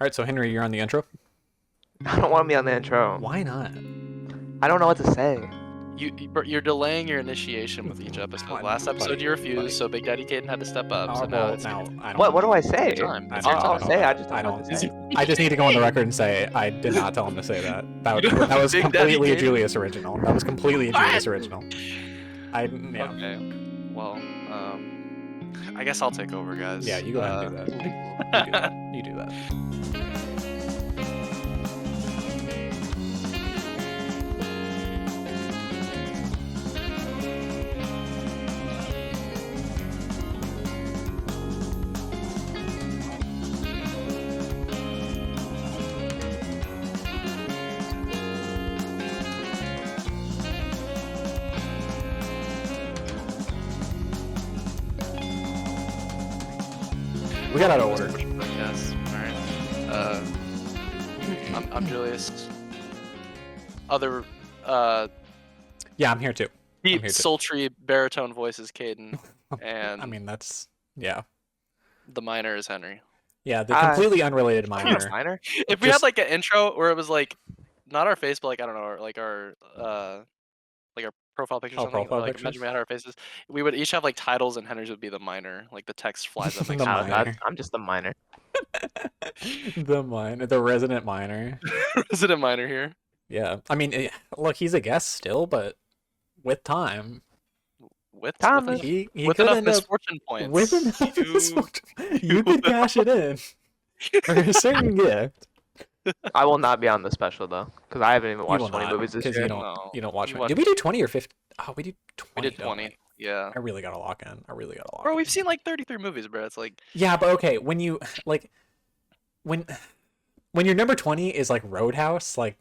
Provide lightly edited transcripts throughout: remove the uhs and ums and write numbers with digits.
right, so Henry, you're on the intro. I don't want to be on the intro. Why not? I don't know what to say. You're delaying your initiation with each episode. What, Last episode buddy, you refused, buddy. so Big Daddy Caden had to step up. So Well, now now I don't. What do I say? it's your time. I It's your don't- I'll time. say. I just I don't know what to say. I just need to go on the record and say I did not tell him to say that. That You don't was Big Daddy completely a Caden? Julius original. That was completely a What? Julius original. Yeah. Okay. Well, I guess I'll take over, guys. Yeah, you go ahead and do that. You do that. We got out of order. Yes. All right. I'm Julius. Other Yeah, I'm here too. deep, here too. sultry baritone voice is Caden, and I mean, that's yeah. the minor is Henry. Yeah, the completely unrelated minor. Minor? If we had Just- like an intro where it was like not our face, but like I don't know, like our profile picture or Oh, something. profile Like pictures? imagine we had our faces. We would each have like titles, and Henry's would be the minor. Like the text flies up. The Next to it. minor. I'm just a minor. The minor, the resident minor. Resident minor here. Yeah, I mean, look, he's a guest still, but with time, With Thomas. he with could enough end up misfortune points. with enough you- misfortune. You could cash it in for a certain gift. I will not be on the special though, because I haven't even You watched will 20 not, movies this 'cause year. No. You don't watch. You Did watch- we do 20 or 50? Oh, we did 20. We did don't 20. Yeah. I really gotta lock in. I really gotta lock Bro, in. we've seen like 33 movies, bro. It's like Yeah, but okay, when you like when your number 20 is like Roadhouse, like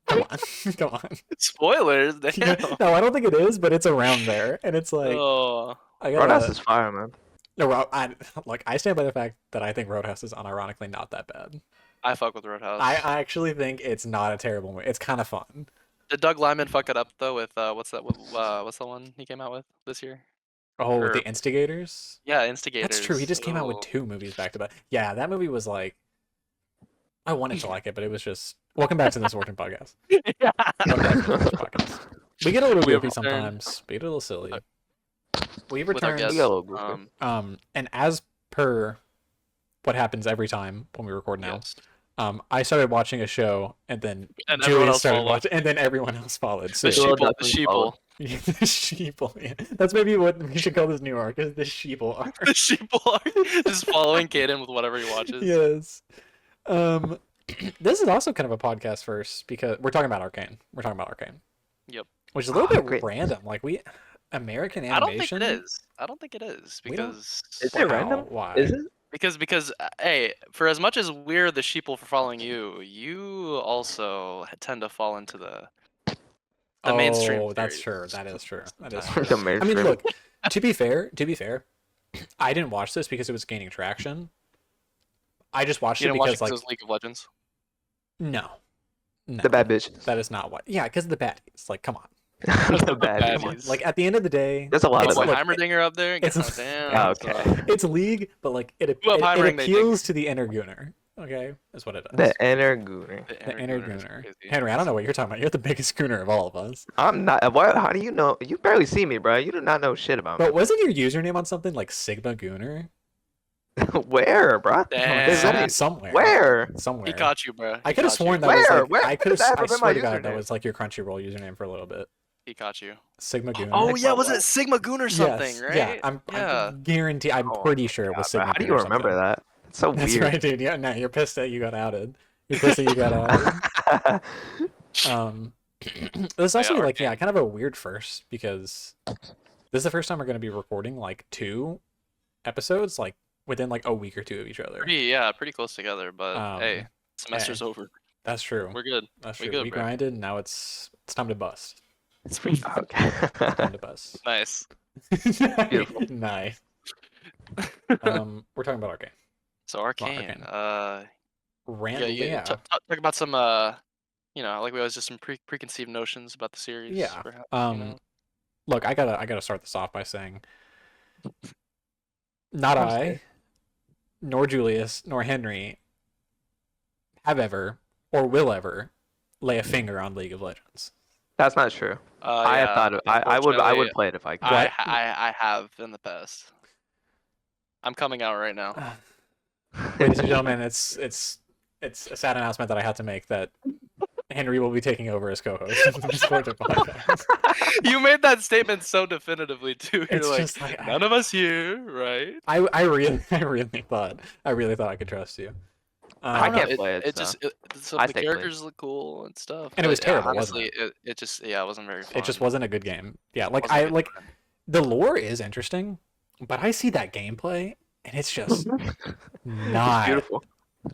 come on. Come on. spoilers. Damn. No, I don't think it is, but it's around there. And it's like Oh. I Roadhouse gotta is fire, man. no, I stand by the fact that I think Roadhouse is unironically not that bad. I fuck with Roadhouse. I actually think it's not a terrible movie. It's kind of fun. Did Doug Lyman fuck it up though with what's that? What's the one he came out with this year? Oh, Or- The Instigators? Yeah, Instigators. That's true. He just came out with Oh. 2 movies back to back. Yeah, that movie was like I wanted to like it, but it was just welcome back to this Working Podcast. yeah. Welcome back to this podcast. We get a little We have goofy returned. sometimes. We get a little silly. We With our returned. guests. We got a little goofy. And as per what happens every time when we record now, Yes. I started watching a show, and then And everyone Julius else started followed. watching, and then everyone else followed. So The Sure. sheeple. The Definitely sheeple. followed. the sheeple. Yeah. That's maybe what we should call this new arc. Is the sheeple arc? The sheeple are just following Caden with whatever he watches. Yes. This is also kind of a podcast first because we're talking about Arcane. Yep. Which is a little Oh, bit great. random. Like American I don't animation. think it is. I don't think it is We don't- because Is it random? Why? Is it? because hey, for as much as we're the sheeple for following you, you also tend to fall into the mainstream. Oh, that's theories. true. That is true. That is sometimes. true. The I mean, mainstream. look. To be fair, I didn't watch this because it was gaining traction. I just watched You it didn't watch because, it like, because League of Legends. no, The bad bitches. that is not what. Yeah, because the baddies. Like, come on. The bad baddies. bitches. Like, at the end of the day, There's a lot Put of it's my them. like- Heimerdinger up there. And get it's- some damn. Oh, okay. it's League, but like it Well, Heimering, they think. appeals to the inner gooner. Okay, that's what it does. The inner gooner. The inner is gooner. crazy. Henry, I don't know what you're talking about. You're the biggest gooner of all of us. I'm not. What? How do you know? You barely see me, bro. You do not know shit about me. But wasn't your username on something like Sigma Gooner? Where, bro? Damn. Is that Somewhere. Where? Somewhere. He caught you, bro. I He could have caught you. sworn that was Where? like Where I could could have. that I have been swear my to God, that username? was like your Crunchyroll username for a little bit. He caught you. Sigma Gooner. Oh Like yeah, what, was what? it Sigma Goon or something, Yes, right? Yeah, Yeah. I'm guarantee. I'm Oh pretty my sure it God, was bro. Sigma. How do Gooner you or remember something. that? It's so That's weird. right, dude. Yeah, no, you're pissed that you got outed. You're pissed that you got outed. It was also like, yeah, kind of a weird first because this is the first time we're going to be recording like 2 episodes like within like a week or 2 of each other. Pretty close together. But Um, hey, semester's over. That's true. We're good. That's we true. good, We bro. grinded. Now it's time to bust. It's pretty Okay. Time to bust. nice. Beautiful. Nice. We're talking about Arcane. So Arcane. Arcane. Yeah, Yeah. talk about some like we always just some preconceived notions about the series. Yeah. Perhaps, Look, I gotta start this off by saying, not I'm I, sorry. nor Julius, nor Henry have ever or will ever lay a finger on League of Legends. That's not true. I have Yeah, thought I would unfortunately, play it if I could. What? I have in the past. I'm coming out right now. Ladies and gentlemen, it's a sad announcement that I had to make that Henry will be taking over as co-host of the Sport podcast. You made that statement so definitively too. You're It's like, just like none of us here, right? I really thought I could trust you. I don't know, can't play it, so so I the stay clean. characters look cool and stuff. And it was but, terrible, honestly, wasn't it just it wasn't very fun. It just wasn't a good game. Yeah, like Wasn't a I good like time. the lore is interesting, but I see that gameplay and it's just not. Beautiful.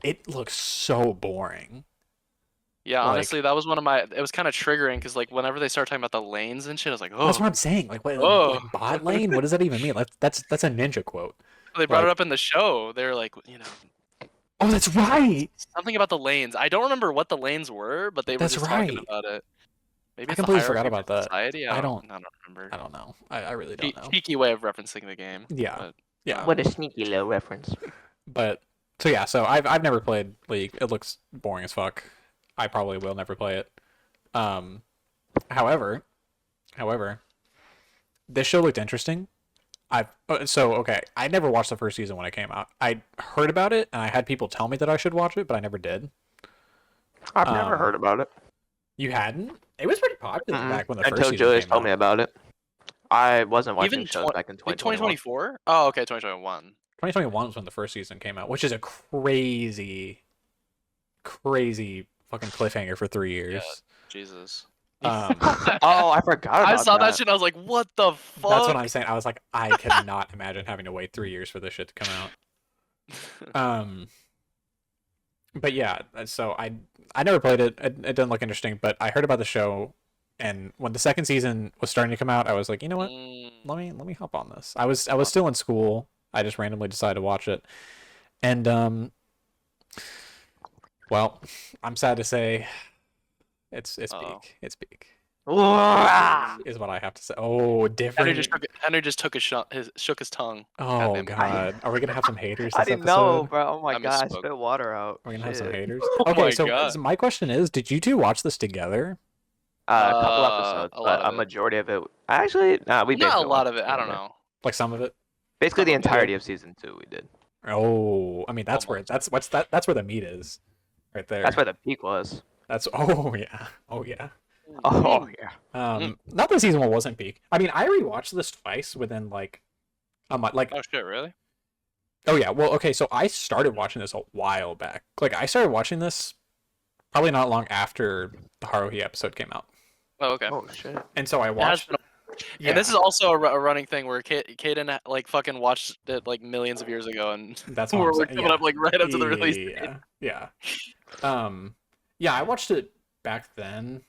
It looks so boring. Yeah, like- honestly, that was one of my. It was kind of triggering because like whenever they start talking about the lanes and shit, I was like, oh. That's what I'm saying. Like, what, Oh. like bot lane? What does that even mean? Like, that's a ninja quote. They brought it like- up in the show. They were like, you know, Oh, that's right. something about the lanes. I don't remember what the lanes were, but they were That's just talking right. about it. Maybe I it's the completely forgot hierarchy about that. Society? I I don't remember. I don't know. I really don't know. Cheeky way of referencing the game. Yeah. but, Yeah. What a sneaky little reference. But so yeah, so I've never played League. It looks boring as fuck. I probably will never play it. However, this show looked interesting. I never watched the first season when it came out. I heard about it and I had people tell me that I should watch it, but I never did. I've never Um, heard about it You hadn't? It was pretty popular back when the first until season Julius came told out. me about it. I wasn't watching Even shows back in Wait, 2021. 2024? Oh, okay, 2021. 2021 was when the first season came out, which is a crazy fucking cliffhanger for 3 years. Jesus. Um, Oh, I forgot about I saw that that. shit and I was like, what the fuck? That's what I'm saying. I was like, I cannot imagine having to wait 3 years for this shit to come out. But yeah, so I never played it. It didn't look interesting, but I heard about the show, and when the second season was starting to come out, I was like, you know what? Let me hop on this. I was still in school. I just randomly decided to watch it, and well, I'm sad to say, it's Uh-oh. peak. It's peak. Wah! Is what I have to say. Oh, different. Henry just took shook his tongue. Oh Goddamn. God, are we gonna have some haters? I This didn't episode? know, bro. Oh my I god, I misspoke. spit water out. We're gonna have some Shit. haters. Oh Okay, my so God. my question is, did you two watch this together? A couple A episodes, lot but of a it. majority of it. Actually, nah, we Not a basically lot watched of it. I don't together. know. Like some of it? Basically, the Some of it. entirety of season 2 we did. Oh, I mean that's where Almost. that's where the meat is, right there. That's where the peak was. That's oh yeah, oh yeah. Oh yeah. Not that season 1 wasn't peak. I mean, I rewatched this twice within like a month. Like Oh shit, really? oh yeah, well okay, so I started watching this a while back. Like I started watching this probably not long after the Haruhi episode came out, Oh, okay. Oh shit. and so I It has watched. been Yeah, And this is also a running thing where Kaden like fucking watched it like millions of years ago, and that's what we're I'm saying. coming Yeah. up like right up to the release. date. Yeah. Yeah, I watched it back then,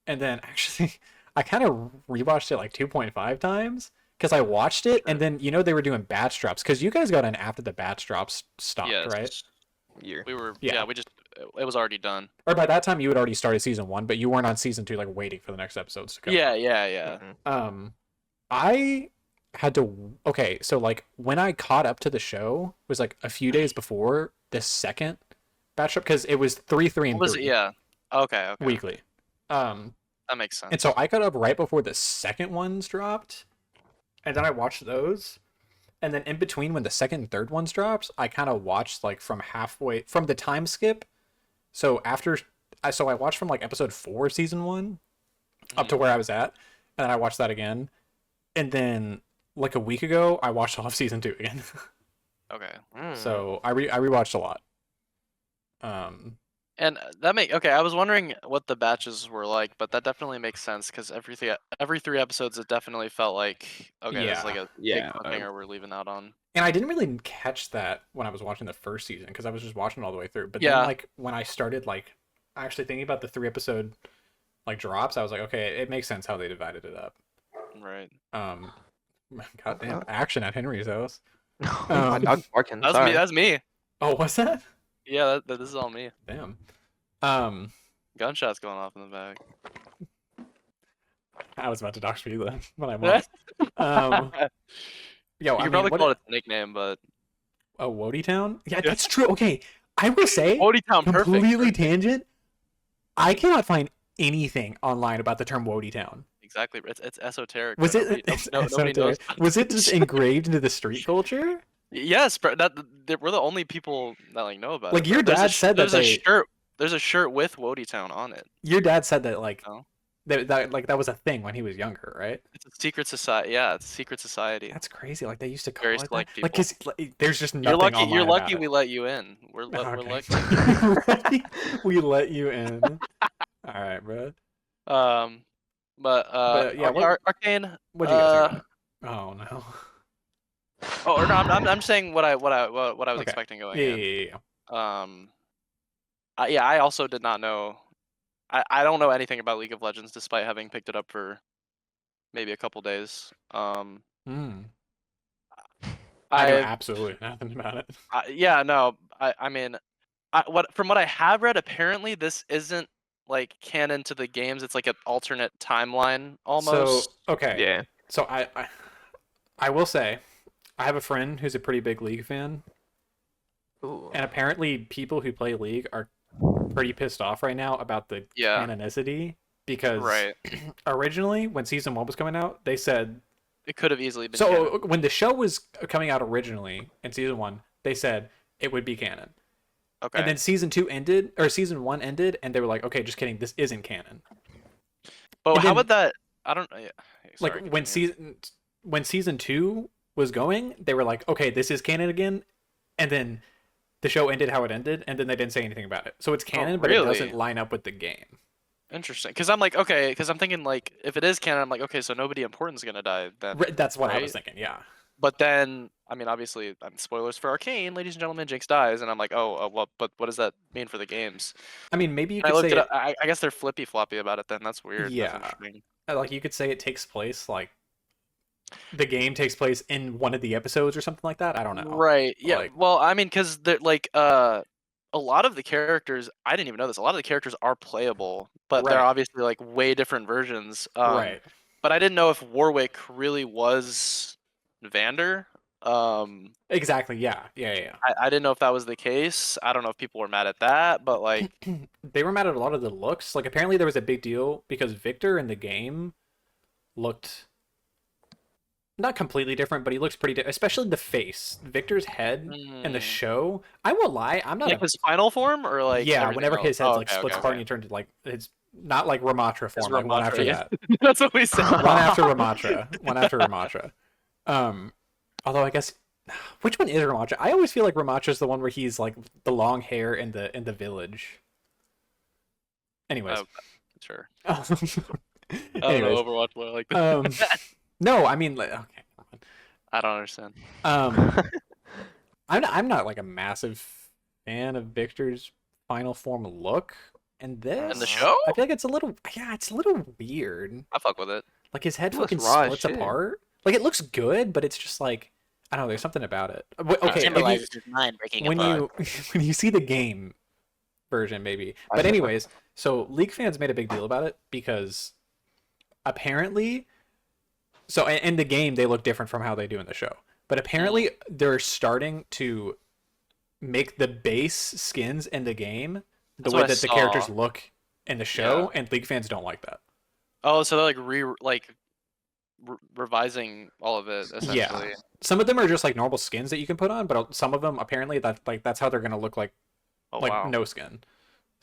and then actually, I kind of rewatched it like 2.5 times because I watched it, and then they were doing batch drops because you guys got in after the batch drops stopped, Yes. right? Year. We were. Yeah. Yeah. We just. It was already done. Or by that time you had already started season 1, but you weren't on season 2, like waiting for the next episodes to come. Yeah. Yeah. Mhm. I had to. Okay, so like when I caught up to the show was like a few days before the second batch drop because it was 3, 3, and What was 3 it? Yeah. Okay. Okay. weekly. That makes sense. And so I got up right before the second ones dropped, and then I watched those, and then in between when the second and third ones dropped, I kind of watched like from the time skip. So I watched from like episode 4 of season 1 up to where I was at, and then I watched that again, and then like a week ago I watched all of season 2 again. Okay. So I rewatched a lot. And okay. I was wondering what the batches were like, but that definitely makes sense because every 3 episodes, it definitely felt like okay, this is like a Yeah. big cliffhanger we're leaving out on. And I didn't really catch that when I was watching the first season because I was just watching it all the way through. But Yeah. then, like, when I started, like, actually thinking about the 3 episode, like, drops, I was like, okay, it makes sense how they divided it up. Right. Goddamn action at Henry's house. My dog's barking. That's Sorry. me. That's me. Oh, what's that? Yeah. This is all me. Damn. Gunshots going off in the back. I was about to dox you then, but I won't. Yo, You I could mean, probably what call it a nickname, but Oh, Wody Town? Yeah, Yeah. that's true. Okay, I will say, Woody Town, completely perfect. tangent. I cannot find anything online about the term Woody Town. Exactly. It's esoteric. Was Bro. it? Nobody knows. Was it just engraved into the street culture? Yes, bro. We're the only people that like know about Like it, bro. your dad said that there's a they. shirt. There's a shirt with Woody Town on it. Your dad said that like No? that was a thing when he was younger, right? It's a secret society. Yeah, it's a secret society. That's crazy. Like they used to call Very it that. select Like, people. 'cause, like, there's just You're nothing lucky. You're online lucky about we it. let you in. We're Okay. lucky. We let you in. All right, bro. But But yeah, what Arcane. what do you guys think about it? Oh no. Oh, or no, I'm saying what I was Okay. expecting going Yeah, in. yeah, yeah. Yeah, I also did not know. I don't know anything about League of Legends despite having picked it up for maybe a couple days. Hmm. I know I absolutely nothing about it. yeah, no, I mean, from what I have read, apparently this isn't like canon to the games. It's like an alternate timeline So almost. okay. Yeah. So I will say, I have a friend who's a pretty big League fan, Ooh. and apparently people who play League are pretty pissed off right now about the Yeah. canonicity because Right. originally when season 1 was coming out, they said It could have easily been so canon. when the show was coming out originally in season 1, they said it would be canon. Okay. And then season 2 ended or season 1 ended and they were like, "Okay, just kidding, this isn't canon." But and how then- would that? I don't. Yeah. Sorry, Like when continue. season 2 was going, they were like, "Okay, this is canon again." And then the show ended how it ended, and then they didn't say anything about it. So it's canon, but it really? doesn't line up with the game. Interesting. Because I'm like, okay, because I'm thinking like, if it is canon, I'm like, okay, so nobody important's gonna die then. That's what I was right? thinking. Yeah. But then, I mean, obviously, spoilers for Arcane, ladies and gentlemen, Jinx dies, and I'm like, oh, well, but what does that mean for the games? I mean, maybe you And I could looked say it up. I guess they're flippy floppy about it. Then that's weird. That's yeah. interesting. Like you could say it takes place like the game takes place in one of the episodes or something like that. I don't know. Right. Yeah. Like, Well, I mean, because they're like, a lot of the characters, I didn't even know this. A lot of the characters are playable, but they're Right. obviously like way different versions. right. But I didn't know if Warwick really was Vander. Exactly. Yeah. Yeah. I didn't know if that was the case. I don't know if people were mad at that, but like, They were mad at a lot of the looks. Like apparently there was a big deal because Victor in the game looked not completely different, but he looks pretty especially the face. Victor's head in the show. I won't lie, I'm not like his final form or like yeah, everything whenever else? his head Oh, like splits apart and he turned to like it's not like Ramatra His form, like one Ramatra, after yeah. that. That's what we said. One after Ramatra. One after Ramatra. Although I guess which one is Ramatra? I always feel like Ramatra's the one where he's like the long hair in the village. Anyways. Sure. Anyways. I don't know Overwatch more like that. No, I mean like okay. I don't understand. I'm not like a massive fan of Victor's final form look. And this In the show? I feel like it's a little weird. I fuck with it. Like his head It looks fucking raw as splits shit. apart. Like it looks good, but it's just like I don't know. There's something about it. Okay, Symbolizes his mind breaking when apart. you when you see the game version, maybe. But anyways, so League fans made a big deal about it because apparently, so in the game they look different from how they do in the show. But apparently they're starting to make the base skins in the game the That's way what I that the characters saw. look in the show, Yeah. and League fans don't like that. Oh, so they're like revising all of it essentially. Yeah. Some of them are just like normal skins that you can put on, but some of them apparently that's how they're gonna look like Oh like wow. no skin.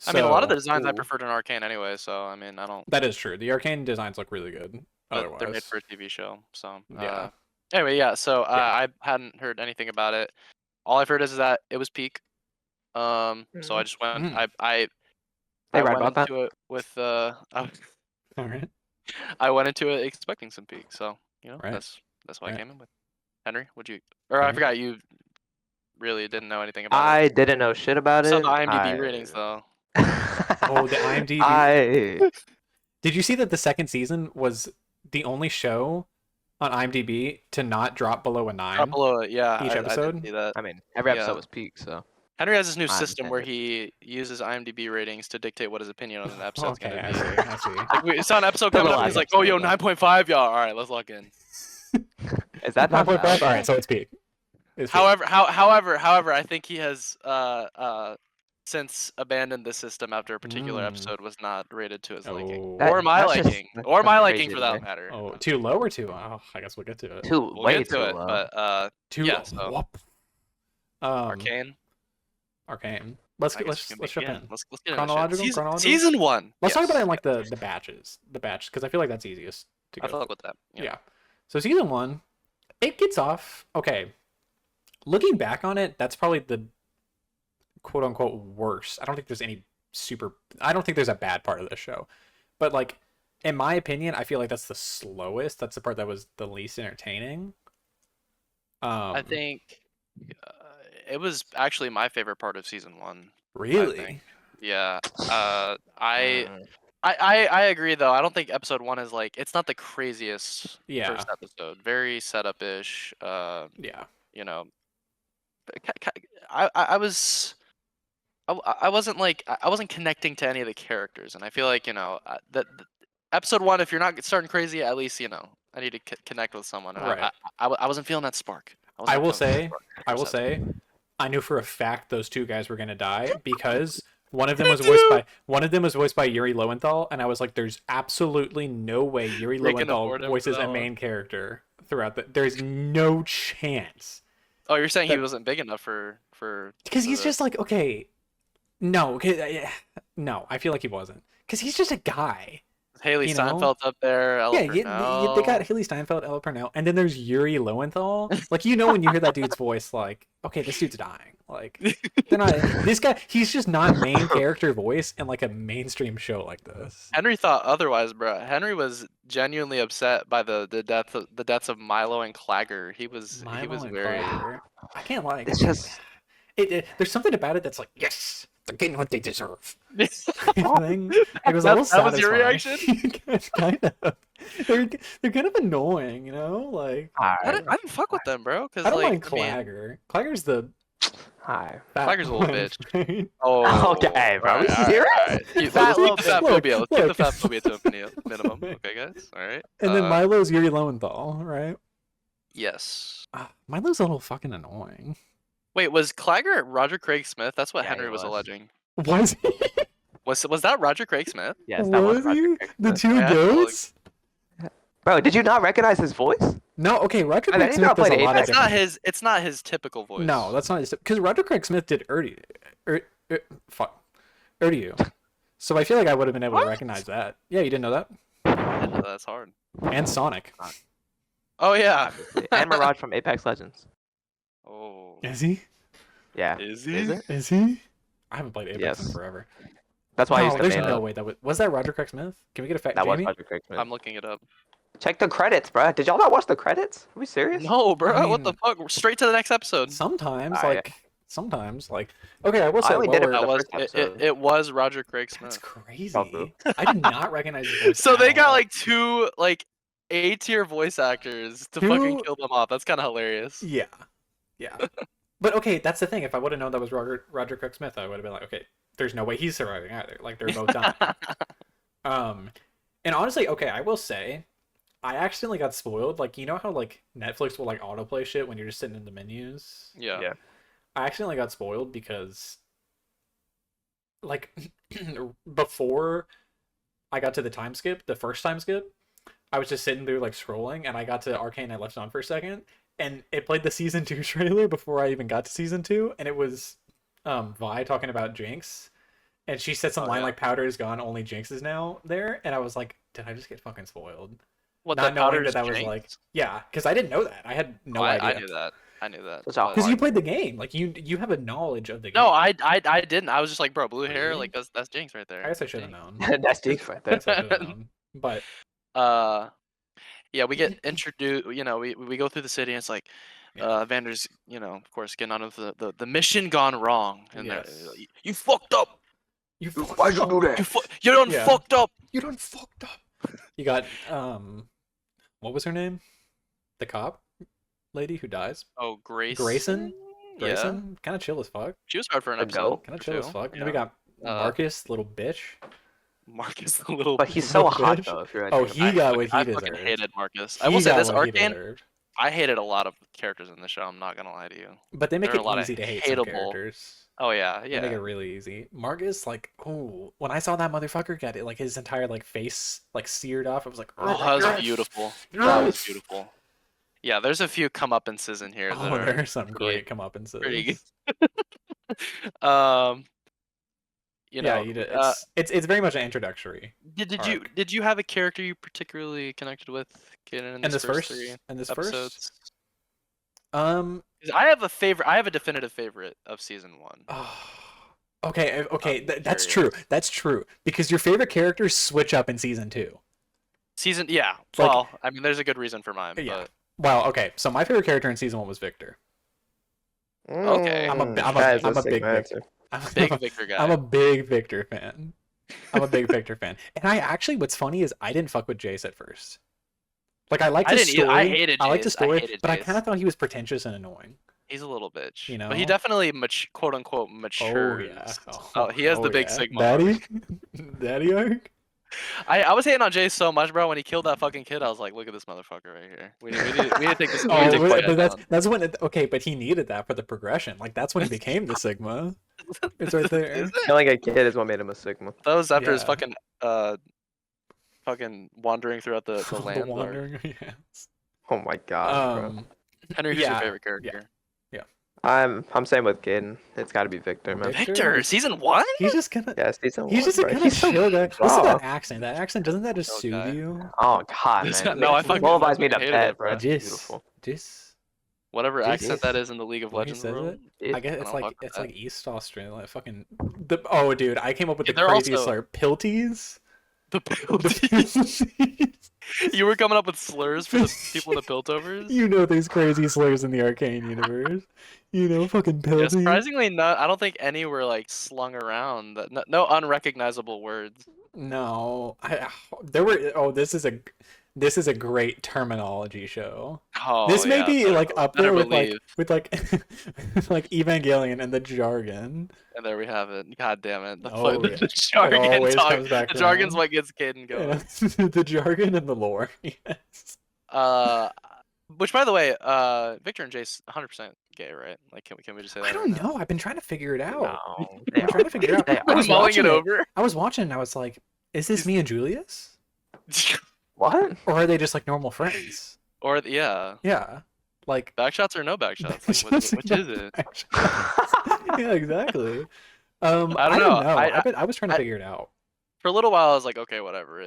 I mean, a lot of the So- designs I Ooh. preferred in Arcane anyway, so I mean, I don't. That is true. The arcane designs look really good. But they're made Otherwise, for a TV show, so Yeah. Anyway, yeah. So Yeah. I hadn't heard anything about it. All I've heard is that it was peak. So I just went. Mm. I They right went about that? into it with all right. I went into it expecting some peak. So Right. that's why I Right. came in with. Henry, would you? Or I Right. forgot you. Really didn't know anything about it. I didn't know shit about So it. the IMDb ratings though. Oh, the IMDb. Did you see that the second season was the only show on IMDb to not drop below a 9? Drop below it, yeah. Each I episode? did see that. I mean, every episode Yeah. was peak, so. Henry has this new I system where understand he uses IMDb ratings to dictate what his opinion on an episode's Okay, gonna I be. see. I see. Like we saw an episode The coming up, last he's like, "Oh, yo, episode, though. 9.5, y'all. All right, let's lock in." Is that not 9.5. All right, so it's peak. However, I think he has since abandoned the system after a particular Mm. episode was not rated to his liking, Oh. or my That's just- liking, that's or my just liking crazy for to that me. matter. Oh, too low or too? Oh, I guess we'll get to it. We'll Way get to too it, low. but Too yeah. So whoop. Arcane. Arcane. Let's I get guess let's we can jump begin. in. Let's get into Chronological. shit. Chronological. Season 1. Let's talk about it Yes. in like the batches, because I feel like that's easiest to I go. fuck with that. Yeah. So season 1, it gets off. Okay. Looking back on it, that's probably the quote unquote worst. I don't think there's I don't think there's a bad part of this show. But like, in my opinion, I feel like that's the slowest. That's the part that was the least entertaining. I think it was actually my favorite part of season 1. Really? Yeah. I agree though. I don't think episode 1 is like, it's not the craziest Yeah. first episode. Very setup-ish. Yeah. You know, I wasn't connecting to any of the characters, and I feel like that episode 1, if you're not starting crazy, at least I need to connect with someone. And Right. I wasn't feeling that spark. I will say, I knew for a fact those two guys were gonna die because one of them was voiced by Yuri Lowenthal, and I was like, "There's absolutely no way Yuri We can Lowenthal afford him voices for that a main character throughout the. There's no chance." Oh, you're saying he That- wasn't big enough for Because he's just like, okay, no, no, I feel like he wasn't, because he's just a guy. Haley you know? Steinfeld up there. Ella They got Haley Steinfeld, Ella Purnell, and then there's Yuri Lowenthal. Like, when you hear that dude's voice, like, okay, this dude's dying. Like, they're not. This guy, he's just not main character voice in like a mainstream show like this. Henry thought otherwise, bro. Henry was genuinely upset by the deaths of Milo and Clagger. He was very. I can't like. It's just There's something about it that's like, yes, they're getting what they deserve. Oh. It was a little That was your satisfying. kind of. They're kind of annoying, like. I didn't fuck with them, bro. Cause I don't like, mind Clagger. Clagger's the. Hi. fat Clagger's a little one, bitch. right? Oh, Okay, bro. alright, Are you alright, serious? alright. Let's Fat keep little the fat bitch. phobia. Let's keep the Look. fat phobia to a minimum. Okay, guys. All right. And then Milo's Yuri Lowenthal, right? Yes. Milo's a little fucking annoying. Wait, was Clagger Roger Craig Smith? That's what Yeah, Henry he was was. alleging. Was he? Was that Roger Craig Smith? Yes, that was Roger he? Craig The Smith. two Yeah, goats? Bro, did you not recognize his voice? No, okay, Roger I Craig did Smith not does play a the lot of Apex. different... It's not his typical voice. No, that's not his... Because Roger Craig Smith did Urdu. So I feel like I would have been able to recognize that. Yeah, you didn't know that? I didn't know that's hard. And Sonic. Oh yeah. And Mirage from Apex Legends. Oh. Is he? Yeah. Is he? Is it? Is he? I haven't played Apex in Yes. forever. That's why No, he's there's the no way that was that Roger Craig Smith? Can we get a fact? That was Jamie? Roger Craig Smith. I'm looking it up. Check the credits, bro. Did y'all not watch the credits? Are we serious? No, bro. I What the mean- fuck? Straight to the next episode. Sometimes, Alright. okay, I will say only did it lower- for the That was first episode. it was Roger Craig That's Smith. crazy. Probably. I did not recognize his voice. So at they got all. like two like A-tier voice actors to fucking Two- kill them off. That's kind of hilarious. Yeah. But okay, that's the thing. If I would have known that was Roger Craig Smith, I would have been like, okay, there's no way he's surviving either. Like they're both done. And honestly, okay, I will say, I accidentally got spoiled. Like, you know how like Netflix will like autoplay shit when you're just sitting in the menus? Yeah. Yeah. I accidentally got spoiled because like before I got to the time skip, the first time skip, I was just sitting there like scrolling and I got to Arcane. I left it on for a second and it played the season 2 trailer before I even got to season 2, and it was Vi talking about Jinx, and she said some Oh, line yeah. like Powder is gone, only Jinx is now there, and I was like, did I just get fucking spoiled? What Not the knowing Powder's that was Jinx? like, yeah, because I didn't know that. I had no Oh, idea. I knew that. I knew that. That's how but- Because you played the game, like you have a knowledge of the game. No, I didn't. I was just like, bro, blue hair, Really? like that's Jinx right there. I guess I should have Jinx. known. That's Jinx right I there. guess I should have known. But Yeah, we get introduced. We go through the city, and it's like, Yeah. Vander's, of course, getting on with the mission gone wrong, and they're, Yes. you fucked up. you Why'd you do that? You done Yeah. fucked up. You done fucked up. You got what was her name? The cop lady who dies. Oh, Grayson? Yeah, Grayson, kind of chill as fuck. she was hard for an The episode. goat? Kind of or chill as two, fuck. And you then we know? got Uh, Marcus, little bitch. Marcus, the little. But he's so hot Bitch. though. If you're Oh, actually he about got it. what he I deserved. fucking hated Marcus. He I will say got this what he Arcane. deserved. I hated a lot of characters in the show. I'm not gonna lie to you. But they make There are it a lot of easy to hate some hateable. characters. Oh yeah, They make it yeah. really easy. Marcus, like, oh, when I saw that motherfucker get it, like his entire like face like seared off, I was like, Oh, that was yes! beautiful. That was Yes! beautiful. Yeah, there's a few comeuppance in here that Oh, are there are some pretty, great comeuppance. pretty good. Um, you Yeah, know, it's very much an introductory. did you have a character you particularly connected with, Kaden, in And these this first first, 3 and this first, episodes? 'Cause I have a definitive favorite of season 1. okay, I'm that's curious. true. That's true because your favorite characters switch up in season 2. Yeah. Like- Well, I mean, there's a good reason for mine, Yeah. but Well, okay, so my favorite character in season 1 was Victor. Okay. I'm a Guys, let's big take my Victor. answer. big Victor guy. I'm a big Victor fan. I'm a big Victor fan. And I actually, what's funny is I didn't fuck with Jace at first. Like I liked I his didn't story. either. I hated I liked his Jace. I story, hated but I Jace. kind of thought he was pretentious and annoying. He's a little bitch. You But he know? definitely quote unquote matures. He has the big yeah. Sigma. Daddy? Daddy arc? I was hating on Jay so much, bro. When he killed that fucking kid, I was like, look at this motherfucker right here. We need to take this. We need to take this guy but down. that's when okay, but he needed that for the progression. Like that's when he became the Sigma. It's right there. Is it? Killing a kid is what made him a Sigma. That was after his Yeah. fucking wandering throughout the The land. wandering, yes. Oh my god, bro. Henry, who's your yeah, favorite character? I'm same with Caden. It's got to be Victor, man. Victor? Victor, season 1? He's just gonna. Yeah, season He's one, just a bro. kind of He's so chill guy. Listen to raw. that accent. That accent doesn't that just Chill soothe guy. you? Oh god, This man. guy- no, I fucking lullabies me to hated bed, it, bro. bro. It's Just, beautiful. just. Whatever Jeez. accent that is in the League of When he Legends says world. I guess I it's don't like fuck with it's that. like East Australia, like fucking oh dude, I came up with Yeah, the they're craziest also- slur. Pilties. The The You were coming up with slurs for the people in the Piltovers? You know there's crazy slurs in the Arcane universe. You know fucking Yeah, Pilties. surprisingly, not. I don't think any were like slung around. No unrecognizable words. No, there were. Oh, this is a great terminology show. Oh, This may yeah, be better- like up better there with believe. like like Evangelion and the jargon. And there we have it. God damn it. Oh, The yeah. jargon always talk. comes back The jargon's around. what gets Caden going. Yeah, the jargon and the lore. Yes. Which by the way, Victor and Jace 100% gay, right? Like, can we just say that? I don't know. I've been trying to figure it out. No, I'm trying to figure it out. They I was mulling watching it it. over. I was watching and I was like, is this me and Julius? What? Or are they just like normal friends? Or yeah, Yeah. Like backshots or no backshots? Like, which is it? Yeah, exactly. I don't know. I was trying to figure it out. For a little while, I was like, okay, whatever.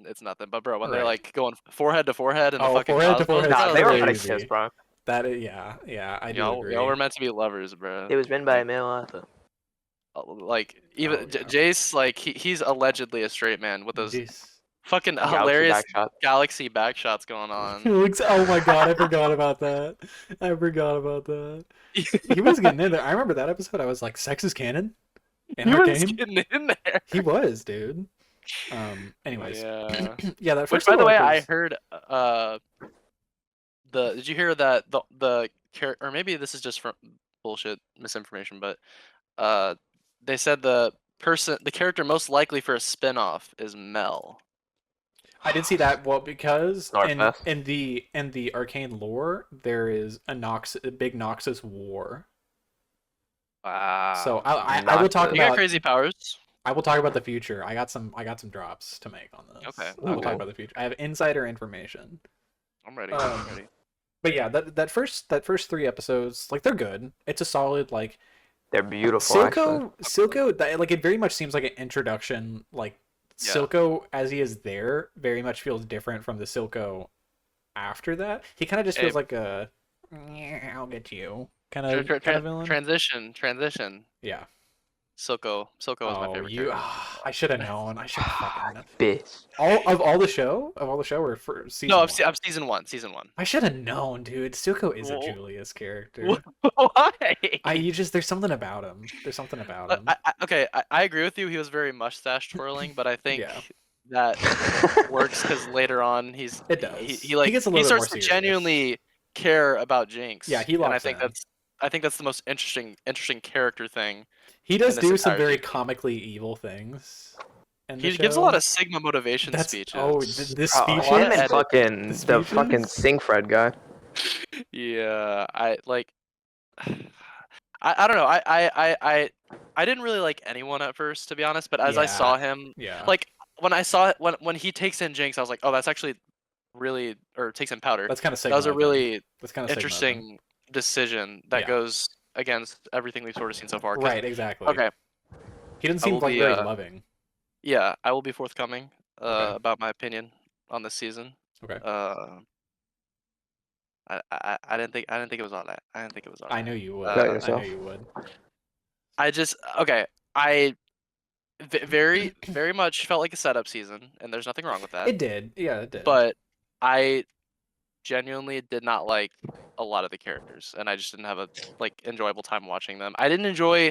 It's nothing. But bro, when they're Right. like going forehead to forehead and the Oh, fucking forehead to cosmos, forehead, that Nah, was they were crazy. gonna crazy. kiss, bro. That is, yeah, I do agree. Y'all were meant to be lovers, bro. It was written by a male author. Like even Oh, yeah. Jace, like he's allegedly a straight man with those Jeez. fucking Galaxy hilarious backshot. galaxy backshots going on. Oh my god, I forgot about that. I forgot about that. He was getting in there. I remember that episode. I was like, "Sex is canon." In He was Arcane, getting in there. he was, dude. Anyways, Yeah. yeah. That Which, first by the little way, arc I was- heard. Did you hear that or maybe this is just from bullshit misinformation, but they said the character most likely for a spin-off is Mel. I did see that. Well, because Northwest. in the Arcane lore, there is a big Noxus war. Wow. So I will talk you got about crazy powers. I will talk about the future. I got some drops to make on this. Okay. I will talk Ooh. about the future. I have insider information. I'm ready. Um, I'm ready. But yeah, that first 3 episodes, like they're good. It's a solid like They're beautiful, actually. Silco, like it very much seems like an introduction. Like Yeah. Silco as he is there very much feels different from the Silco after that. He kind of just feels Hey. like a I'll get you kind of villain. Transition. Yeah. Silco was my favorite character. I should have known. I should have fucking known. Bitch. All the show or for season No, one? of season one. Season one. I should have known, dude. Silco is a Well- Julius character. Why? There's something about him. There's something about him. Okay, I agree with you. He was very mustache twirling, but I think Yeah. that works because later on It does. He like He gets a he little bit starts more to serious. genuinely care about Jinx. Yeah, he and I locks think in. that's the most interesting character thing. He does in this do some entire very season. comically evil things. in the He gives a show. lot of Sigma motivation That's speeches. the Oh, speeches. him and edit. fucking The the fucking speeches? Sing Fred guy. Yeah, I like. I don't know. I didn't really like anyone at first, to be honest. But as I Yeah, saw him, yeah. like when I saw it, when he takes in Jinx, I was like, oh, that's actually really, or takes in Powder. That's kind of That Sigma was a of him. really That's kind of Sigma of him. interesting decision that Yeah. goes against everything we've sort of seen so far. 'Cause Right, exactly. okay, He doesn't I seem will like be very loving. yeah, I will be forthcoming Okay. about my opinion on this season. Okay. Uh, I didn't think it was all that. I didn't think it was all I that. know you About would. I know yourself. you would. I just okay. I very much felt like a setup season, and there's nothing wrong with that. It did. Yeah, it did. But I genuinely did not like a lot of the characters, and I just didn't have a like enjoyable time watching them. I didn't enjoy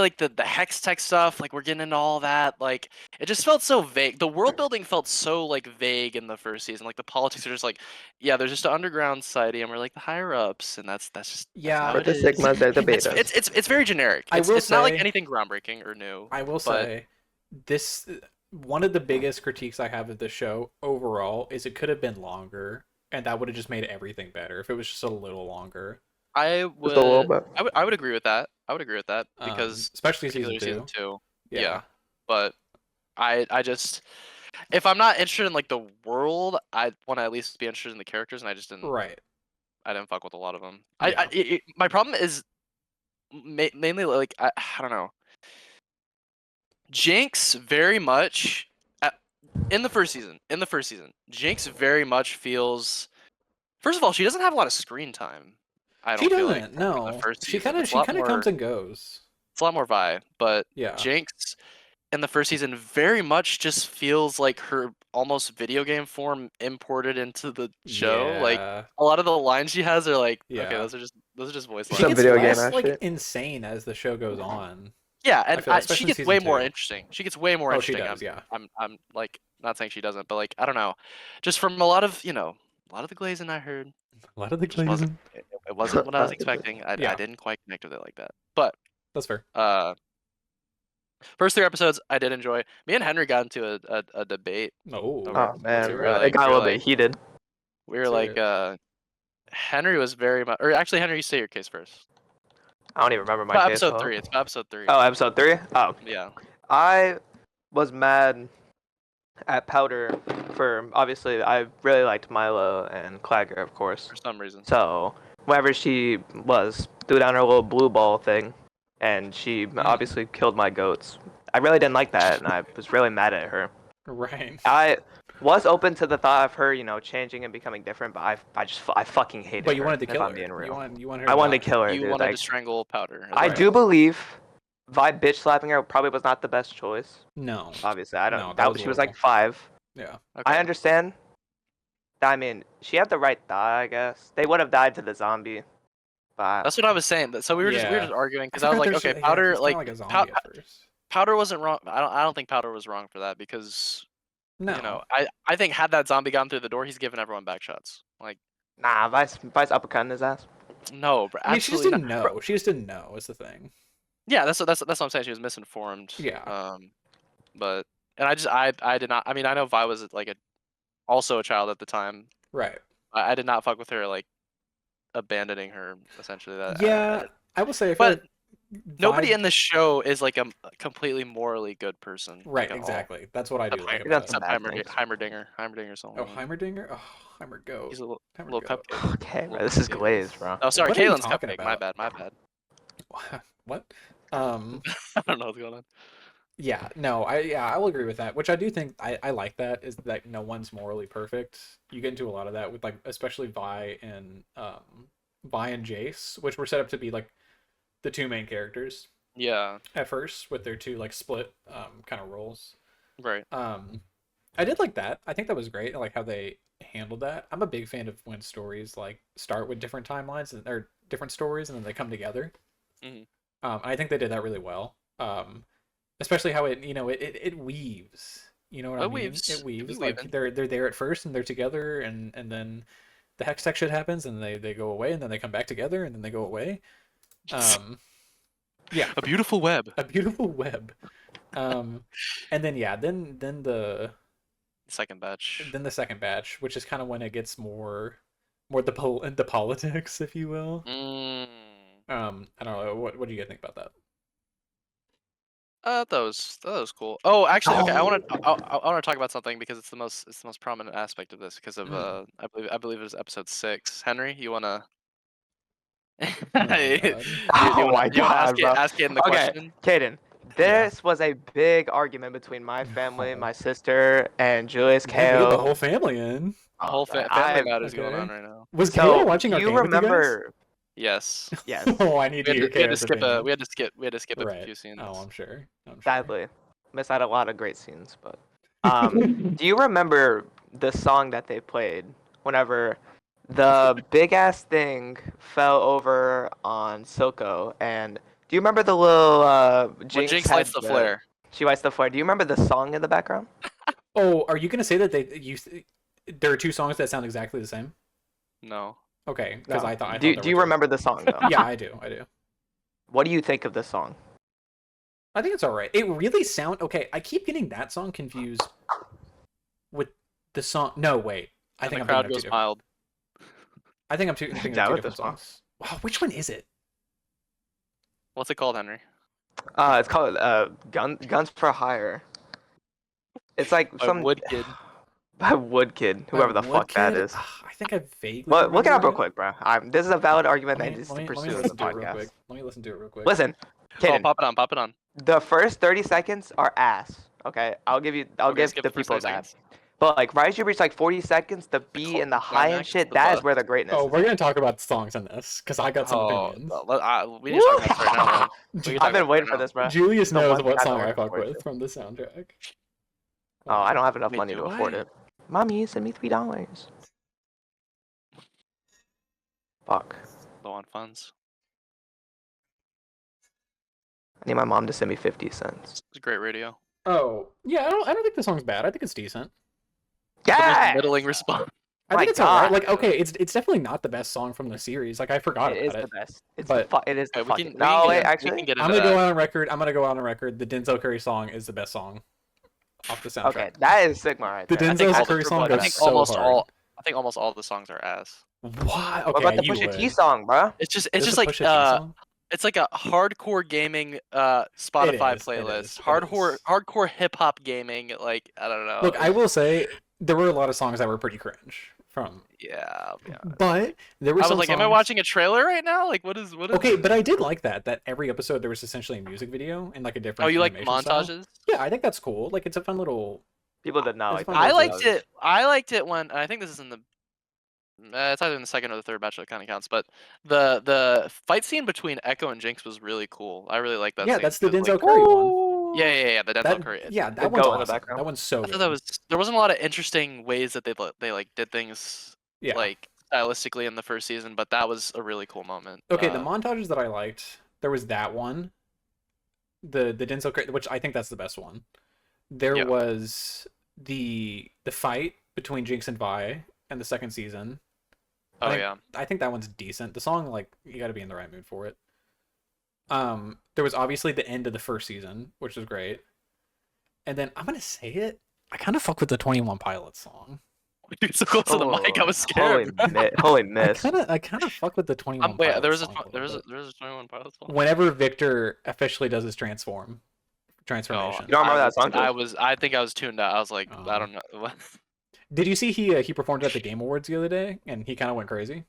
like the hex tech stuff. Like we're getting into all that. Like it just felt so vague. The world building felt so like vague in the first season. Like the politics are just like, yeah, there's just an underground society, and we're like the higher ups, and that's Yeah. how With it the is. Sigmas, they're the It's betas. it's it's it's very generic. I will It's not like say- anything groundbreaking or new. I will but say this one of the biggest critiques I have of the show overall is it could have been longer, and that would have just made everything better if it was just a little longer. I Just a little would bit. I would agree with that. I would agree with that because Especially season particularly season 2. 2. Yeah. Yeah. But I just if I'm not interested in like the world, I want to at least be interested in the characters, and I just didn't Right. I didn't fuck with a lot of them. Yeah. My problem is mainly like I don't know. Jinx very much in the first season, Jinx very much feels. First of all, she doesn't have a lot of screen time. I She don't feel like doesn't. in the No. first She season. kind of It's a lot more. comes and goes. It's a lot more Vi, but Yeah. Jinx in the first season very much just feels like her almost video game form imported into the show. Like Yeah. a lot of the lines she has are like, okay, Yeah. those are just voice She Some lines. gets video game less ass like shit. insane as the show goes on. Yeah, I and feel, she especially in gets season way more 2. interesting. She gets way more Oh, she interesting. does. Yeah. I'm like not saying she doesn't, but like I don't know, just from a lot of a lot of the glazing I heard A lot of the just wasn't glazing. it wasn't what I was expecting. I Yeah. didn't quite connect with it like that. But That's fair. first 3 episodes I did enjoy. Me and Henry got into a debate. Oh. Oh, Oh man, we were bro. like- It got a we were little bit like- heated. We were Let's like, hear Henry was very much, or actually, Henry, you say your case first. I don't even remember my About case. episode though. 3. It's about episode 3. Oh, episode 3? Oh. Yeah. I was mad at Powder for obviously I really liked Milo and Clagger, of course. For some reason. So whenever she threw down her little blue ball thing, and she obviously killed my goats. I really didn't like that, and I was really mad at her. Right. I was open to the thought of her, changing and becoming different, but I fucking hated her. But you wanted to if kill I'm her. being real. You wanted her I wanted die. to kill her, You dude. wanted Like, to strangle Powder. I Right. do believe Vi bitch slapping her probably was not the best choice. No. Obviously, I don't. No, that was she was horrible. like 5. Yeah. Okay. I understand. I mean, she had the right thigh, I guess. They would have died to the zombie. But That's what I was saying. So we were Yeah. just arguing because I I was forgot like, there's okay, yeah, Powder, he's kinda like, a zombie at first. Powder wasn't wrong. I don't think Powder was wrong for that because No. I think had that zombie gone through the door, he's giving everyone back shots. Like, nah, Vi's uppercutting his ass. no, bro, I mean, she just absolutely didn't not. know. She just didn't know. Is the thing. Yeah, that's what I'm saying. She was misinformed. Yeah. But I did not. I mean, I know Vi was like also a child at the time. Right. I did not fuck with her like abandoning her essentially. That Yeah. I will say, I feel But like nobody Vi- in the show is like a completely morally good person. Right. Like, at all. Exactly. That's what I do Except like He about got it. some Except bad things. Heimerdinger. Heimerdinger Oh, Heimerdinger. Oh, Heimer goat. He's a little Heimer goat. cupcake. Okay, bro, Little this is cupcake. glazed, bro. Oh, sorry, What are you Kalen's talking cupcake. about? My bad. What? I don't know what's going on. Yeah, no, I will agree with that. Which I do think I like that is that no one's morally perfect. You get into a lot of that with like especially Vi and Jace, which were set up to be like the 2 main characters Yeah. at first with their 2 like split kind of roles. Right. I did like that. I think that was great. I like how they handled that. I'm a big fan of when stories like start with different timelines or different stories and then they come together. Mhm. I think they did that really well. Especially how it weaves. You know what I mean? weaves. It It weaves. be Like weaving. they're there at first and they're together and then the hex tech shit happens and they go away and then they come back together and then they go away. Yeah, A beautiful web. a beautiful web. And then then the Second batch. second batch, which is kind of when it gets more more the politics, if you will. Mm. I don't know. What do you guys think about that? That was cool. Oh, actually, okay. I want Oh. to I want to talk about something because it's the most prominent aspect of this because of Mm. I believe it was episode 6. Henry, you wanna Oh my you, god. you Oh wanna my you wanna god, bro. ask it in the Okay, question? Caden, Yeah. this was a big argument between my family, Oh. my sister, and Julius Damn, you got the Kale. whole family in. The whole family I matters going on Okay. right now. Was Kayla so watching do you Arcane with you guys? remember? Yes. Yes, Oh, I need to hear We had to Kayla's skip opinion. a Right. few scenes. Oh, I'm sure. I'm sure. sadly, missed out a lot of great scenes. But do you remember the song that they played whenever the big ass thing fell over on Silco? And do you remember the little When Jinx Jinx had lights the flare. She lights the flare. Do you remember the song in the background? Oh, are you gonna say that there are two songs that sound exactly the same? No. Okay, because No. I thought Do there you were two. remember the song though? Yeah, I do. I do. What do you think of the song? I think it's all right. It really okay. I keep getting that song confused with the song. No, wait. I And think the I'm crowd thinking of goes two different. mild. I think I'm thinking Yeah, of two with different this one. songs. Wow, which one is it? What's it called, Henry? It's called Guns for Hire. It's like By some Wood Kid. by Wood Kid, whoever the fuck that is. I think I vaguely Well, look it up remember real quick, bro. This is a valid argument Let that me, needs let to me, let me pursue in the listen to it real quick. podcast. Let me listen to it real quick. Listen, Oh, Kaden, pop it on, pop it on. the first 30 seconds are ass. Okay, I'll Okay, give skip the the first people 30 that. seconds. But like right as you reach like 40 seconds, the beat and the high and climax, shit, the that is bust. where the greatness Oh, is. we're gonna talk about songs in this because I got some Oh, opinions. we need to talk about this right now, man. We can talk I've been about waiting it for right this, bro. Julius The knows one what thing I've been song I working fuck forward with to. from the soundtrack. Oh, I don't have enough Wait, money do to afford I? it. Mommy, send me $3. Fuck. Low on funds. I need my mom to send me 50 cents. It's a great radio. Oh, yeah, I don't think the song's bad. I think it's decent. The most Yeah. middling response. I My think it's alright. God. Like, okay, it's definitely not the best song from the series. Like, I forgot It is about the it. best. It's But- it is the Okay, fucking. we No, wait, can actually. get I'm into gonna go that. out on record. I'm gonna go out on record. The Denzel Curry song is the best song off the soundtrack. Okay, that is Sigma right The there. I Denzel think Curry True song Blood goes is so almost hard. all. I think almost all of the songs are ass. What? What Okay, about the you Pusha T would. song, bro? It's just There's a like Pusha T song? it's like a hardcore gaming Spotify is, it playlist. is, it Hardcore is. hardcore hip hop gaming. Like I don't know. Look, I will say there were a lot of songs that were pretty cringe from, Yeah. but there were I was some like, songs... am I watching a trailer right now? Like, what is? Okay, but I did like that every episode there was essentially a music video and like a different. Oh, you like animation style. montages? Yeah, I think that's cool. Like, it's a fun little. People did not It's like fun that. I little liked twist. it. I liked it when I think this is in the. It's either in the second or the third batch that kind of counts, but the fight scene between Echo and Jinx was really cool. I really like that. Yeah, scene that's the 'cause, Denzel like, Curry one. yeah, the Denzel That, Curry. yeah, The that one's goat in the awesome. background. That one's so I good. thought there wasn't a lot of interesting ways that they like did things Yeah. like stylistically in the first season, but that was a really cool moment. Okay, the montages that I liked, there was that one, the Denzel Curry, which I think that's the best one. There Yeah. was the fight between Jinx and Vi in the second season. Oh yeah. I think that one's decent. The song, like, you got to be in the right mood for it. There was obviously the end of the first season, which was great. And then I'm gonna say it, I kind of fuck with the 21 Pilots song. You're so close to the mic, I was scared. Holy miss. I kind of fuck with the 21 Wait, Pilots there was a song there was little a, there was a 21 Pilots song. bit. Whenever Victor officially does his transformation. You don't remember that song? I think I was tuned out. I was like, I Oh. don't know. What? Did you see he performed at the Game Awards the other day and he kind of went crazy?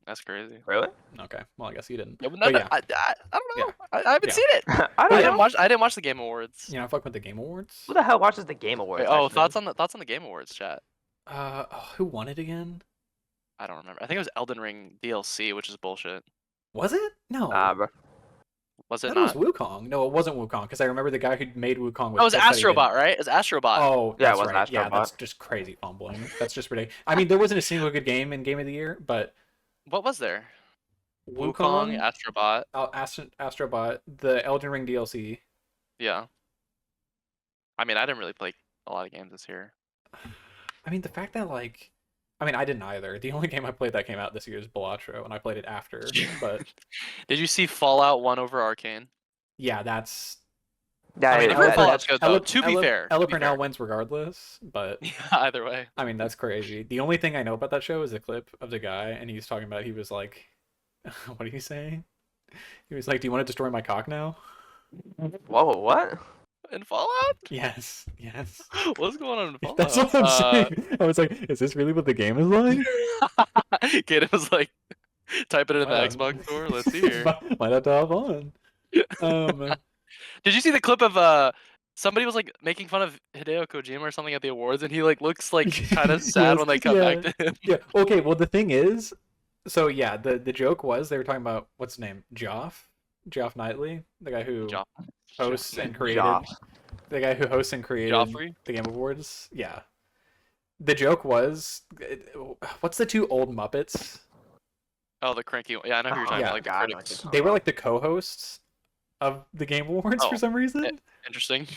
That's crazy. Really? Okay, well I guess he didn't. Yeah, But yeah, I don't know. Yeah. I haven't Yeah. seen it. I I don't didn't know. I didn't watch the Game Awards. you know, fuck with the Game Awards. Who the hell watches the Game Awards? Wait, thoughts on the Game Awards chat. Who won it again? I don't remember. I think it was Elden Ring DLC, which is bullshit. Was it? No. Bro. Was I it thought it not? was Wukong. No, it wasn't Wukong because I remember the guy who made Wukong was. That was pissed that he didn't- Astrobot, right? It was Astrobot. Oh, Yeah, it that's was right. Yeah, Astrobot. that's just crazy fumbling. That's just ridiculous. I mean, there wasn't a single good game in Game of the Year, but What was there? Wukong, Astrobot. Astrobot, the Elden Ring DLC. Yeah. I mean, I didn't really play a lot of games this year. I mean, the fact that I didn't either. The only game I played that came out this year is Balatro, and I played it after. But Did you see Fallout 1 over Arcane? yeah, that's That, I mean, I've heard that- Fallout's that's good though. To be fair, Ella to be Purnell fair. wins regardless, but Yeah, either way. I mean that's crazy. The only thing I know about that show is a clip of the guy, and he's talking about he was like, what are you saying? He was like, "Do you want to destroy my cock now?" Whoa, what? In Fallout? Yes, yes. What's going on in Fallout? That's what I'm saying. I was like, "Is this really what the game is like?" Kaden was like, typing it in the Wow. Xbox store. Let's see here. Why not hop on? Did you see the clip of somebody was like making fun of Hideo Kojima or something at the awards, and he like looks like kind of sad Yes, when they come yeah. back to him. Yeah. Okay. Well, the thing is, so yeah, the joke was they were talking about what's his name, Geoff Knightley, the guy who Jo- hosts and created Joff. the guy who hosts and created Joffrey? the Game Awards. Yeah. The joke was, what's the two old Muppets? Oh, the cranky one. Yeah, I know who you're Oh, talking yeah. about. Like the God, I know critics. what They were like the co-hosts of the Game Awards Oh, for some reason. Interesting.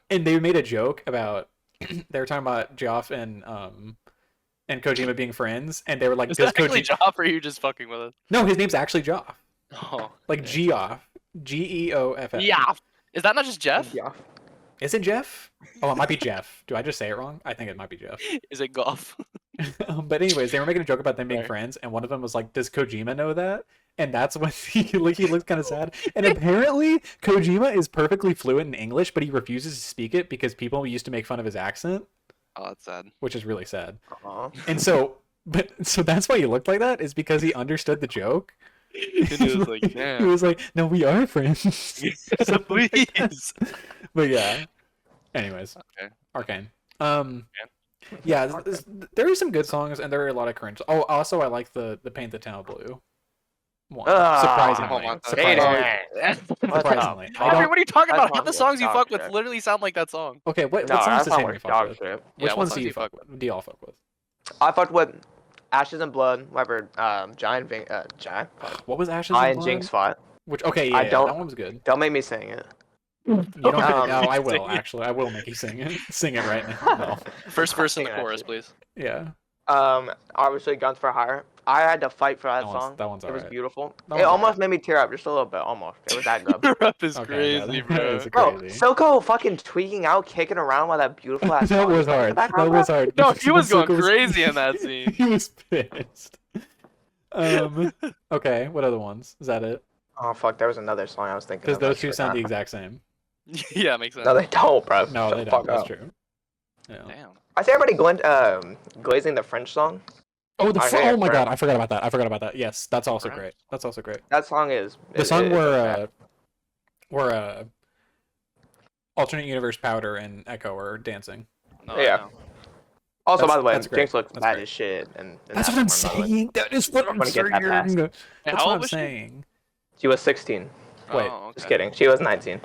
And they made a joke about they were talking about Geoff and Kojima being friends, and they were like, Is "Does that actually Kojima?" Joff, or are you just fucking with us? No, his name's actually Geoff, Oh, like okay. Geoff, Geoff. Yeah. Is that not just Jeff? Yeah. Is it Jeff? Oh, it might be Jeff. Do I just say it wrong? I think it might be Jeff. Is it golf? But anyways, they were making a joke about them being Sorry. friends, and one of them was like, "Does Kojima know that?" And that's when he looked kind of sad. And apparently, Kojima is perfectly fluent in English, but he refuses to speak it because people used to make fun of his accent, Oh, that's sad. which is really sad. Uh-huh. And so that's why he looked like that, is because he understood the joke. And he was like, He damn. was like, "No, we are friends." Please. But yeah. Anyways, Okay. Arcane. Yeah, there are some good songs, and there are a lot of cringe. Oh, also I like the Paint the Town Blue one. Surprisingly, hold on. surprisingly. I Aubrey, don't. what are you talking that about? Half song the was songs you dog fuck with shit. literally sound like that song. Okay, what No, songs that does song Henry was fuck dog with? shit. Which Yeah, what ones songs do do you you fuck fuck with? Do y'all fuck with? I fucked with Ashes and Blood, whatever, Giant, What was Ashes and Giant Blood? Jinx fought. Which okay, I yeah, don't- that one was good. Don't make me sing it. You don't. Um, No, I sing will it. actually. I will make you sing it. Sing it right now. No. First verse in the Singing that chorus, shit. please. Yeah. Obviously Guns for Hire. I had to fight for that song. That one's It was alright. beautiful. That It one's almost alright. made me tear up just a little bit, almost. It was that good. Rap is Okay, crazy, that bro. is Bro, crazy. Silco fucking tweaking out, kicking around while that beautiful ass That song was playing in the hard. That background, bro. was hard. No, because he was going Silco crazy in that scene. He was pissed. Okay, what other ones? Is that it? Oh fuck, there was another song I was thinking Because of. I those two sound the forgot. exact same. Yeah, makes sense. No, they don't, bro. No, Shut they the don't. fuck That's up. true. Yeah. Damn. I see everybody glazing the French song. Oh, I hear oh my it, god, bro. I forgot about that. Yes, that's also Right. great. That's also great. That song is The song it's okay. where alternate universe Powder and Echo are dancing. No, Yeah. I know. Also, That's- by the way, that's great. Jinx looks That's bad great. as shit. And That's what I'm saying. That is what I'm Wanna get that passed. saying. Hey, That's how what old I'm was she? saying. She was 16. Wait, Oh, Just okay. kidding. She was 19.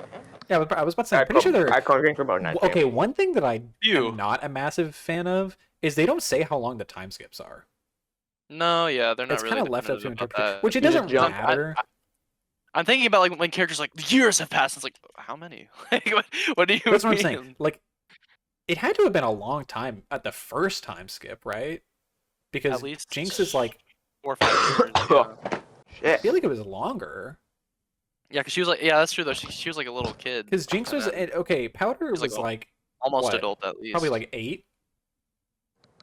Yeah, but I was about to say, I'm pretty sure they're I can't drink for about 19. okay. One thing that I You. am not a massive fan of is they don't say how long the time skips are. No, yeah, they're not It's really kind of left up to definitive about interpretation, that. which it You just doesn't jump. matter. I'm thinking about like when characters like years have passed. It's like how many? Like what do you That's what I'm mean? saying. Like, it had to have been a long time at the first time skip, right? Because At least Jinx is like, 4 or 5 years. Yeah, I Shit. feel like it was longer. yeah, because she was like, yeah, that's true though. She was like a little kid. Because Jinx was and then okay. Powder was, like, was like almost what? adult at least. probably like 8,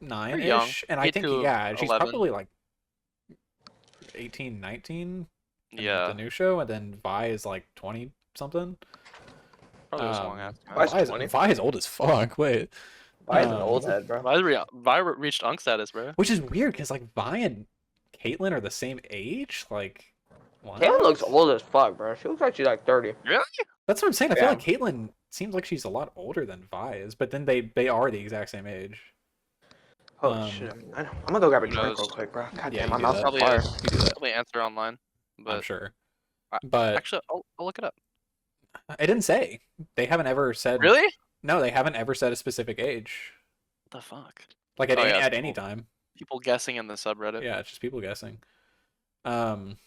9 Pretty young. ish, and I 8 think to yeah, she's 11. probably like 18, 19. in yeah, the new show, and then Vi is like 20 something. probably was long Um, after. Why is Vi is, 20? Vi is old as fuck. Wait, Why is an Um, old head, bro? Vi reached Unk status, bro. which is weird because like Vi and Caitlyn are the same age. Like, what? Caitlyn looks old as fuck, bro. She looks like she's like 30. Really? That's what I'm saying. I feel Yeah. like Caitlyn seems like she's a lot older than Vi is, but then they are the exact same age. Oh Um, shit. I'm gonna go grab a who drink knows? real quick, bro. God Yeah, damn, you my do mouth's that. on Probably fire. You do that, Probably answer online, I'm but sure. I- But actually, I'll look it up. it didn't say. They haven't ever said. Really? No, they haven't ever said a specific age. What the fuck? Like at Oh, any, yeah, at it's any cool. time. People guessing in the subreddit. Yeah, it's just people guessing. Come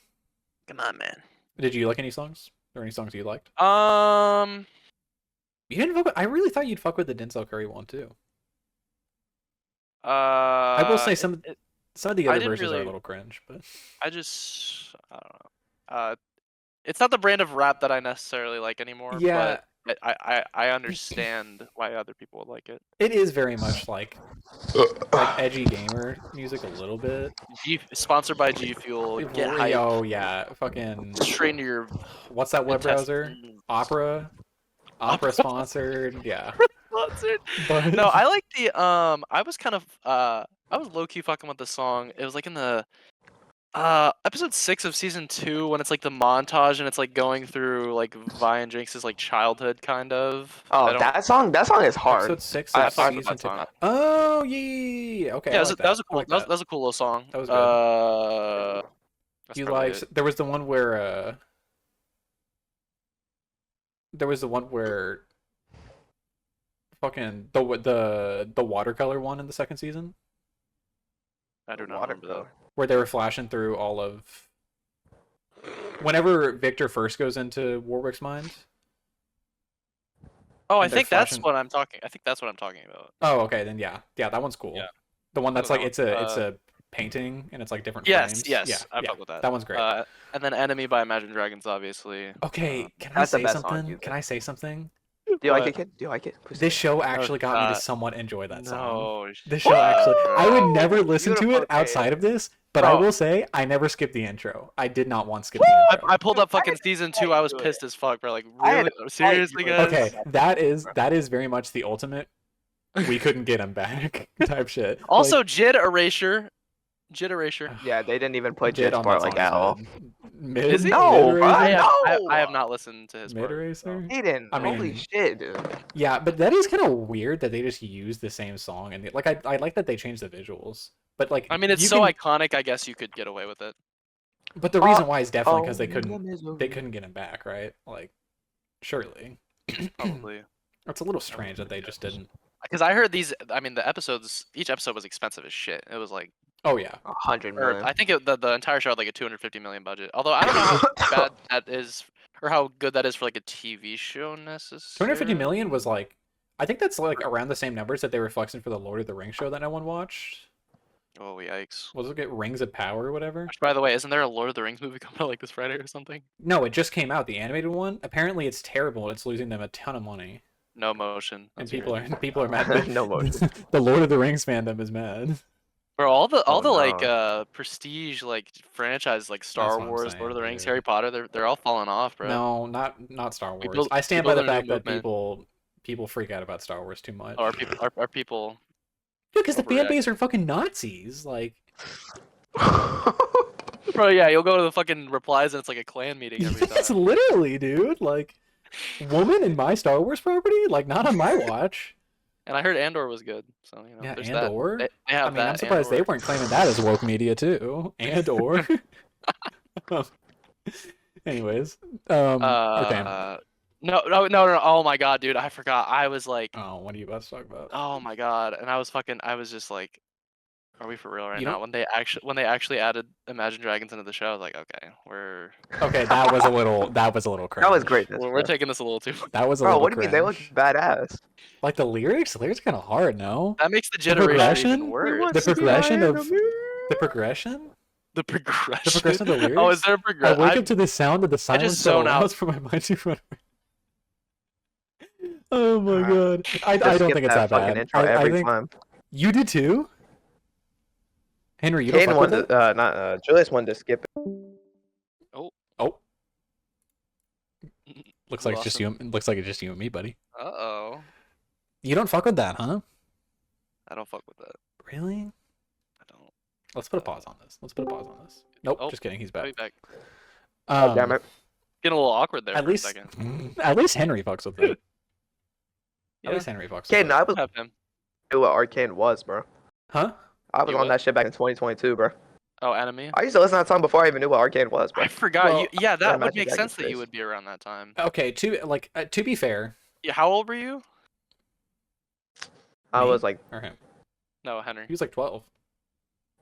on, man. Did you like any songs? Or any songs you liked? You didn't fuck with, I really thought you'd fuck with the Denzel Curry one too. I will say some of the I other didn't verses are a really- little cringe, but I don't know. It's not the brand of rap that I necessarily like anymore. yeah, I understand why other people would like it. It is very much like edgy gamer music a little bit. Sponsored by G Fuel. Get hype. Oh yeah, fucking. Straight into your What's that web browser? intestines. Opera. Opera sponsored. Yeah. Sponsored. But No, I like the I was kind of I was low key fucking with the song. It was like in the episode 6 of season 2 when it's like the montage and it's like going through like Vi and Jinx's like childhood kind of. Oh, that song is hard. Episode 6 I of fucked with season that 2. song. Oh yeah. Okay. Yeah, I like that was a I cool like that was a cool little song. That was good. That's You probably like? it. There was the one where. There was the one where. Fucking the watercolor one in the second season, I do not remember that. where they were flashing through all of. Whenever Victor first goes into Warwick's mind. Oh, I And they're think that's flashing- what I'm talking. I think that's what I'm talking about. Oh, okay, then yeah, that one's cool. Yeah. The one that's Oh, like that it's a painting and it's like different Yes, frames. yes, yeah, I yeah, fuck with that. That one's great. And then Enemy by Imagine Dragons, obviously. Okay, can I that's the say best song something? you've Can I say something? Do you like What? it, kid? Do you like it? Please This say show actually got me to God. somewhat enjoy that song. No. This show actually, I would Woo! never listen to Beautiful it outside day. of this, but I Bro. will say I never skipped the intro. I did not want to skip the intro. I pulled up I fucking had season to fight 2. I was you with pissed as fuck, bro. Like, I had really? to fight Seriously, you with guys? Okay, that is very much the ultimate. We couldn't get him back type shit. Also, Jid Erasure. Jid Erasure. it. Yeah, they didn't even play Jid Jid's on part that like song at all. is mid. Is he? No, Mid bro. eraser? I have not listened to his Mid part. eraser? He didn't. I Holy mean- shit, dude. Yeah, but that is kind of weird that they just use the same song and like I like that they changed the visuals, but like I mean, it's you so can- iconic. I guess you could get away with it. But the reason why is definitely because Oh, they couldn't get him back, right? Like, surely Probably. it's a little strange that they just didn't. Because I heard these. I mean, the episodes. Each episode was expensive as shit. It was like, Oh yeah, 100 or million. I think the entire show had like a 250 million budget. Although I don't know how bad that is, or how good that is for like a TV show necessarily. 250 million was like, I think that's like around the same numbers that they were flexing for the Lord of the Rings show that no one watched. Oh yikes! Was it Rings of Power or whatever? Which, by the way, isn't there a Lord of the Rings movie coming out like this Friday or something? No, it just came out, the animated one. Apparently, it's terrible. It's losing them a ton of money, No motion. and That's people weird. are mad. No motion. The Lord of the Rings fandom is mad. Bro, all the Oh, like no. prestige like franchises like Star That's what I'm Wars, saying, Lord of the Rings, dude. Harry Potter, they're all falling off, bro. No, not Star We Wars. build- I stand we by the build a new fact that movement. people freak out about Star Wars too much. Oh, are people Because the fan overreacting. base are fucking Nazis. Like, Bro, yeah, you'll go to the fucking replies and it's like a clan meeting every it's time. literally, dude. Like, woman in my Star Wars property? Like, not on my watch. And I heard Andor was good, so you know. Yeah, there's Andor? That. They have I mean, that I'm surprised they Andor. weren't claiming that as woke media too. And or. Anyways, okay. No. Oh my god, dude, I forgot. I was like, Oh, what are you about to talk about? oh my god, and I was just like, are we for real right You now? don't- When they actually added Imagine Dragons into the show, I was like, okay, we're Okay, that was a little cringe. That was great. we're taking this a little too. That was a Bro, little what do you mean? They look cringe. badass. Like the lyrics kind of hard, no? That makes the progression? generation even worse. The progression of the progression. The progression. The progression of the lyrics. Oh, is there a I progression? wake up to the sound of the silence that zone out. allows for my mind to run. Oh my Ah, god! I Just don't skip think it's that fucking bad. intro I every think time. you did too. Henry, you don't Caden fuck with wanted, it? not Julius wanted to skip it. Oh, looks like it's Lost just him. you. Looks like it's just you and me, buddy. Uh-oh. You don't fuck with that, huh? I don't fuck with that. Really? I don't. Let's put a pause on this. Nope, Oh, just kidding. He's I'll back. be back. Damn it. Getting a little awkward there At for least, a second. at least Henry fucks with it. Yeah, At least Henry fucks with Caden, it. I was have him. knew what Arcane was, bro. Huh? I was You on what? that shit back in 2022, bro. Oh, Enemy. I used to listen to that song before I even knew what Arcane was, bro. I forgot. Well, yeah, that would Imagine make Dragons sense that you face. would be around that time. Okay. To be fair, Yeah, how old were you? I Me? was like or him, No, Henry. he was like 12.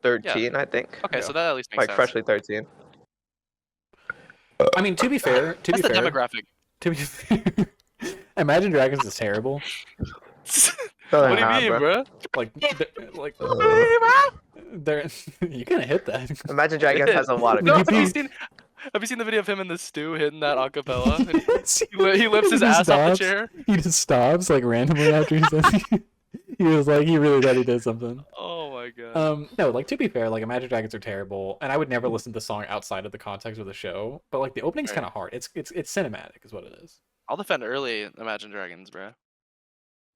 13, I think. Okay, Yeah. so that at least makes Like sense. freshly 13. I mean, to be fair, That's the demographic. to be fair, Imagine Dragons is terrible. What do you mean, bro? Like, they're you gonna hit that. Imagine Dragons has a lot of No, You have you beat- seen? Have you seen the video of him in the stew hitting that acapella? And Yes, he lifts his he ass off the stops. chair. He just stops like randomly after he says he was like he really thought he did something. Oh my god. No, like to be fair, like Imagine Dragons are terrible, and I would never listen to the song outside of the context of the show. But like the opening's Right. kind of hard. It's cinematic, is what it is. I'll defend early Imagine Dragons, bro.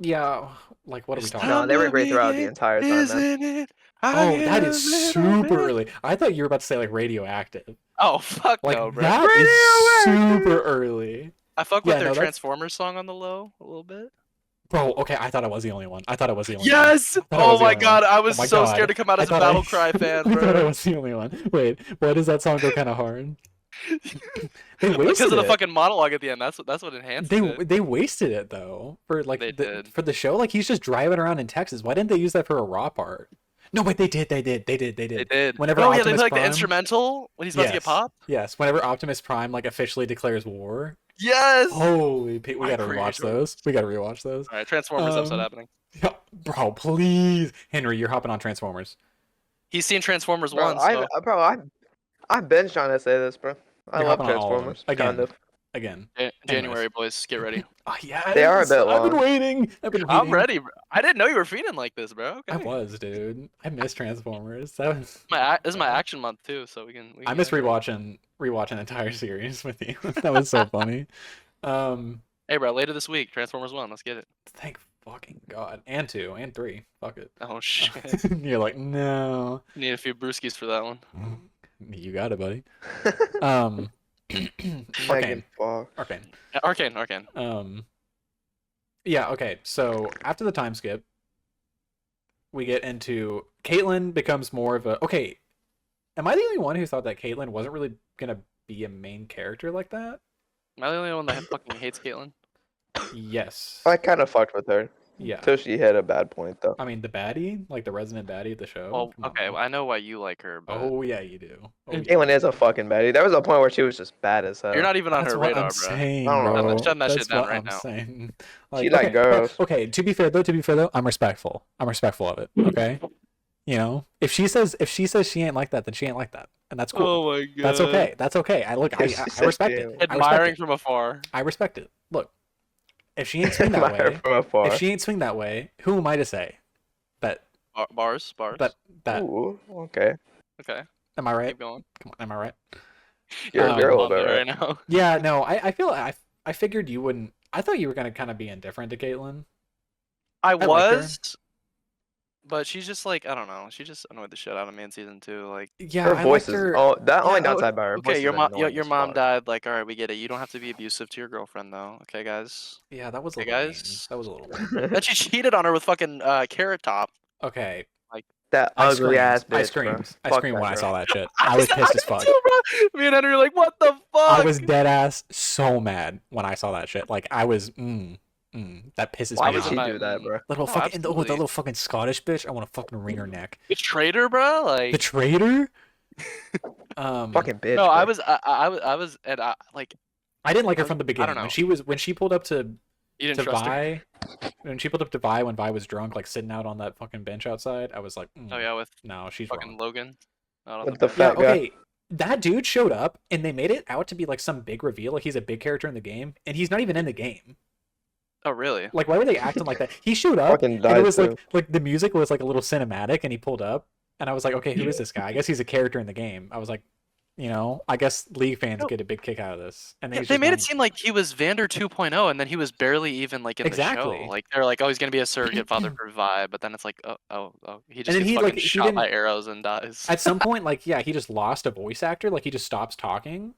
Yeah, like what are we It's talking No, about? they were great throughout the entire time, man. Isn't it? Oh, that is super early. I thought you were about to say like Radioactive. Oh fuck Like no, bro. that is super early. I fuck with Yeah, their no, that's- Transformers song on the low a little bit. Bro, okay, I thought I was the only one. Yes! I thought I was Oh the my only god, one. I was Oh my so God. scared to come out I as a thought Battle Cry fan, I thought I bro. was the only one. Wait, why does that song go kind of hard? They wasted Because of the it. fucking monologue at the end. That's what enhanced it. They wasted it though for like They did. for the show. Like he's just driving around in Texas. Why didn't they use that for a raw part? No, but they did. They did. They did. Whenever oh yeah, they Optimus played like Prime- the instrumental when he's about to get Yes. popped. Yes, whenever Optimus Prime like officially declares war. Yes. Holy, we My gotta rewatch those. We gotta rewatch those. All right, Transformers episode happening. Yeah, bro, please, Henry, you're hopping on Transformers. He's seen Transformers Bro, once. So. I've been trying to say this, bro. I You're love hopping on all of them. Transformers. Again. Kind of. Again. January, boys, get ready. Oh yeah, They are a bit I've been long. waiting. I'm ready. Bro. I didn't know you were feeling like this, bro. Okay. I was, dude. I miss Transformers. That was. This is my action month too, so we can. I miss rewatching the entire series with you. That was so funny. Hey, bro, later this week, Transformers 1. Let's get it. Thank fucking God. And 2 and 3. Fuck it. Oh shit. You're like, no. Need a few brewskis for that one. You got it, buddy. Arcane. Megan Fox. Arcane. Arcane. Yeah, okay. So after the time skip, we get into Caitlyn becomes more of a okay. Am I the only one who thought that Caitlyn wasn't really gonna be a main character like that? Am I the only one that fucking hates Caitlyn? Yes. I kind of fucked with her. Yeah. Till she hit a bad point, though. I mean, the baddie, like the resident baddie of the show. Well, Come on, okay, man. I know why you like her, but Oh yeah, you do. Oh, you Caitlyn do. is a fucking baddie. There was a point where she was just bad as hell. you're not even on That's her what radar, I'm bro. saying, I don't know. bro. I'm shutting that shit That's down what right I'm now. saying. She like okay, girls. Okay, to be fair though, I'm respectful. I'm respectful of it. Okay. You know, if she says she ain't like that, then she ain't like that, and that's cool. Oh my god. That's okay. That's okay. I look. I She respect said it. she I ain't respect Admiring it. from afar. I respect it. Look, if she ain't swing that Admire way, from afar. if she ain't swing that way, who am I to say that Bars. that Ooh, okay. Okay, am I right? keep going. Come on, am I right? You're Um, a I'm little on bit there right. right now. Yeah, no, I feel I figured you wouldn't. I thought you were gonna kind of be indifferent to Caitlyn. I like her. was, but she's just like I don't know. She just annoyed the shit out of me in season 2. Like, Yeah, Her I voice liked is her. that only Yeah, downside by her voice okay, is your mom, annoying your as mom fuck. died. Like, all right, we get it. You don't have to be abusive to your girlfriend, though. Okay, guys. Yeah, that was a Hey, little mean. guys. That was a little mean. Then she cheated on her with fucking Carrot Top. Okay, That I ugly ass bitch. I bro. screamed. I Fuck screamed that when I girl. saw that shit. I was pissed as did fuck. too, bro. Me and Henry were like, what the fuck? I was dead ass so mad when I saw that shit. Like I was, that pisses Why me did off. she my- do that, bro? Little Oh, fucking, that absolutely. little fucking Scottish bitch. I want to fucking wring her neck. Betrayed her, bro. Like, The traitor. Fucking bitch. no, bro. I was, and like, I didn't like her I- from the I beginning. don't When she pulled up to you didn't trust her. Vi, when she pulled up to Vi when Vi was drunk, like sitting out on that fucking bench outside, I was like, Oh yeah, with no, she's fucking wrong. Logan. Out on With the the bench. Yeah, fat guy. okay. That dude showed up and they made it out to be like some big reveal, like he's a big character in the game, and he's not even in the game. Oh really? Like, why were they acting like that? He showed up Fucking and it died was too. like the music was like a little cinematic, and he pulled up, and I was like, okay, who is this guy? I guess he's a character in the game. I was like, you know, I guess League fans No. get a big kick out of this. And then Yeah, he's they just made going- it seem like he was Vander 2.0, and then he was barely even like in the Exactly. show. Like they're like, oh, he's gonna be a surrogate father for Vi, but then it's like, oh, he just then gets he, fucking like, he shot by didn't- arrows and dies. at some point, like, yeah, he just lost a voice actor. Like, he just stops talking,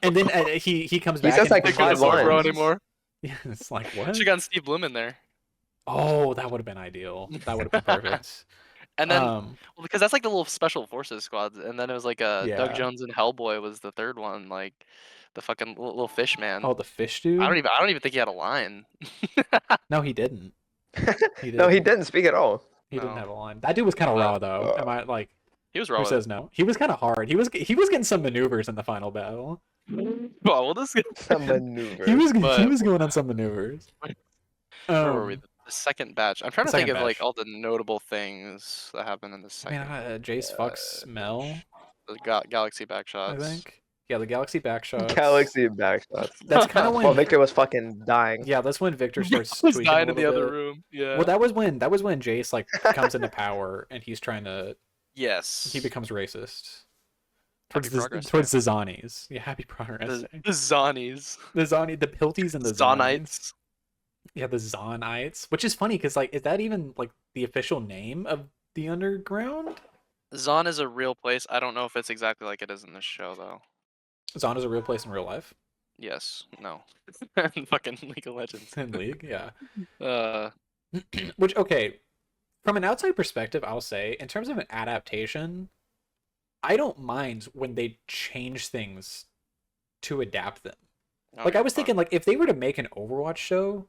and then he comes He back. says, and like, They he couldn't five goes, afford bro lines. anymore. Yeah, it's like what? She got Steve Bloom in there, Oh, that would have been ideal. That would have been perfect. and then um, well, because that's like the little special forces squads, and then it was like Yeah. Doug Jones and Hellboy was the third one, like the fucking little fish man. oh, the fish dude. I don't even think he had a line. No, he didn't. He No, he didn't. didn't speak at all. He didn't No. have a line. That dude was kind of raw though. Am I like? He was wrong. Who says no? He was kind of hard. He was getting some maneuvers in the final battle. Well, we'll just Some maneuver. He was But- going on some maneuvers. where were we? Um, The second batch. I'm trying to the think second of like batch. all the notable things that happened in the I mean, second Jace fucks Mel. the Galaxy I backshots. think Yeah, the Galaxy backshots. Galaxy backshots. That's kind of when. Well, Victor was fucking dying. Yeah, that's when Victor starts was tweaking a dying in little the other bit. room. Yeah. Well, that was when Jace like comes into power and he's trying to. Yes. He becomes racist. Happy progress Towards the Zanies. Yeah, happy progress. the Zonies. The Pilties and the Zonites. Yeah, the Zonites, which is funny because like, is that even like the official name of the underground? Zon is a real place. I don't know if it's exactly like it is in this show though. Zon is a real place in real life. Yes. No. Fucking League of Legends. In League, yeah. Which okay, from an outside perspective, I'll say in terms of an adaptation, I don't mind when they change things to adapt them. Like I was thinking, like if they were to make an Overwatch show,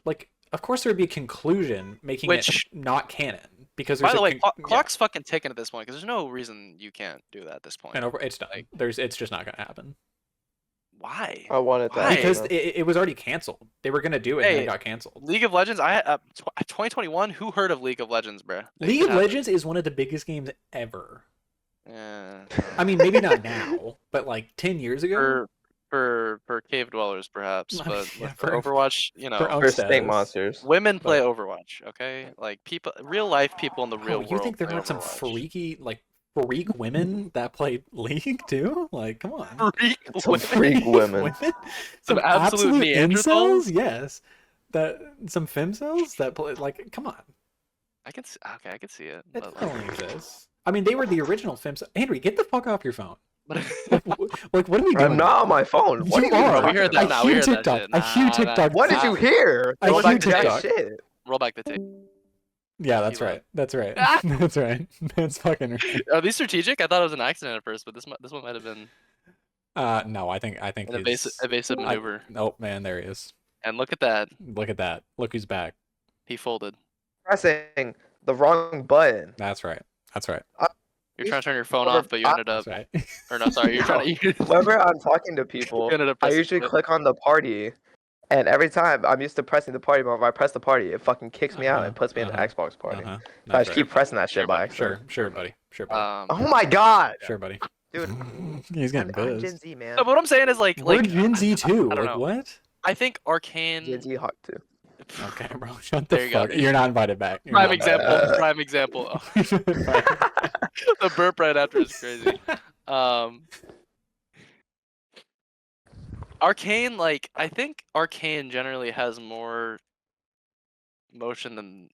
like of course there would be a conclusion making it not canon because there's by the way, clock's fucking ticking at this point because there's no reason you can't do that at this point. And it's done. It's just not gonna happen. Why? I wanted that because it was already canceled. They were gonna do it and it got canceled. League of Legends. 2021. Who heard of League of Legends, bro? League of Legends is one of the biggest games ever. Yeah. I mean, maybe not now, but like 10 years ago. For cave dwellers, perhaps, but for Overwatch, you know, for snake monsters. Women play Overwatch, okay? Like people, real life people in the real world. You think there aren't some freaky, like freak women that play League too? Like, come on, freak women. Some absolute Neanderthals? Yes, some femcells that play. Like, come on. I can see it. It definitely exists. I mean, they were the original femcells. Henry, get the fuck off your phone. Like, what are we doing? I'm not on my phone. What you are. We heard that. I hear TikTok. I hear TikTok. What did you hear? I hear TikTok. Shit. Roll back the tape. Yeah, that's right. That's right. That's right. That's fucking right. Are these strategic? I thought it was an accident at first, but this one might have been. No, I think an evasive maneuver. Nope, man, there he is. And look at that. Look at that. Look who's back. He folded. Pressing the wrong button. That's right. That's right. You're trying to turn your phone off, but you ended up. That's right. Or no, sorry. You're trying to. Whenever I'm talking to people, I usually click on the party, and every time I'm used to pressing the party, but if I press the party, it fucking kicks me out and puts me in the Xbox party. So I just keep pressing that shit by accident. Sure, buddy. Sure, buddy. Oh my god. Sure, buddy. Dude, he's getting I'm buzzed. Gen Z, man. No, but what I'm saying is we're Gen Z too. I don't like know. What? I think Arcane. Gen Z hot too. Okay, bro. Shut the fuck. You're not invited back. Prime example. Prime example. The burp right after is crazy. Arcane, like I think Arcane generally has more motion than.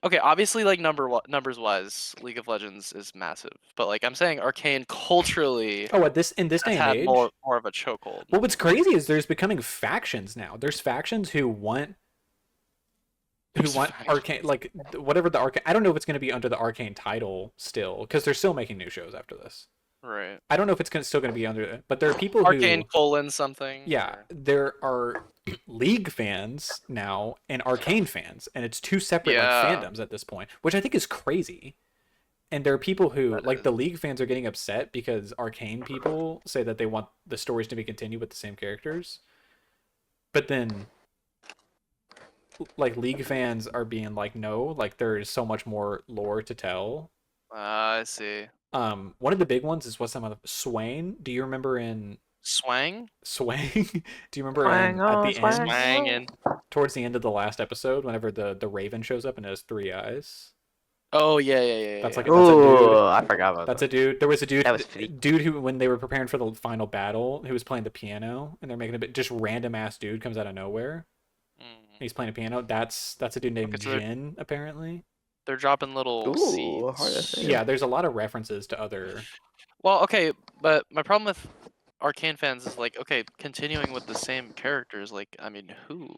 Okay, obviously, like numbers wise, League of Legends is massive, but like I'm saying, Arcane culturally. Oh, in this day and age, more of a chokehold. Well, what's crazy is there's becoming factions now. There's factions who want Arcane, like whatever the Arcane. I don't know if it's going to be under the Arcane title still, because they're still making new shows after this. Right. I don't know if it's still going to be under it, but there are people Arcane something. Yeah, there are League fans now and Arcane fans, and it's two separate like fandoms at this point, which I think is crazy. And there are people who the League fans are getting upset because Arcane people say that they want the stories to be continued with the same characters, but then like League fans are being like, no, like there is so much more lore to tell. I see. One of the big ones is what's that mother Swain? Do you remember in Swang? Do you remember at the end? Towards the end of the last episode, whenever the Raven shows up and has 3 eyes. Oh yeah. That's like a dude. I forgot about that's a dude. There was a dude. That was dude who, when they were preparing for the final battle, who was playing the piano, and they're making a bit just random ass dude comes out of nowhere. He's playing a piano. That's a dude named Jin, apparently. They're dropping little seeds. Yeah, there's a lot of references to other. Well, okay, but my problem with Arcane fans is like, okay, continuing with the same characters. Like, I mean, who?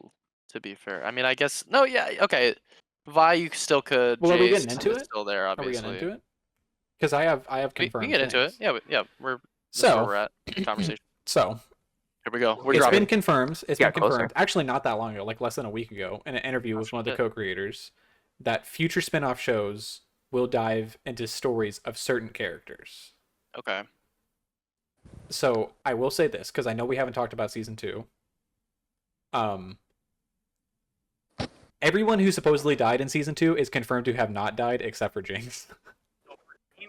To be fair, I mean, I guess no. Yeah, okay. Vi, you still could. Well, Jace are we getting into it? Still there, obviously. Are we getting into it? Because I have confirmed. We can get into it. Yeah, we're. So where we're at conversation. So. Here we go. It's been confirmed. It's been confirmed. Actually, not that long ago, like less than a week ago, in an interview with one of the co-creators, that future spin-off shows will dive into stories of certain characters. Okay. So I will say this, because I know we haven't talked about season 2. Everyone who supposedly died in season 2 is confirmed to have not died, except for Jinx.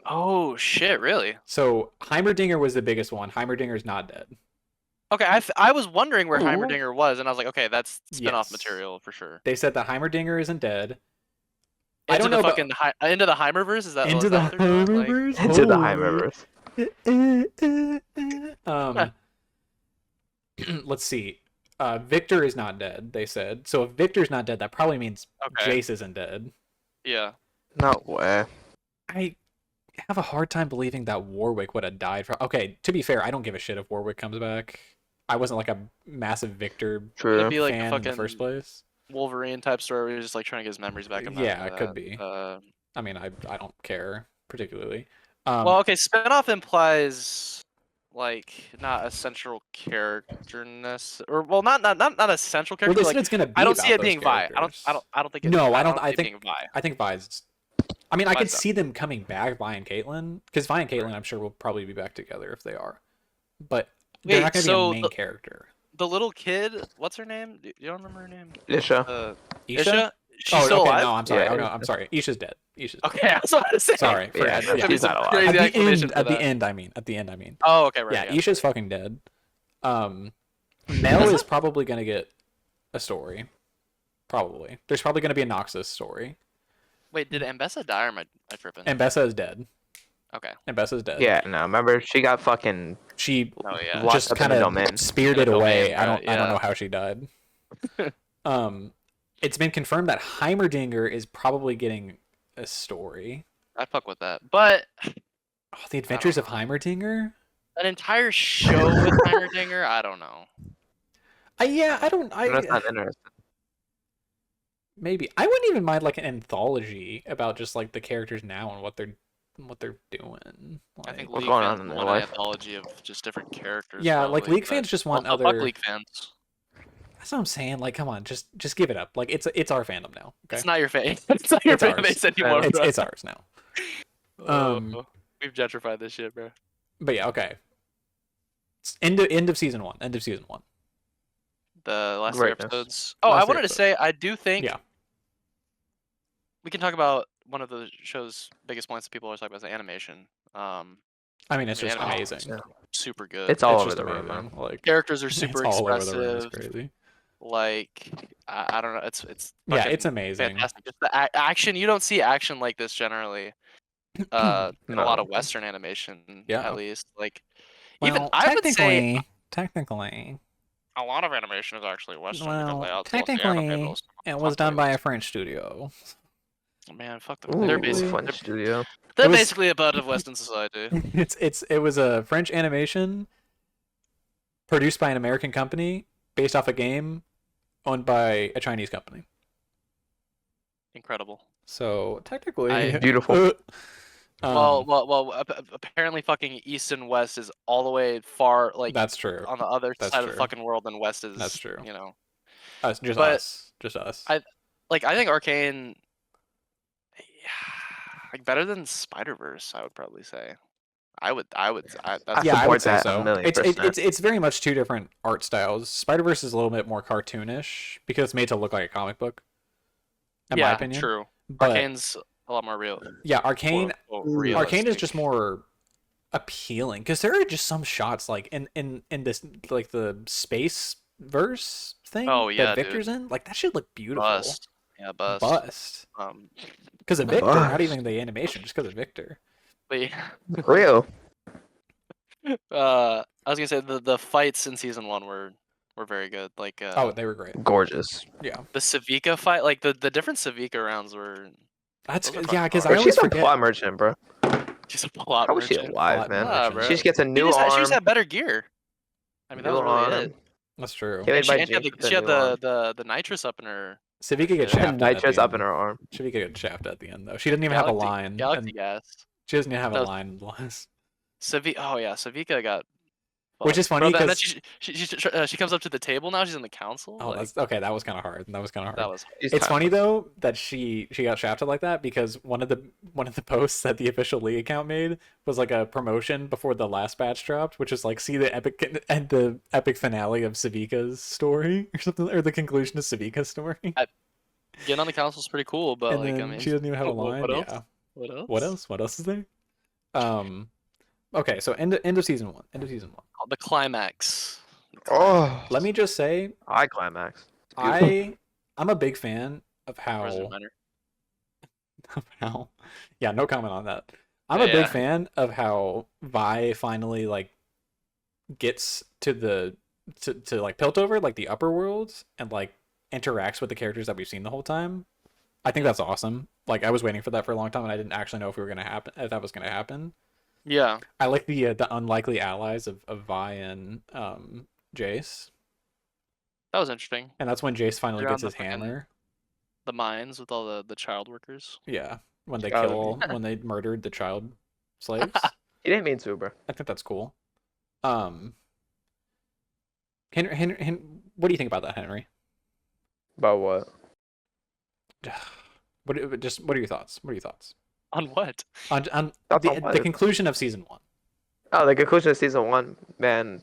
Oh shit! Really? So Heimerdinger was the biggest one. Heimerdinger's not dead. Okay, I was wondering where Ooh. Heimerdinger was, and I was like, okay, that's spin-off Yes. material for sure. They said that Heimerdinger isn't dead. I Into don't the know fucking into the Heimerverse. Is that into is the that what they're doing? Like, Heimerverse. Into the Heimerverse. Heimerverse. Let's see. Victor is not dead. They said so. If Victor's not dead, that probably means okay. Jace isn't dead. Yeah. No way. I have a hard time believing that Warwick would have died. Okay, to be fair, I don't give a shit if Warwick comes back. I wasn't like a massive Victor True. It'd be like fan a in the fucking first place. Wolverine type story where he's just like trying to get his memories back. I'm not Yeah, into it could that. be. I mean, I don't care particularly. Well, okay, spinoff implies like not a central characterness, or well, not a central Well, character. they said Like, it's gonna be. I don't see about it being those Vi. characters. I don't think. No, I don't don't. see I it being think. Vi. I think Vi's. I mean, I could Vi's see them coming back, Vi and Caitlyn, because Vi and Caitlyn, I'm sure, will probably be back together if they are. But they're Wait, not going to so be a main character. The little kid, what's her name? You don't remember her name? Isha. Isha? She's Oh, still okay. alive? No, I'm sorry. Yeah, Oh, no, I'm sorry. Isha's dead. Isha's dead. Okay, I was about to say. Sorry. Yeah, Forgot. no, Yeah. she's not alive. Crazy At the explanation end. for At the that. end. I mean. At the end. I mean. Oh, okay, right. Yeah. Isha's fucking dead. Mel is probably going to get a story. Probably. There's probably going to be a Noxus story. Wait, did Ambessa die or am I tripping? Ambessa is dead. Okay. Ambessa's dead. Yeah, no, remember she got fucking She Oh yeah. Locked just up in kind the of domain. spirited In the away. domain, I right, don't know yeah. how she died. It's been confirmed that Heimerdinger is probably getting a story. I fuck with that. But Oh, the Adventures of Heimerdinger? an entire show with Heimerdinger, I don't know. That's not interesting. Maybe I wouldn't even mind like an anthology about just like the characters now and what they're doing. I think What's League going fans on in their want an life? anthology of just different characters. Yeah, like probably, League fans just want also, other. fuck League fans. That's what I'm saying. Like, come on, just give it up. Like, it's our fandom now. Okay, It's not your fan. It's not your It's fan ours. base anymore, bro. it's ours now. We've gentrified this shit, bro. But yeah, okay. End of season one. End of season one. The last three Greatness. episodes. Oh, Last I three wanted to say, I do think Yeah. we can talk about one of the show's biggest points that people always talk about is the animation. I mean, it's The just animation amazing. is super good. It's all It's over just the room, amazing. man. Like, Characters are it's super all over the room. It's expressive. crazy. Like I don't know, it's Yeah, fucking it's amazing. fantastic. Just the action, you don't see action like this generally. In a No. lot of Western animation, Yeah. at least. Like Well, even I would say technically, a lot of animation is actually Western because well, layouts look technically, animated. it was done by a French studio. Man, fuck them. Ooh, They're basically fun studio. they're It was- basically a part of Western society. It was a French animation produced by an American company based off a game owned by a Chinese company. Incredible. So technically, Beautiful. Well, apparently fucking East and West is all the way far, like that's true. on the other That's side of the true. fucking world, and West is. That's true. You know, Just but us. Just us. I think Arcane, like better than Spider-Verse, I would probably say. That's yeah, I support would say that so. 1,000,000%. It's very much two different art styles. Spider-Verse is a little bit more cartoonish because it's made to look like a comic book. In my opinion. True. But Arcane's a lot more real. yeah, Arcane realistic. is just more appealing because there are just some shots like in this like the space verse thing Oh, yeah, that Victor's in, like that should look beautiful. Bust. Yeah, bust. Bust. Because of Victor, Bust. not even the animation, just because of Victor. But yeah, Real. I was gonna say the fights in season 1 were very good. Like Oh, they were great. Gorgeous. Yeah, the Savika fight, like the different Savika rounds were that's Those are yeah. Because I fun. Bro, always she's a forget. plot merchant, bro. just a plot. How is she merchant. alive, Plot man? merchant. She just gets a She new just, arm. she just had better gear. I mean, that was new really arm. it. That's true. Yeah, And by she had, Jinx with she had new arm. the nitrous up in her Savika gets Yeah. shafted. Nitrous at up the in end. her arm. Savika gets shafted at the end though. She doesn't even have a line. Galaxy and gas. she doesn't even have a No. line. Oh yeah, Savika got. Which is funny Bro, then 'cause- she comes up to the table now. She's in the council. Oh, like, that's okay. That was kind of hard. That was kind of hard. that was. She's It's kinda- funny though that she got shafted like that because one of the posts that the official league account made was like a promotion before the last batch dropped, which is like see the epic finale of Savika's story or something, or the conclusion of Savika's story. Getting on the council is pretty cool, but And like then I mean, she doesn't even have a line. What else? Yeah. What else? What else? What else is there? Okay, so end of season one. End of season one. The climax. Oh, Let me just say, high climax. It's beautiful. I'm a big fan of Resident how Minor. how yeah, no comment on that. I'm a big Yeah. fan of how Vi finally like gets to the to like Piltover, like the upper worlds, and like interacts with the characters that we've seen the whole time. I think that's awesome. Like I was waiting for that for a long time, and I didn't actually know if we were gonna happen if that was gonna happen. Yeah. I like the unlikely allies of Vi and Jace, That was interesting. and that's when Jace finally They're gets on the his fucking- hammer. The mines with all the child workers. Yeah, when Child when they murdered the child slaves. He didn't mean to, bro. I think that's cool. Henry, what do you think about that, Henry? About what? What are your thoughts? What are your thoughts On what? on Thoughts on the what? conclusion of season one? Oh, the conclusion of season 1, man,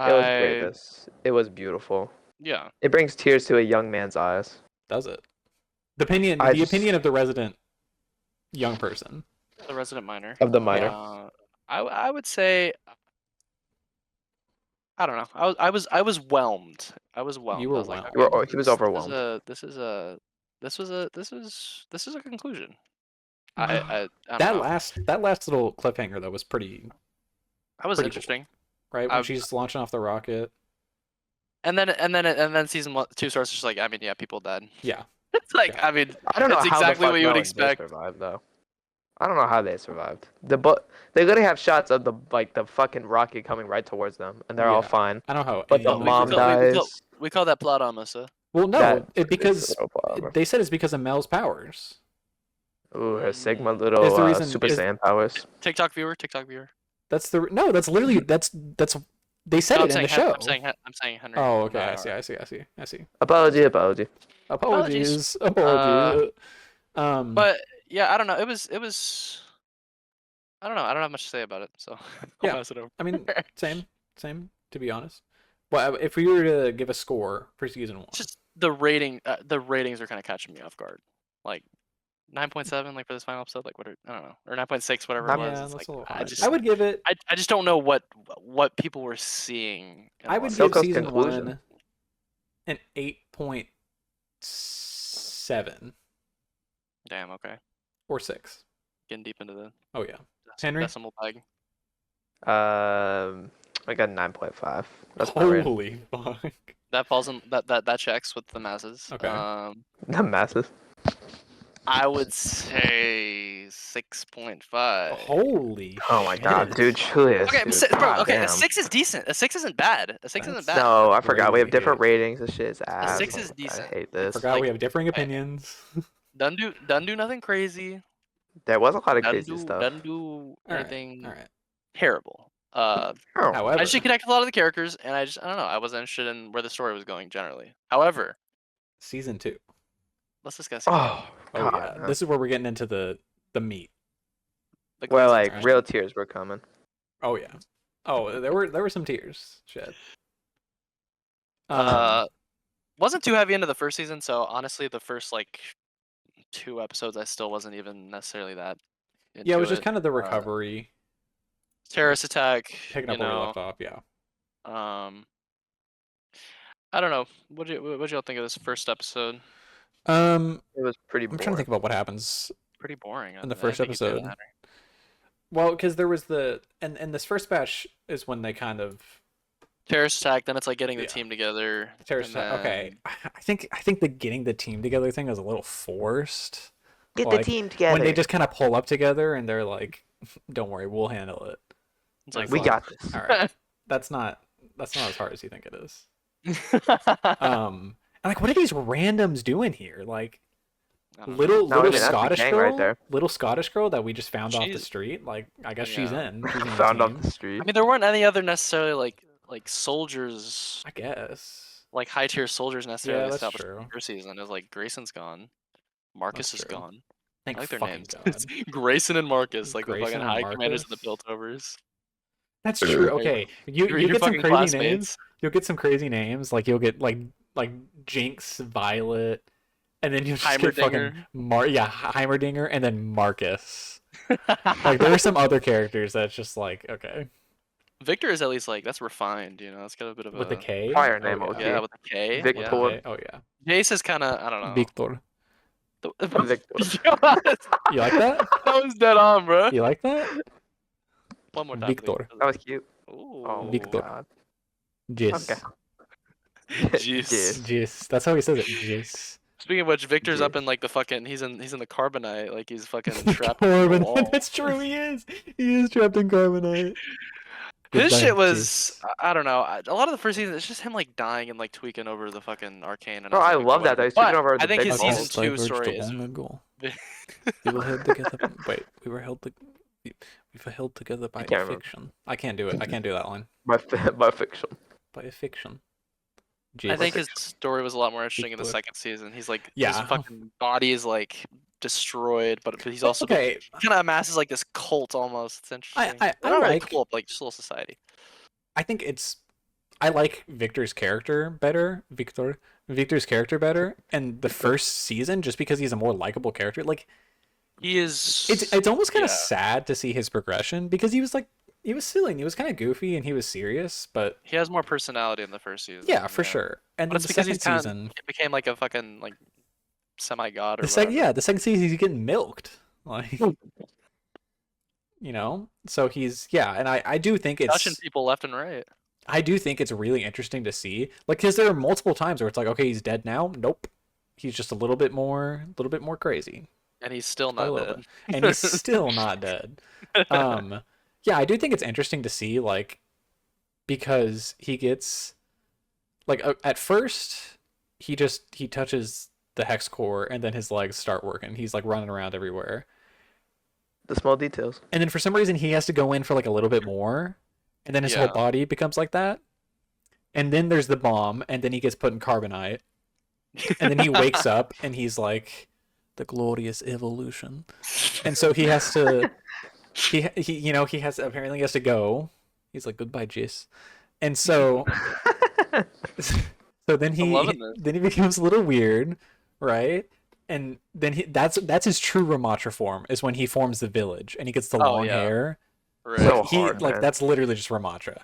it was greatness. It was beautiful. Yeah. It brings tears to a young man's eyes. Does it? I The just- opinion of the resident young person. The Resident Minor. Of the minor. I would say. I don't know. I was whelmed. I was whelmed. You were I was like, whelmed. okay, He was overwhelmed. This is a conclusion. Mm. I don't know. That last little cliffhanger though was pretty That was pretty cool. interesting. right when I- she's launching off the rocket. And then season 2 starts just like, I mean, yeah, people died. Yeah, It's like, Yeah. I mean, I don't know it's how exactly the fuck what you would Mel and Jay expect. survived, though. I don't know how they survived. They literally have shots of the fucking rocket coming right towards them, and they're all Yeah. fine. I don't know how. But the anyone- mom dies. We call that plot armor, sir. Well, no, That is because a little bummer. they said it's because of Mel's powers. Ooh, her Sigma Is little the reason- Super is- Saiyan powers. TikTok viewer. That's literally that's they said No, it in the show. I'm saying Henry. Oh, okay. not I see. Henry. I see. Apology. Apologies. Apologies. But yeah, I don't know. It was. I don't know. I don't have much to say about it, so I'll Yeah. pass it over. I mean, same. To be honest. Well, if we were to give a score for season one, It's just the rating. The ratings are kind of catching me off guard. Like 9.7, like for this final episode. Like what? I don't know, or 9.6, whatever it was. yeah, It's that's like, a little I high. just I would give it. I just don't know what people were seeing. in I a would lot of give Silco's season conclusion. one an 8.7 Damn. Okay. or 6. Getting deep into the Oh yeah. Henry? decimal bag. I got 9.5. That's my rating. Holy fuck. That falls in that checks with the masses. Okay. Not massive. I would say 6.5. Holy. Oh my god, shit. dude, Julius. Okay, dude. bro. God Okay, a damn. 6 is decent. A 6 isn't bad. A 6 isn't bad. No, I forgot. We have Crazy. different ratings. This shit is ass. 6 is I decent. hate I this. forgot we like, have differing opinions. Doesn't do nothing crazy. There was a lot of Doesn't crazy do stuff. doesn't do All right. anything All right. terrible. Oh, However, I just connect with a lot of the characters, and I don't know. I wasn't interested in where the story was going generally. However, season 2. let's discuss. oh, Oh God. yeah. This is where we're getting into the meat. the Where Queen's like Interest. real tears were coming. Oh yeah. Oh, there were some tears shed. Wasn't too heavy into the first season, so honestly, the first like 2 episodes, I still wasn't even necessarily that. Into yeah, it was just kind of the recovery, terrorist attack. picking you up where we know, left off. Yeah. I don't know. What y'all think of this first episode? Um, It was pretty I'm boring. trying to think about what happens. Pretty boring. In the I first think you did episode. that. Well, because there was and this first batch is when they kind of Terrorist attack. Then it's like getting the Yeah. team together. terrorist. and Okay, then- I think the getting the team together thing is a little forced. Get like, the team together. When they just kind of pull up together and they're like, "Don't worry, we'll handle it." It's like we fine. got this. All right, that's not as hard as you think it is. And like, what are these randoms doing here? Like, I don't know. little No, I mean, that's the Scottish gang girl, right there. little Scottish girl that we just found off the She's- street. Like, I guess she's Yeah. in. She's in the Found off team, the street. I mean, there weren't any other necessarily like soldiers, I guess. like high tier soldiers necessarily that's established true. in the first season. It was like Grayson's gone, Marcus That's is true. gone. Thank I like their fucking names. God. Grayson and Marcus, like the Grayson fucking and high commanders of the Marcus? Piltovers. That's true. Okay, you Your get some fucking crazy names. classmates. You'll get some crazy names. Like you'll get like Jinx, Violet, and then you just get fucking Heimerdinger. Heimerdinger, and then Marcus. Like there are some other characters that's just like okay Victor is at least like that's refined, you know. It's got a bit of with the a K. Fire Oh name, yeah. okay. yeah with the K. Victor. Yeah. Okay. Oh yeah. Jace is kind of I don't know. Victor. Victor. You like that? That was dead on, bro. You like that? One more time. Victor. That was cute. Ooh. Oh, Victor. God. Jis. Okay. Jeez. Jis. That's how he says it. Jis. Speaking of which, Victor's up Jis. in like the fucking he's in the carbonite, like he's fucking trapped in the Carbonite. wall. That's true. He is. He is trapped in carbonite. His Goodbye, shit was Jis. I don't know. A lot of the first season, it's just him like dying and like tweaking over the fucking arcane. And Bro, I love that. He's tweaking over I the think big his balls. season 2 story is. long ago. We were held together. Wait, we were held. We were held together by I can't remember. fiction. I can't do it. I can't do that line. By fiction. By a fiction. I think his story was a lot more interesting in the Victor. second season. He's like, his Yeah. fucking body is like destroyed, but he's also okay. kind of amasses like this cult almost. It's interesting. I Not really like. cult, but, like just a little society. I think it's. I like Victor's character better. Victor's character better, and the first season just because he's a more likable character. Like He is. it's almost kind of yeah. sad to see his progression because he was silly and he was kind of goofy and he was serious, but He has more personality in the first season. yeah, for sure. And But then it's the because second he's kind season, of became like a fucking like semi-god or the second whatever. the second season he's getting milked, like you know. So he's and I do think Touching it's people left and right. I do think it's really interesting to see, like, because there are multiple times where it's like, okay, he's dead now. Nope, he's just a little bit more crazy. And he's still By a not little dead. bit. And he's still not dead. Yeah, I do think it's interesting to see, like, because he gets, like, at first he touches the hex core and then his legs start working. He's like running around everywhere. The small details. And then for some reason he has to go in for like a little bit more, and then his whole Yeah. body becomes like that. And then there's the bomb, and then he gets put in carbonite. And then he wakes up and he's like, the glorious evolution. And so he has to he he has apparently has to go. He's like, goodbye, Jis. And so then I'm loving this. he becomes a little weird, right? And then that's his true Ramatra form, is when he forms the village and he gets the long yeah. hair. Right. So He hard, like man. that's literally just Ramatra.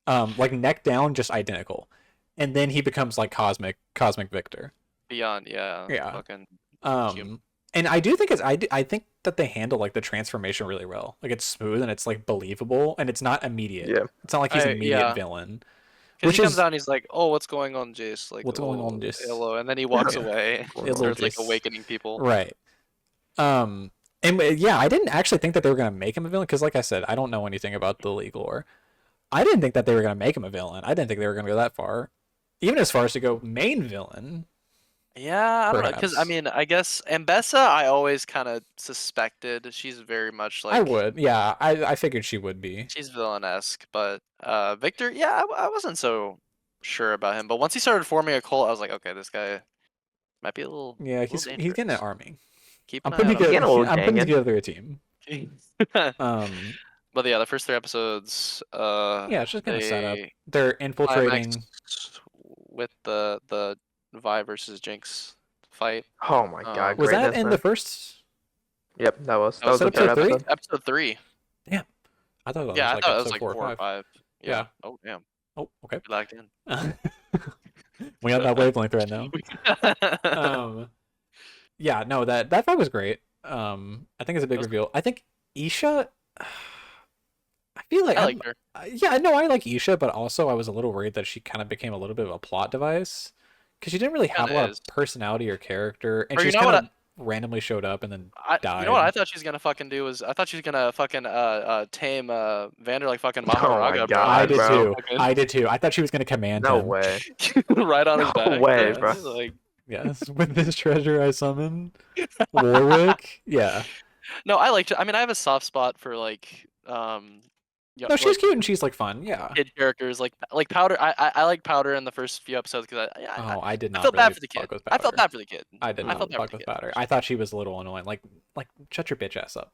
Like neck down, just identical. And then he becomes like cosmic Victor. Beyond, yeah. Yeah. Fucking And I do think I think that they handle like the transformation really well. Like it's smooth and it's like believable and it's not immediate. Yeah. It's not like he's an immediate yeah. villain. Because he Which comes is- out and he's like, "Oh, what's going on, Jace? Like, What's going on, oh, Jace?" hello," and then he walks away. Hello, Starts like Jace. awakening people. Right. And yeah, I didn't actually think that they were gonna make him a villain because, like I said, I don't know anything about the league lore. I didn't think that they were gonna make him a villain. I didn't think they were gonna go that far, even as far as to go main villain. Yeah, I don't know. Because I Perhaps. mean, I guess Ambessa, I always kind of suspected she's very much like I would, yeah, I figured she would be. she's villain-esque, but Victor, yeah, I wasn't so sure about him. But once he started forming a cult, I was like, okay, this guy might be a little. Yeah, little he's getting an dangerous. army. Keep I'm an eye putting out on together. Getting a little I'm putting gangin'. together a team. him. Um, But yeah, the first 3 episodes. yeah, it's just gonna set up. they They're infiltrating. climaxed with the Vi versus Jinx fight. Oh my god, Was that greatness, in man. the first? Yep, that was. That That was was the third episode three? episode. Episode 3. I thought it was Yeah, I like thought it was episode like 4 4 or 5. Yeah. Yeah. Oh damn, Oh, okay. we lagged in. We on that wavelength right now. Yeah, no, that fight was great. I think it's a big That was reveal. I think Isha. I feel like I liked her. yeah, no, I like Isha, but also I was a little worried that she kind of became a little bit of a plot device because she didn't really have a Kinda lot is. of personality or character, and Or she you just know kind what of randomly showed up and then You know what I died. thought she was gonna fucking do was I thought she was gonna fucking tame Vander like fucking Oh my Maharaga, bro. God, I did bro. too. Fucking- I did too. I thought she was gonna command No him. way. right on his No back. way, yeah. bro. Like, Yes, with this treasure I summon Warwick. Yeah. no, I liked. I mean, I have a soft spot for like yeah, No, she's like, cute and she's like fun. Yeah. kid characters like Powder. I like Powder in the first few episodes because Oh, I did I not felt really bad for the fuck kid. with I felt Powder. bad for the kid. I did not felt bad fuck for with the kid. Powder. I thought she was a little annoying. Like check your bitch ass up.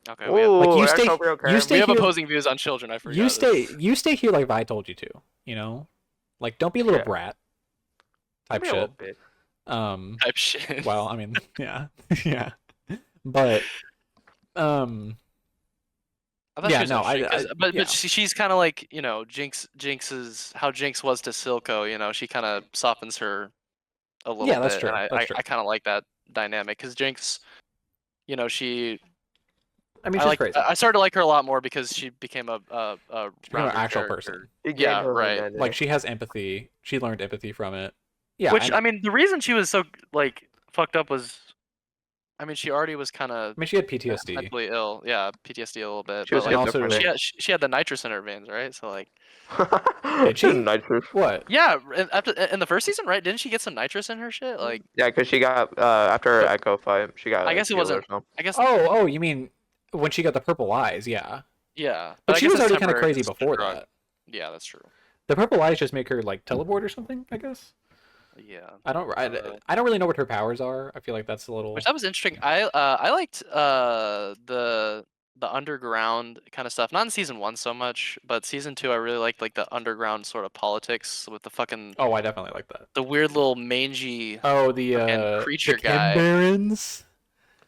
Okay, we have, Ooh, Like, you that's stay- so real, you Karen. stay- we have here- opposing views on children. I forgot. You stay here like Vi told you to. You know, like don't be a little Yeah. brat type Be a little shit. bit. Type shit. Well, I mean, yeah, yeah, but I thought yeah, she was no, interesting, but yeah. she's kind of like, you know, Jinx's how Jinx was to Silco. You know, she kind of softens her a little Yeah, that's bit, true. and That's true. I kind of like that dynamic because Jinx, you know, I mean, she's crazy. I started to like her a lot more because she became a She's become an rounded actual character. person. You gained Yeah, her right. identity. Like she has empathy. She learned empathy from it. Yeah, Which I mean, the reason she was so like fucked up was, I mean, she already was kind of I mean, she had PTSD. mentally ill. Yeah, PTSD a little bit. She was But like, schizophrenic. she had the nitrous in her veins, right? So like, Did she? Nitrous. What? yeah, after in the first season, right? Didn't she get some nitrous in her shit? Like, Yeah, because she got after her But- Echo fight, she got. I guess it healed or wasn't. something. I guess. Oh, you mean when she got the purple eyes? Yeah, Yeah, but I she guess was it's already kind of temporary crazy 'cause it's a before drug. that. Yeah, that's true. The purple eyes just make her like teleport or something. I guess. Yeah. I don't really know what her powers are. I feel like that's a little. Which that was interesting. I liked the underground kind of stuff. Not in season 1 so much, but season 2 I really liked like the underground sort of politics with the fucking Oh, I definitely like that. the weird little mangy Oh, the fucking creature the Kim guy. Barons.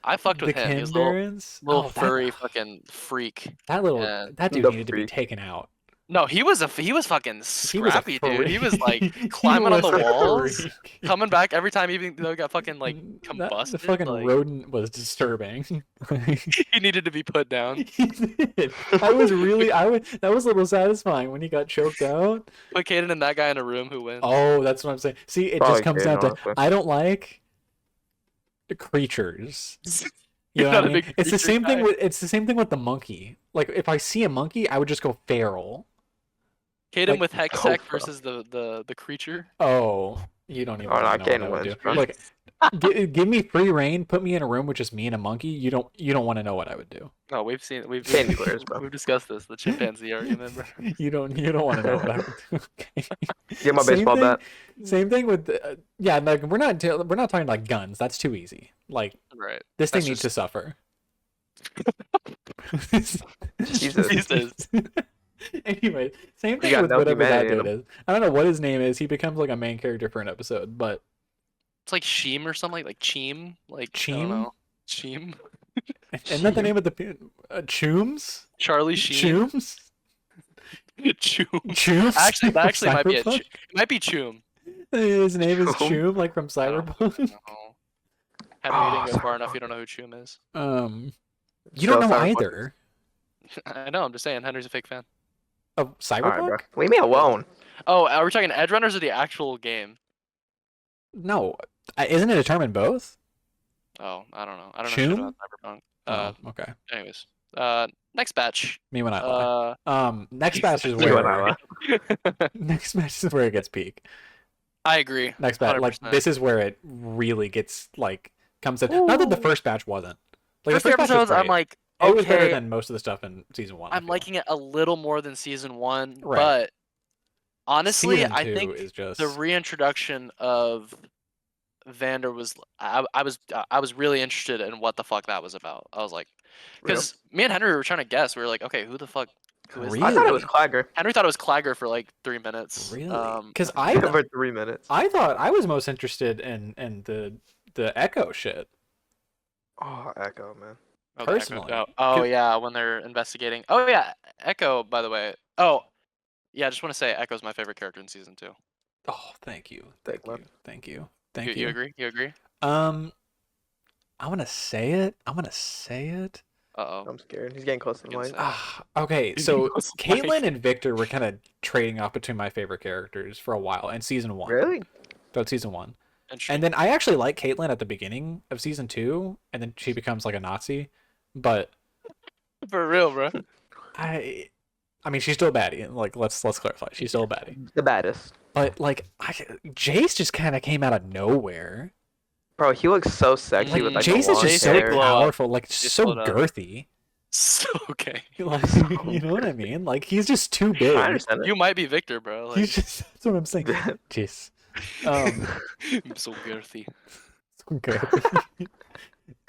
I fucked with The him. He Kim was a little Barons. little Oh, furry fucking freak. that little and- that dude The needed to be freak. taken out. No, he was fucking He was a scrappy, dude. He was like freak. climbing on He the was a walls, freak. coming back every time even though he got fucking like The combusted. fucking like, rodent was disturbing. he needed to be put down. He did. That was a little satisfying when he got choked out. Put Kaden and that guy in a room who wins. Oh, that's what I'm saying. See, it Probably just comes Kaden, down to honestly. I don't like the creatures. You You're know what not I a mean? big It's the creature same thing guy. with the monkey. Like if I see a monkey, I would just go feral. Kaden like- with Hex Oh, Tech bro. versus the creature. Oh, you don't even Oh, no, wanna know what Kaden I would wins, do. bro. Like, give me free reign, put me in a room with just me and a monkey. You don't want to know what I would do. No, we've Candy bears, bro. we've discussed this, the chimpanzee argument, bro. You don't want to know what I would do. Okay. Get my Same baseball thing- bat. Same thing with yeah, like we're not talking like guns. That's too easy. Like Right. this thing That's needs to suffer. Jesus. Jesus. Anyway, same thing got with no whatever that humanity in dude is. I don't know what his name is. He becomes like a main character for an episode, but It's like Sheem or something, like Cheem. Like I Cheem? don't know. Cheem? isn't that the name of the Chooms? Charlie Sheen. Chooms? Choom. Chooms? Actually, that From actually might be Cyberpunk? it might be Choom. His name is Choom? Choom, like from I don't Cyberpunk. know. Henry, you didn't go far enough. You don't know who Choom is. You don't know Cyberpunk. either I know. I'm just saying. Henry's a fake fan. of All right, Cyberpunk. bro. Leave me alone. Oh, are we talking Edge Runners or the actual game? No, isn't it determined both? Oh, I don't know. I don't know shit Choom? about Cyberpunk. Oh, okay. Anyways, next batch. Me when I lie. Next batch is You and where I lie. next match is where it gets peak. I agree. Next batch, like 100%. this is where it really gets like comes in. Not that the Ooh. first batch wasn't. Like First the three first batch was episodes, I'm great. like, It was better okay, than most of the stuff in season one. I I'm feel. liking it a little more than season 1, Right. but honestly, Season I two think is just the reintroduction of Vander was I was really interested in what the fuck that was about. I was like, because me and Henry were trying to guess. We were like, okay, who the fuck? Who is Really? I this? thought it was Clagger Henry thought it was Clagger for like 3 minutes. really Um, because I for 3 minutes. thought I was most interested in the Echo shit. Oh, Echo, man. oh, the Echo- personally. Oh yeah, when they're investigating. Oh yeah, Echo. By the way. Oh, yeah. I just want to say Echo's my favorite character in season 2. Oh, thank you, Thank you. thank you, You, thank you agree? You agree? I'm gonna say it. Uh oh. I'm scared. He's getting close to the Gonna mic. say- Okay, so What's the mic? Caitlyn and Victor were kind of trading off between my favorite characters for a while in season one. Really? Throughout season one. Interesting. And then I actually like Caitlyn at the beginning of season 2, and then she becomes like a Nazi. But For real, bro. I mean, she's still a baddie. Like, let's clarify, she's still a baddie. The baddest. But like, Jace just kind of came out of nowhere. Bro, he looks so sexy Like, with like Jace the is long just so hair. glow up. powerful, like Just so pulled up. girthy. So okay. Like, you know what I mean? Like, he's just too big. I understand You might be Victor, bro. Like, He's just that's what I'm saying. it. Jeez. I'm so girthy. So girthy.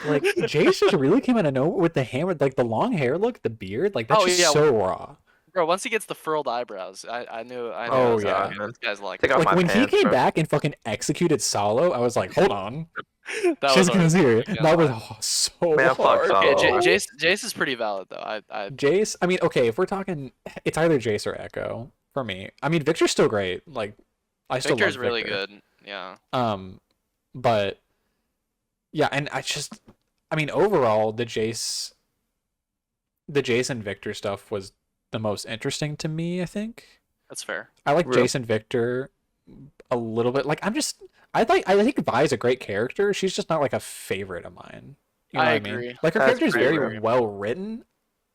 Like Jace just really came out of nowhere with the hammer, like the long hair look, the beard, like that's Oh, just yeah. so raw. Bro, once he gets the furled eyebrows, I knew Oh, I was like, yeah. okay, this guy's like Take off Like my when he pants, came bro. back and fucking executed Solo, I was like, hold on, that was Shizuka's hard. here. Yeah. That was so Man, fuck hard. Okay, Solo. Jace is pretty valid though. I Jace, I mean, okay, if we're talking, it's either Jace or Echo for me. I mean, Victor's still great. Like, I still Victor's love really Victor. good. Yeah. But yeah, and I mean, overall, the Jace and Victor stuff was the most interesting to me. I think That's fair. I like Real. Jace and Victor a little bit. Like, I think Vi's a great character. She's just not like a favorite of mine. You know I what I mean? agree. Like, her That's character is pretty very real. well written.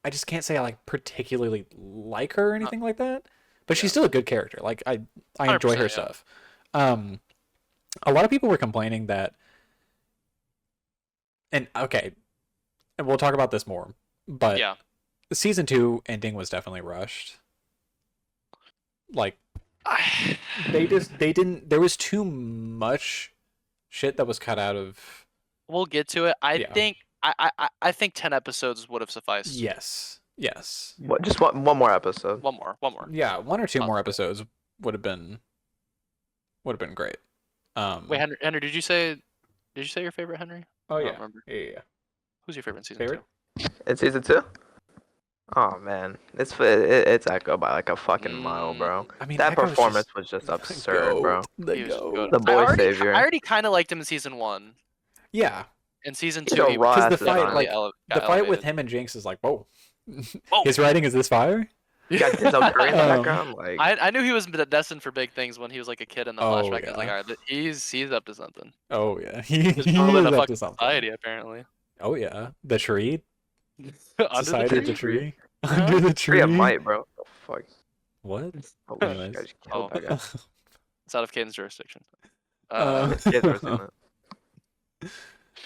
I just can't say I like particularly like her or anything like that. But she's Yeah. still a good character. Like, I enjoy her 100%, yeah. stuff. A lot of people were complaining that, and okay, and we'll talk about this more, but Yeah. the season 2 ending was definitely rushed. Like, they didn't, there was too much shit that was cut out of. We'll get to it. Yeah. I think 10 episodes would have sufficed. Yes. What? Just one more episode. One more. Yeah, one or two more Possibly. episodes would have been great. Wait, Henry, did you say your favorite Henry? Oh I don't yeah. remember. Yeah. Who's your favorite in season Favorite? 2? In season 2? Oh man, it's Echo by like a fucking mile, bro. I mean, That Echo's performance just was just the absurd, bro. goat. The He was goat. good. The boy I savior. already kind of liked him in season 1. Yeah, In season He's 2, a he raw was because the ass fight, design. like got the fight with elevated. him and Jinx is like, whoa. Whoa. His writing is this fire? You got Denzel Curry in the Um, background, like I knew he was destined for big things when he was like a kid in the Oh, flashback. I was like, yeah. all right, he's up to something. Oh yeah, He's he ruling is a up fucking to something. society apparently. Oh yeah, the tree, Under society of the the tree. tree, under the Tree tree. of Might, bro. The fuck. What? Oh, Anyways. shit, I just killed that guy. It's out of Caden's jurisdiction. Kids are seeing that.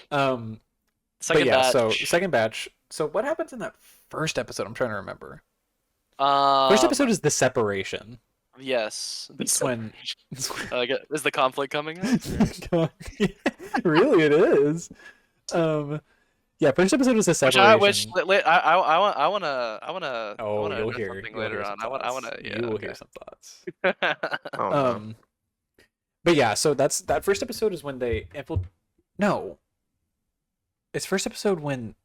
But Second yeah, batch. so second batch. So what happens in that first episode? I'm trying to remember. Um, First episode is the separation. Yes. It's when. Is the conflict coming up? Really, it is. Yeah, first episode is the separation. I wanna. Oh, wanna you'll address hear. something You'll later hear on. some I wanna. thoughts. Yeah. You will okay. hear some thoughts. Oh, no. But yeah, so that first episode is when they No, it's first episode when.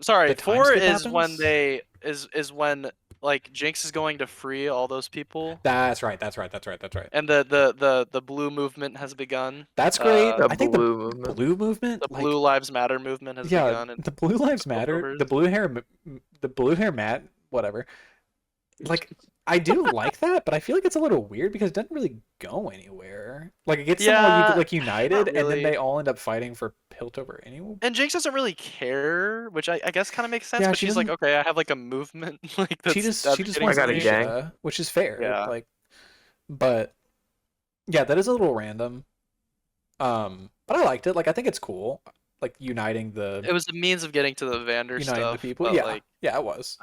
Sorry, the time 4 skip is when happens? they is when like Jinx is going to free all those people, That's right. and the blue movement has begun. That's great. The I think blue the movement. blue movement, The like, Blue Lives Matter movement has yeah, begun. And the blue lives matter. The blue hair mat, whatever. Like, I do like that, but I feel like it's a little weird because it doesn't really go anywhere. Like, it gets them all Yeah, like united, and then really. they all end up fighting for Piltover anyway. And Jinx doesn't really care, which I guess kind of makes sense. Yeah, but she she's like, doesn't- okay, I have like a movement. Like that's, She just getting wants I got a me. gang. Aisha, which is fair. Yeah. Like, but yeah, that is a little random. But I liked it. Like, I think it's cool. Like, uniting the It was the means of getting to the Vander uniting stuff. the people. But Yeah, like yeah, it was.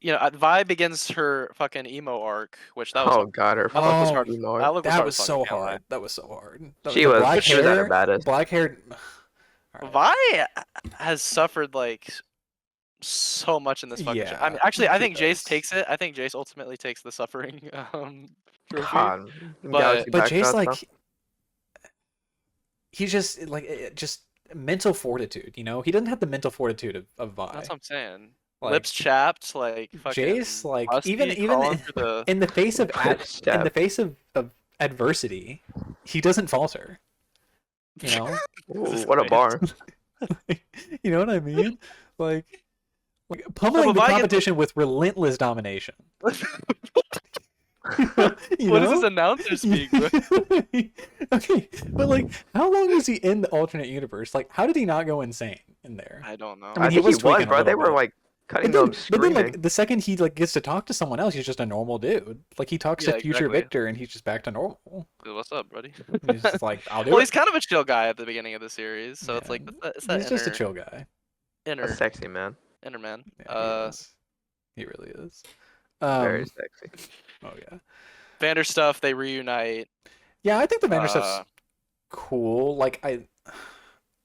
Vi begins her fucking emo arc, which that was Oh god, her that look was Oh, hard. fucking That look That hard was as fuck, so I can't lie. hard. That was so hard. She The was- black she was at her hair. baddest. Black hair. All right. Vi has suffered like so much in this fucking show. I mean, Yeah, actually, I she think Jace does. takes it. I think Jace ultimately takes the suffering. Trophy. God. But- Galaxy But backshot Jace, like, stuff. he's just mental fortitude. You know, he doesn't have the mental fortitude of Vi. That's what I'm saying. Like, Lips chapped, like fucking. Jace, like, Rusty even crawling through the. in the face of Lips in the chapped. face of adversity, he doesn't falter. You know, Jesus Ooh, what a Christ. bar. you know what I mean? Like pummeling but the Vi gets- competition with relentless domination. You What is know? this announcer speak, bro? Okay, but like, how long was he in the alternate universe? Like, how did he not go insane in there? I don't know. I mean, I he think was he was, tweaking a bro. They little were bit. like cutting But them then, screaming. like, the second he like gets to talk to someone else, he's just a normal dude. Like, he talks Yeah, to future exactly. Victor, and he's just back to normal. Dude, what's up, buddy? He's just like, I'll do Well, it. he's kind of a chill guy at the beginning of the series, so it's like Yeah, it's that he's just a inner- chill guy. a inner sexy man. inner man. Yeah, he is. He really is. Very sexy. Oh yeah. Vander stuff. They reunite. Yeah, I think the Vander stuff's Uh, cool. Like,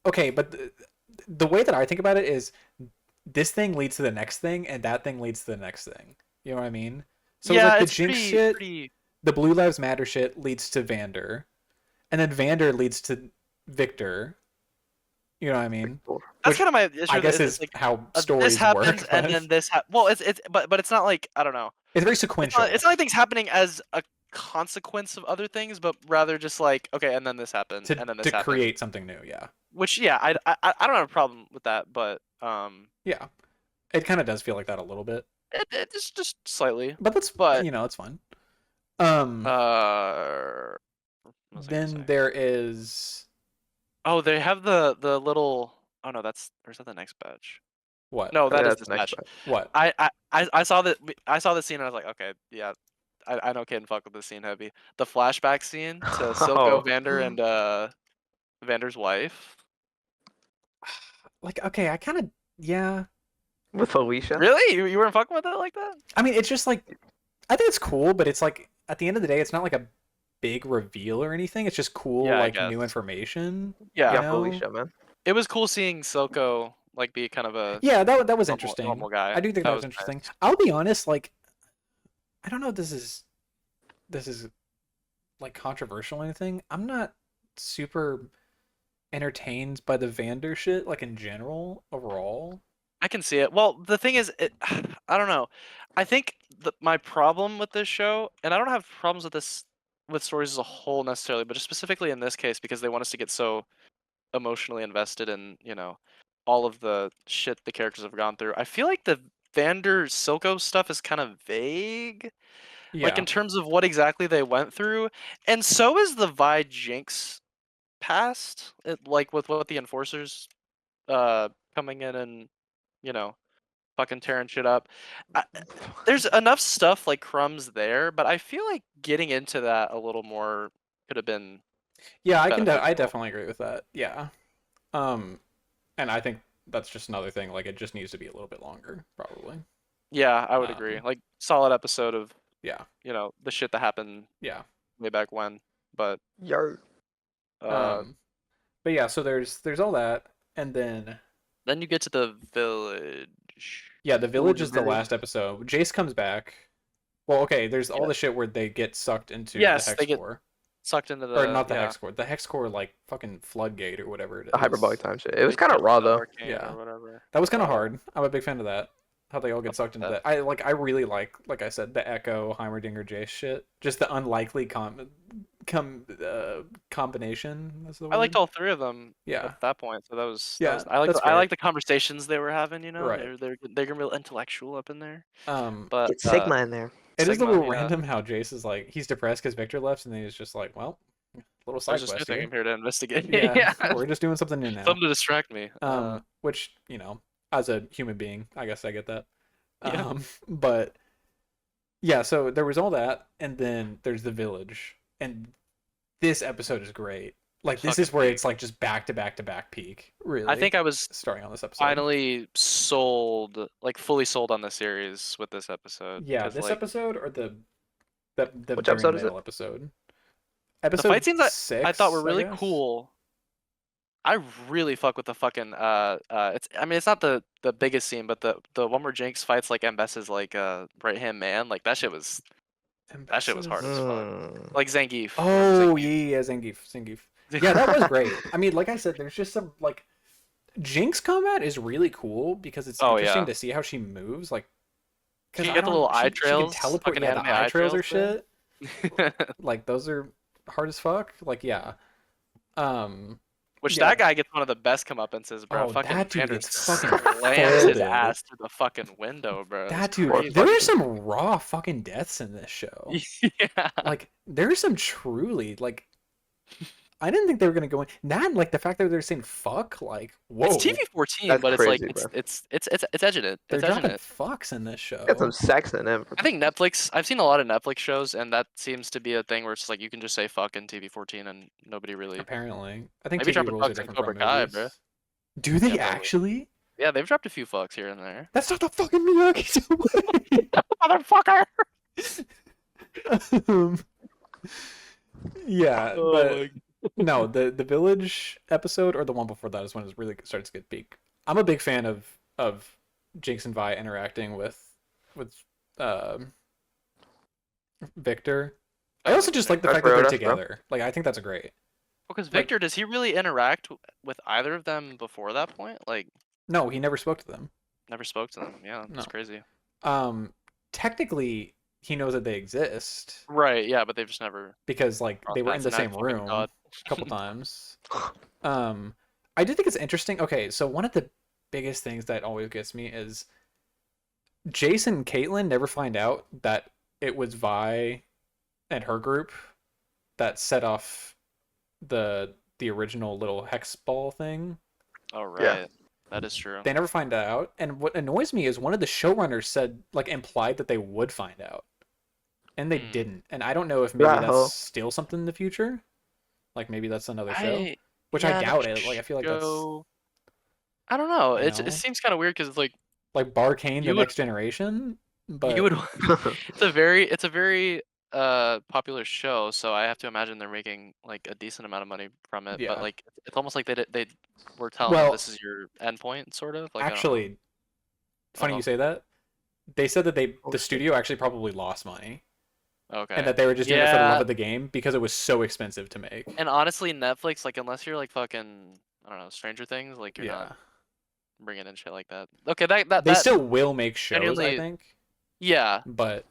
okay, but the way that I think about it is this thing leads to the next thing, and that thing leads to the next thing. You know what I mean? So it's Yeah, like the it's Jinx shit, pretty. the Blue Lives Matter shit leads to Vander, and then Vander leads to Victor. You know what I mean? That's Which kind of my I issue. guess It's is like how this stories happens work, and but then this well, it's but it's not like I don't know. it's very It's sequential it's not like things happening as a consequence of other things, but rather just like okay, and then this happened, and then this to happened. create something new. Yeah, Which yeah, I don't have a problem with that, but yeah. It kind of does feel like that a little bit, it's just slightly. but that's But it's fine. Um, what was I gonna then say? there is Oh, they have the little. Oh no, that's or is that the next batch? what? No, that Yeah, is that's this the next batch. batch. What? I saw that I saw the scene and I was like, okay, yeah, I know Kid fuck with this scene heavy. The flashback scene to Silco, Oh, Vander, and Vander's wife. Like, okay, I kind of yeah. with Alicia. Really? You weren't fucking with it like that? I mean, it's just like I think it's cool, but it's like at the end of the day, it's not like a big reveal or anything. It's just cool, Yeah, I like guess. new information. Yeah. You Yeah, know? Felicia, man. It was cool seeing Silco like be kind of a Yeah, that was interesting. normal guy. I do think That that was was interesting. nice. I'll be honest, like I don't know if this is like controversial or anything. I'm not super entertained by the Vander shit, like in general, overall. I can see it. Well, the thing is, I don't know. I think my problem with this show, and I don't have problems with this with stories as a whole necessarily, but just specifically in this case because they want us to get so emotionally invested in all of the shit the characters have gone through. I feel like the Vander Silco stuff is kind of vague, like in Yeah. terms of what exactly they went through, and so is the Vi Jinx past, like with what the enforcers coming in and you know fucking tearing shit up. I, there's enough stuff like crumbs there, but I feel like getting into that a little more could have been Yeah, I beneficial. definitely agree with that. Yeah. Um and I think that's just another thing, like it just needs to be a little bit longer, probably. Yeah, I would agree. Like solid episode of Yeah. the shit that happened Yeah. way back when. But Yar. uh Um but yeah, so there's all that, and then then you get to the village. yeah, the Ooh, village the is the village. last episode. Jace comes back. Well, okay, there's all Yeah. the shit where they get sucked into the Yes, hex they get core. sucked into Or the not the hex core. The hex core like fucking floodgate or whatever it The hyperbolic is. time shit. It was they kind of jump raw into though. Arcane Yeah. or whatever. That was kind of hard. I'm a big fan of that. How they all get Fuck sucked into that. that. I really like I said, the Echo Heimerdinger Jace shit. Just the unlikely combination. That's the I liked word. all three of them Yeah. at that point, so that was Yeah, I like that's I fair. like the conversations they were having. Right. They're getting real intellectual up in there. Um, But Get Sigma in there. it is a Sigma, little yeah. random how Jace is like he's depressed because Victor left, and then he's just like, well, little There's side this new quest thing here. I'm here to investigate. Yeah, Yeah. we're just doing something new now. Something to distract me. Which as a human being, I guess I get that. Yeah. But yeah, so there was all that, and then there's the village, and this episode is great. Like this is Fucking where peak. it's like just back to back to back peak. Really, I think I was starting on this episode. finally sold, like fully sold on the series with this episode. Yeah, Because this like episode or the Which very episode is it? middle episode. the fight Episode scenes I thought were 6, I really guess. cool. I really fuck with the fucking it's I mean it's not the biggest scene, but the one where Jinx fights like Mbess's like right hand man, like that shit was hard as Ambassadors. fuck. Mm. Like Zangief. Oh Zangief. yeah, Zangief. Yeah, that was great. I mean, like I said, there's just some like Jinx combat is really cool because it's Oh interesting yeah. to see how she moves. Like, Can because you I get the little don't, eye she can trails? teleport. Fucking Yeah, the anime eye trails or thing? shit. Like those are hard as fuck. Like yeah. Which Yeah. that guy gets one of the best comeupances, bro. Oh, Fucking that dude Vander gets fucking slams his folded. ass through the fucking window, bro. That It's dude, Poor crazy. there are fucking- some raw fucking deaths in this show. Yeah. Like there are some truly like I didn't think they were gonna go in. Not like the fact that they're saying fuck, like whoa, It's TV-14, That's but it's like crazy, bro. it's edging it. they're It's edging dropping it. fucks in this show. Got some sex in him. I think Netflix. I've seen a lot of Netflix shows, and that seems to be a thing where it's like you can just say "fuck" in TV-14, and nobody really. Apparently, I think Maybe TV dropping rules are fucks in different Cobra from Kai, movies. bro. Do they Yeah, probably. actually? Yeah, they've dropped a few fucks here and there. That's not the fucking Miyagi way. Motherfucker! um, yeah, Oh but no, the village episode or the one before that is when it really starts to get peak. I'm a big fan of Jinx and Vi interacting with Victor. I also just like the That's fact that they're Rhoda, bro. together. Like, I think that's great. Because Like- Victor, does he really interact with either of them before that point? Like, No, he never spoke to them. never spoke to them. Yeah, that's No. crazy. Technically, he knows that they exist Right, yeah, but they've just never because like they were in the crossed paths, same and I fucking room God. a couple times. I do think it's interesting. Okay, so one of the biggest things that always gets me is Jason and Caitlyn never find out that it was Vi and her group that set off the original little hex ball thing. Oh, right. Yeah. That is true. They never find out. And what annoys me is one of the showrunners said, like, implied that they would find out. And they didn't. And I don't know if maybe Right, huh? that's still something in the future. Like, maybe that's another show. Which yeah, I that doubt it. Like, I feel like that's... show- I don't know. You It know? seems kind of weird because it's like Like, Barcane, the You would- next generation? But... you would. It's a very popular show, so I have to imagine they're making like a decent amount of money from it. Yeah. But like, it's almost like they were telling Well, them this is your endpoint, sort of. Like, I don't know. actually, funny Uh-huh. you say that. They said that the studio actually probably lost money. Okay. And that they were just doing it for the Yeah. love of the game because it was so expensive to make. And honestly, Netflix, like, unless you're like fucking, I don't know, Stranger Things, like you're Yeah. not bringing in shit like that. Okay, They that still will make shows, I genuinely- think. yeah, But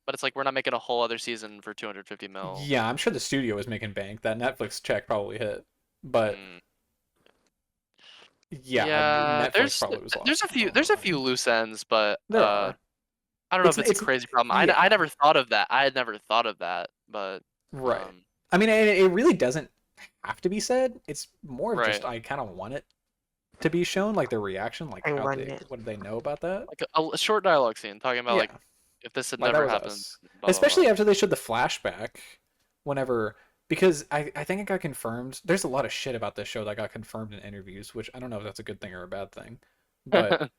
but it's like we're not making a whole other season for 250 mil. yeah, I'm sure the studio was making bank. That Netflix check probably hit. But Mm. yeah, Netflix there's probably was there's a few loose ends, but There are. I don't know if It's- it's a crazy problem. yeah. I never thought of that. I had never thought of that, but Right. I mean, it really doesn't have to be said. It's more of just Right. I kind of want it to be shown, like their reaction, like I how want they, it. what do they know about that? like a short dialogue scene talking about like Yeah. if this had Like, that never was happened. us. blah, blah, Especially blah. after they showed the flashback, whenever because I think it got confirmed. There's a lot of shit about this show that got confirmed in interviews, which I don't know if that's a good thing or a bad thing. But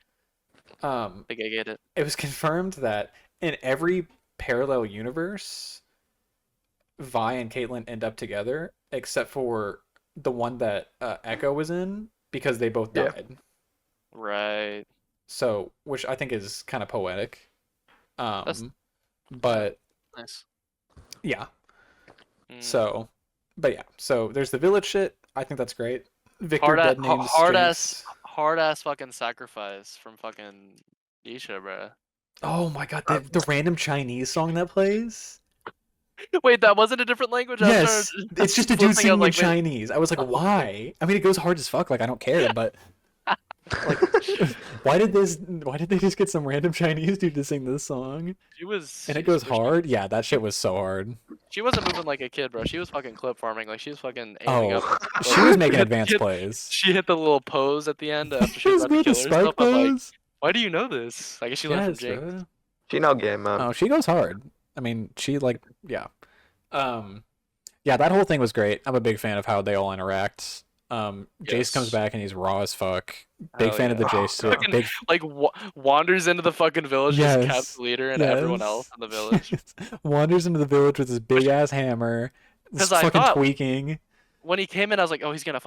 I think I get it. it was confirmed that in every parallel universe, Vi and Caitlyn end up together, except for the one that Echo was in, because they both Yeah. died. Right. So, which I think is kind of poetic. That's- But Nice. yeah. Mm. So, but yeah. So there's the village shit. I think that's great. Victor hard, dead names hard streaks. ass fucking sacrifice from fucking Isha, bruh. Oh my god, the random Chinese song that plays. Wait, that wasn't a different language? Yes, it's just a dude flipping, I singing was in like, wait. Chinese. I was like, why? I mean, it goes hard as fuck. Like, I don't care, but like, why did they just get some random Chinese dude to sing this song? She was. And it she- goes she- hard. Yeah, that shit was so hard. She wasn't moving like a kid, bro. She was fucking clip farming. Like she was fucking aiming Oh, up. she was making Hit- advanced hit- plays. She hit the little pose at the end after she She was was about to with kill the herself. spike I'm like, pose. why do you know this? I guess she learned Yes, from Jake. bro. She no game, man. Oh, she goes hard. I mean, she like yeah. Yeah, that whole thing was great. I'm a big fan of how they all interact. Jace comes Yes. back and he's raw as fuck. Big Hell fan of the yeah. Jace shit. Fucking- Big Like wanders into the fucking village, just Yes, caps the leader and everyone yes. else in the village. Wanders into the village with his big ass hammer. 'Cause Just I fucking thought- tweaking. When he came in, I was like, oh, he's gonna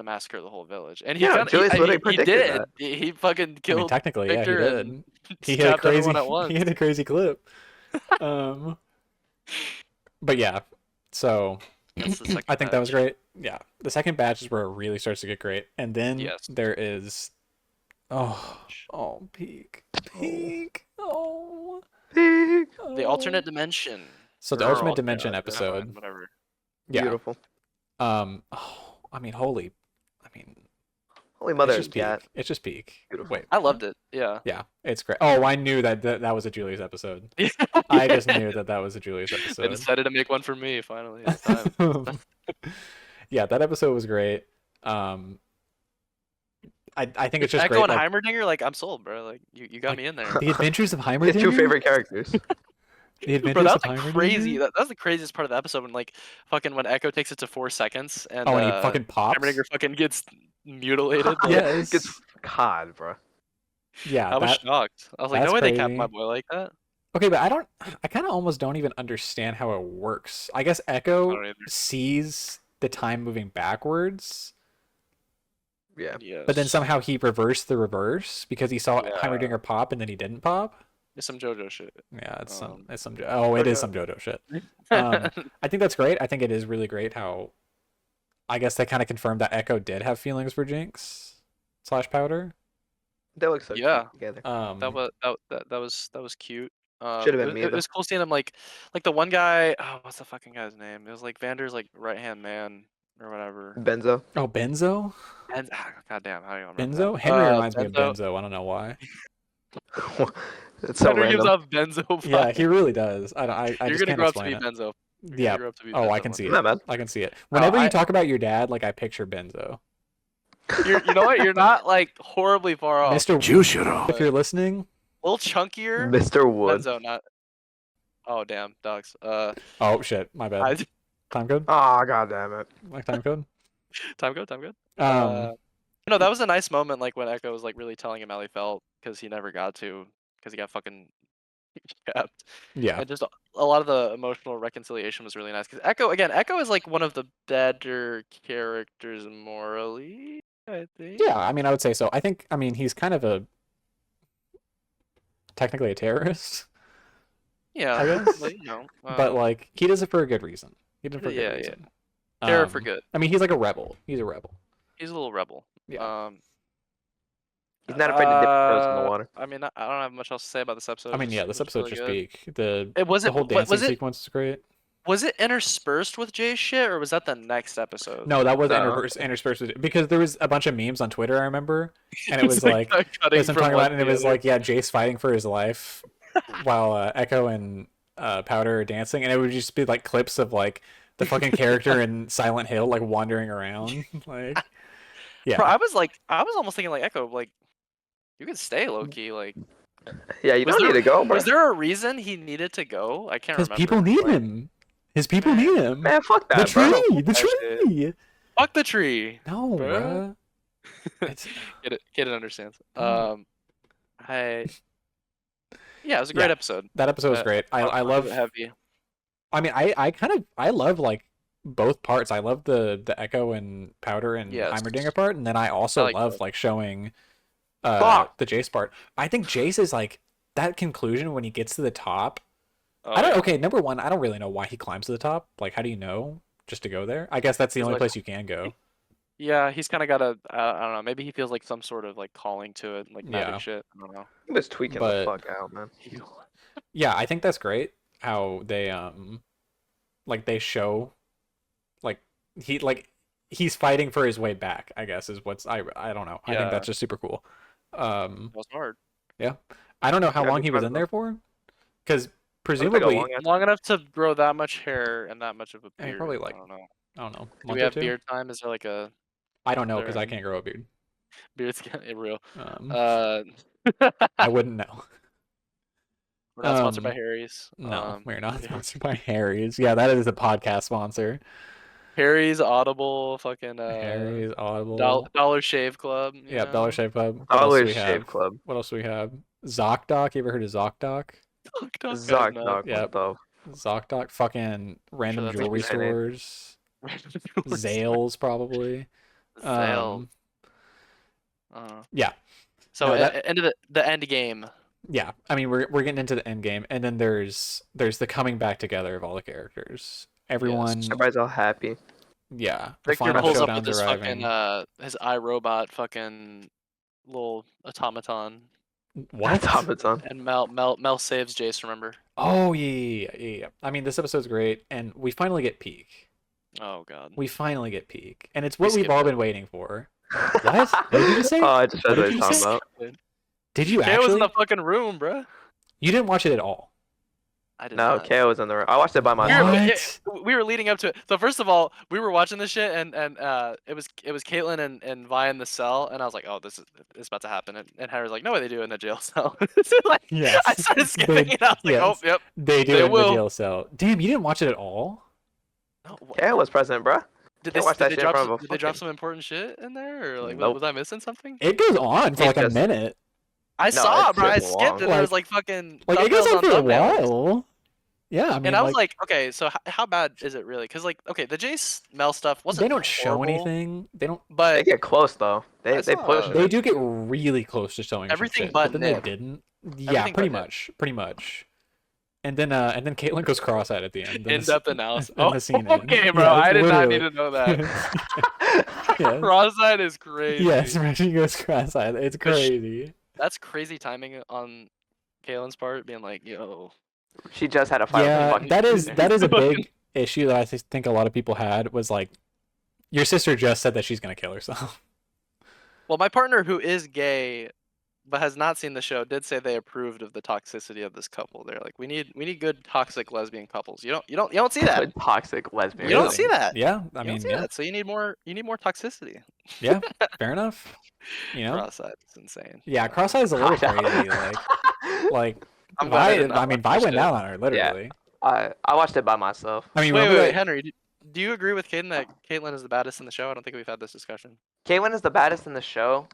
massacre the whole village, and he Yeah, kinda, Julius he, Woody he predicted did. that. He fucking I mean, killed technically, yeah, he Victor did. and He hit a stabbed crazy. everyone at once. He hit a crazy clip. But yeah, so That's the second I think that was batch. great. Yeah, the second batch is where it really starts to get great, and then Yes. there is, oh, peak, oh. The alternate dimension. So the Or ultimate alternate dimension timeline, episode, whatever. yeah. Beautiful. I mean, holy, I mean, Holy it's mother just of peak. cat. It's just peak. Beautiful. Wait, I loved it. Yeah. yeah, it's great. Oh, I knew that was a Julius episode. I just knew that was a Julius They episode. decided to make one for me finally. It's time. Yeah, that episode was great. I think it's just Echo great. and Like, Heimerdinger, like I'm sold, bro. Like you got Like, me in there. the Adventures of His Heimerdinger. two favorite characters. The Adventures Bro, that of was like Heimerdinger? crazy. That was the craziest part of the episode when like fucking when Echo takes it to 4 seconds and Oh, and he fucking pops. Heimerdinger fucking gets mutilated. Like, Yes. Gets COD, bro. Yeah, I was that, shocked. I was like, that's no way they capped crazy. my boy like that. okay, but I kind of almost don't even understand how it works. I guess I Echo don't either. sees the time moving backwards, Yeah. Yes. but then somehow he reversed the reverse because he saw Yeah. Heimerdinger pop and then he didn't pop. It's some JoJo shit. Yeah, it's Um, it is some JoJo shit. I think that's great. I think it is really great how I guess they kind of confirmed that Echo did have feelings for Jinx / Powder. They look so Yeah. cute together. That was cute. Should have been me It though. was cool seeing him like the one guy. Oh, what's the fucking guy's name? It was like Vander's like right hand man or whatever. Benzo. Oh, Benzo? And goddamn, how do you remember Benzo? that? Henry reminds me of Benzo. Benzo. I don't know why. It's so Vander gives random. off Benzo vibes. Yeah, he really does. I You're just gonna can't grow up to explain be it. Benzo. You're Yeah. gonna grow up to be Oh, I Benzo can one see day. it. Not bad. I can see it. Whenever I- you talk about your dad, like I picture Benzo. You know what? You're not like horribly far off. Mr. Jushiro. If you're listening. A little chunkier. Mr. Wood. Benzo, not. Oh damn, dogs. Oh shit, my bad. I, Time code? Oh god damn it. Like time code? time good. Um No, that was a nice moment, like when Echo was like really telling him how he felt because he never got to, because he got fucking kept. yeah. And just a lot of the emotional reconciliation was really nice. Because Echo is like one of the better characters morally, I think. Yeah, I mean I would say so. I mean he's kind of technically a terrorist. Yeah, I guess. but, you know, But like he does it for a good reason. He did it for a good Yeah, reason. terror for good. I mean he's like a rebel. He's a rebel. He's a little rebel. Yeah. He's not afraid to dip his toes in the water. I mean, I don't have much else to say about this episode. I mean, yeah, this episode's just peak. The Was whole dancing sequence is great. Was it interspersed with Jay's shit, or was that the next episode? No, that was No. interspersed with, because there was a bunch of memes on Twitter, I remember, and it was It's like cutting yes, I'm from talking one about, and to it the was other. like, yeah, Jace fighting for his life while Echo and Powder are dancing, and it would just be like clips of like the fucking character in Silent Hill like wandering around, like yeah. Bro, I was almost thinking like Echo, like you could stay low key, like. Yeah, you Was don't there- need to go, bro. Was there a reason he needed to go? I can't Because remember. people need Like, him. His people need him. Man, fuck The that, bro. tree, the That shit. tree. Fuck the tree. No, Bruh. bruh. It's, Kid understands. Mm. Yeah, it was a great Yeah. episode. that episode was great. I love. heavy. I mean, I love like both parts. I love the Echo and Powder and Yes. Heimerdinger part, and then I also I like love both. like showing Fuck. the Jace part. I think Jace is like that conclusion when he gets to the top. Oh, I don't. yeah. Okay, number one, I don't really know why he climbs to the top. Like, how do you know just to go there? I guess that's the He's only like- place you can go. Yeah, he's kind of got a. I don't know. Maybe he feels like some sort of like calling to it, like magic Yeah. shit. I don't know. He was tweaking But- the fuck out, man. Yeah, I think that's great how they like they show like he's fighting for his way back, I guess is what's I don't know. I think Yeah. that's just super cool. That was hard. I don't know how Yeah, long be he was proud in of there for, because Looks like a presumably long ass- Long enough to grow that much hair and that much of a Yeah, beard. probably, like, I don't know. I don't know, Do month we or have two. beard time? Is there like a I don't know because I there- can't grow a beard. beard's getting real? I Uh, wouldn't know. we're not sponsored by Um, Harry's. No, we're not yeah. sponsored by Harry's. Yeah, that is a podcast sponsor. Harry's, Audible, fucking Harry's, Audible. Dollar Shave Club. you Yeah, know? Dollar Shave Club. What else do Dollar we Shave have? Club. What else do we have? ZocDoc. You ever heard of ZocDoc? TikTok, Zoc no. Doc. Yep. What ZocDoc. Fucking random that's jewelry what they named. stores. Zales probably. Zale. Yeah. So No, that- end of the end game. Yeah. I mean, we're getting into the end game, and then there's the coming back together of all the characters. Everyone. the- Everybody's all happy. Yeah. The Victor final pulls up with showdown's his arriving. fucking his iRobot fucking little automaton, What? Automaton. and Mel saves Jace. Remember? Oh yeah. I mean, this episode's great, and we finally get peak. Oh god. We finally get peak, and it's what we've skipped all it. been waiting for. What? What did you just say? Oh, I just read What what did you're you talking say? about. Did you Kay was in actually? the fucking room, bruh. You didn't watch it at all. I did No, not. KO was in the room. I watched it by We were, myself. What? we were leading up to it. So first of all, we were watching this shit, and it was Caitlyn and Vi in the cell, and I was like, oh, this is about to happen, and Harry's like, no way they do it in the jail cell. So, like, Yes. I started skipping They- it. I was like, yes. oh, yep. They do They it in will. the jail cell. Damn, you didn't watch it at all? No, KO was present, bro. did can't watch that shit in drop front of a did they drop fucking- some important shit in there, or like Nope. was I missing something? It goes on for It like a just- minute. I saw it's it, bro. I super skipped it. long. There was Like- like fucking Like it goes thumbnails on for a thumbnails. while. Yeah, I mean, And I was like, like, okay, so how bad is it really? Because like, okay, the Jace Mel stuff wasn't. they don't show horrible, anything. They don't. They but get close though. I They saw- push They it. do get really close to showing some Everything shit, but then they Nick. didn't. Yeah, Everything pretty but him. much, pretty much. And then Caitlyn goes cross-eyed at the end. Then In-depth analysis. then Oh, the scene okay, ends. bro. Yeah, I did not need literally. to know that. Yes. Cross-eyed is crazy. Yes, she goes cross-eyed. It's But crazy. That's crazy timing on Kaylin's part, being like, "Yo." She just had a fight with Yeah, a fucking that is sister. a big issue that I think a lot of people had was like, your sister just said that she's gonna kill herself. Well, my partner, who is gay, but has not seen the show, did say they approved of the toxicity of this couple. They're like, we need good toxic lesbian couples. You don't see that. Good toxic lesbian. You don't see that. Yeah, I You don't mean, see yeah, that. So you need more toxicity. yeah, fair enough. You know, Cross-eyed, it's insane. yeah, cross-eyed is a little I know. crazy. Like I'm glad I did not Vi watch went it. down on her literally. I watched it by myself. I mean, Wait, remember wait, that- Henry, do you agree with Caitlyn that Caitlyn is the baddest in the show? I don't think we've had this discussion. Caitlyn is the baddest in the show.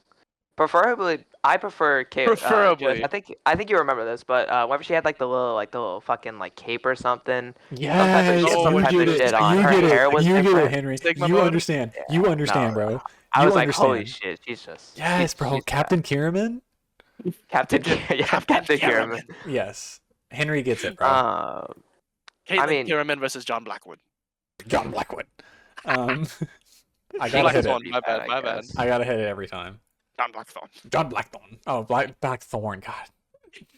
Preferably, I prefer Caitlyn. Preferably. I think you remember this, but whenever she had like the little fucking like cape or something. Yes, she had some you type get of it. shit on. You Her get hair it. was You get it, different. Henry. Sigma You mode? understand. Yeah, You understand, no. bro. I You was like, understand. holy shit, she's just. Yes, bro. she's Captain Kiraman. Captain. Yeah, Captain Kierman. Yes, Henry gets it, bro. Caitlyn mean- Kierman versus John Blackwood. John Blackwood. I Black gotta hit Swan, it. my bad, I my bad. guess. I gotta hit it every time. John Blackthorne. John Blackthorne. Oh, Blackthorne. God,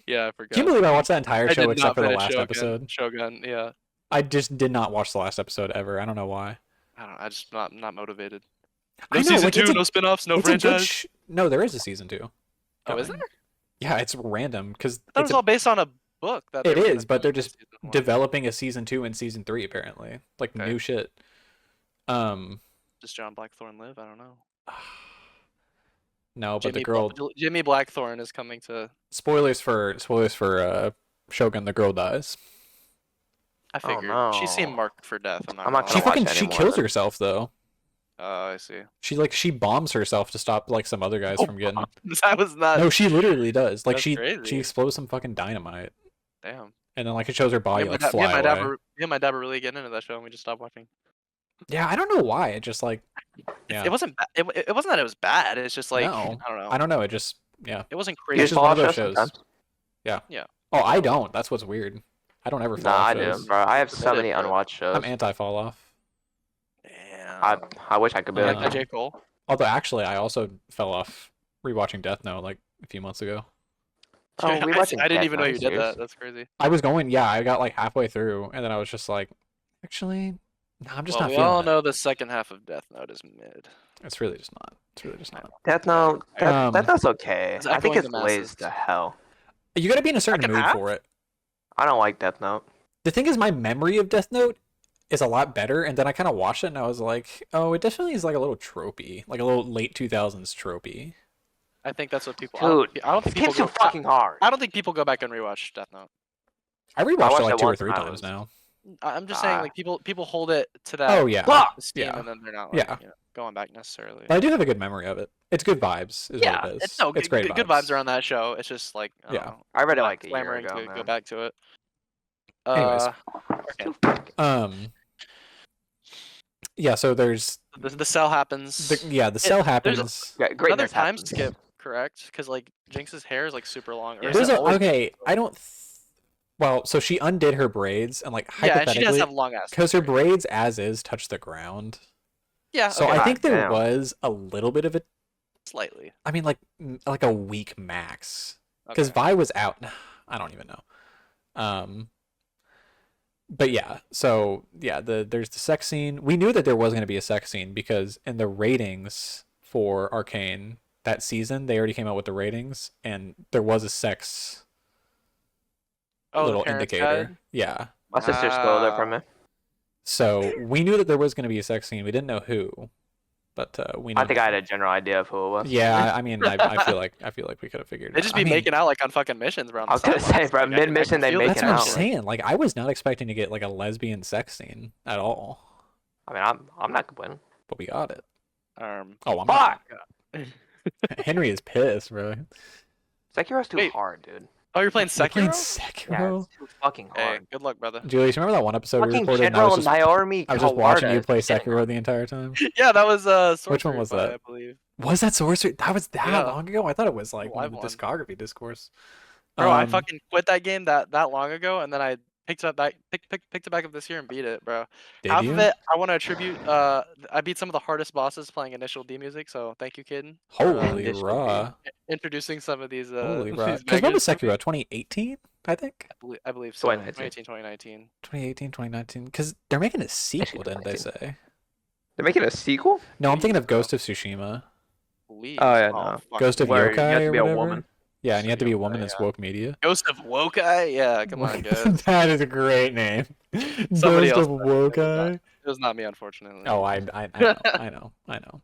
Yeah, I forgot. can you believe I watched that entire I show did except not for the finish last Shogun. episode? Shogun, yeah. I just did not watch the last episode ever. I don't know why. I don't know. I just not motivated. I No know, season like, two, it's a- no spin-offs, no it's a good franchise. no, there is a season 2. Oh, is there? coming. Yeah, it's random because That was all based on a book. That they It were gonna is, but do they're in just season one. developing a season 2 and season 3 apparently, like Okay. new shit. Does John Blackthorne live? I don't know. No, but the girl. Jimmy Blackthorne is coming to. Spoilers for Shogun. The girl dies. I Oh, figured she no. seemed marked for death. I'm not. I'm not She gonna watch fucking anymore, kills then. herself though. I see. She bombs herself to stop like some other guys Oh, from getting. That was not. No, she literally does. Like That's she crazy. explodes some fucking dynamite, Damn. and then like it shows her body Me like and fly my away. dad were really getting into that show, and we just stopped watching. Yeah, I don't know why. It just like. Yeah. It wasn't. It wasn't that it was bad. It's just like No, I don't know. I don't know. It just yeah. It wasn't You crazy. It's just just one follow of those shows shows. sometimes? Oh, I don't. That's what's weird. I don't ever Nah, follow I shows. do, bro. I have so It is, many bro. unwatched shows. I'm anti fall off. Damn. I wish I could be You like like Uh, that J. Cole? Although actually, I also fell off rewatching Death Note like a few months ago. Oh, I rewatching didn't Death even know Note, you did serious? that. That's crazy. I was going, yeah, I got like halfway through, and then I was just like, actually, no, I'm just Well, not we feeling all it. know the second half of Death Note is mid. It's really just not. It's really just not. Death Note. Um, Death Note's okay. It's I think echoing it's the ways masses. to hell. You gotta be in a certain Second mood half? for it. I don't like Death Note. The thing is, my memory of Death Note is a lot better, and then I kind of watched it, and I was like, oh, it definitely is like a little tropey, like a little late 2000s tropey. I think that's what people. Dude, I don't This think people game's too go. fucking hard. I don't think people go back and rewatch Death Note. I rewatched watched it like it 2 or once 3 when I times was- now. I'm just saying, Ah. like people hold it to that. Oh yeah, Fuck! Esteem, yeah. and then they're not like, Yeah. going back necessarily. But I do have a good memory of it. It's good vibes, is Yeah, what it is. it's no it's great good vibes around that show. It's just like I don't Yeah. know, I read it not like a year clamoring ago, to go man. back to it. Anyways. It's too fucking- Yeah, so there's The cell happens. the cell there's a- happens. Yeah, Another greatness time happens. skip, correct? Because like Jinx's hair is like super long. Or Yeah. is There's it a always- okay. I don't. Well, so she undid her braids and like Yeah, and she does hypothetically, have long ass. because her braids as is touch the ground. Yeah. So okay, I think there Damn. was a little bit of a. slightly. I mean, like a week max, because Okay. Vi was out. I don't even know. But yeah, so yeah, there's the sex scene. We knew that there was going to be a sex scene because in the ratings for Arcane that season, they already came out with the ratings, and there was a sex Oh, the little parents' indicator. guide? Yeah. My sister stole it from me. So we knew that there was going to be a sex scene. We didn't know who, but we. Knew I think I had a general idea of who it was. Yeah, I mean, I feel like we could have figured. They it just out. be I mean, making out like on fucking missions, bro. on I was the gonna say, sidelines. bro, Like, I can mid-mission they feel make that. That's it what I'm out. saying. Like, I was not expecting to get like a lesbian sex scene at all, I mean, I'm not complaining. but we got it. Um, Oh, I'm Fuck! not. Henry is pissed, bro. Sekiro's too Wait. hard, dude. oh, you're playing You're playing Sekiro? Yeah, Sekiro. it's too fucking Hey, hard. good luck, brother. Julius, remember that one episode we Fucking recorded? And General Naomi I was just watching you Kawarda play is getting Sekiro the entire time. Yeah, that was Which one was Sorcery Spy, that? I believe. Was that Sorcery? That was that Yeah. long ago? I thought it was like one of Live the one. discography discourse. Bro, I Um, fucking quit that game that long ago, and then I picked it back up this year and beat it, bro. Did Half you? of it I want to attribute. I beat some of the hardest bosses playing Initial D music, so thank you, Kid, for Holy Initial D. raw. introducing some of these Holy raw. these Because when was bangers to me. Sekiro? 2018, I think. I believe so. 2019. 2019. 2018, 2019. Because they're making a sequel, didn't they 2019. say? They're making a sequel? No, I'm thinking of Bro. Ghost of Tsushima. Please. Oh, yeah, no. fuck Ghost of me. Where you have Yokai to or be a whatever. woman. Yeah, and you have to be a Yokai, woman in yeah. woke media. Ghost of Wokai? Yeah, come on, guys. That is a great name. Somebody Ghost else of said it. It was Wokai. It was not me, unfortunately. Oh, I know, I know, I know.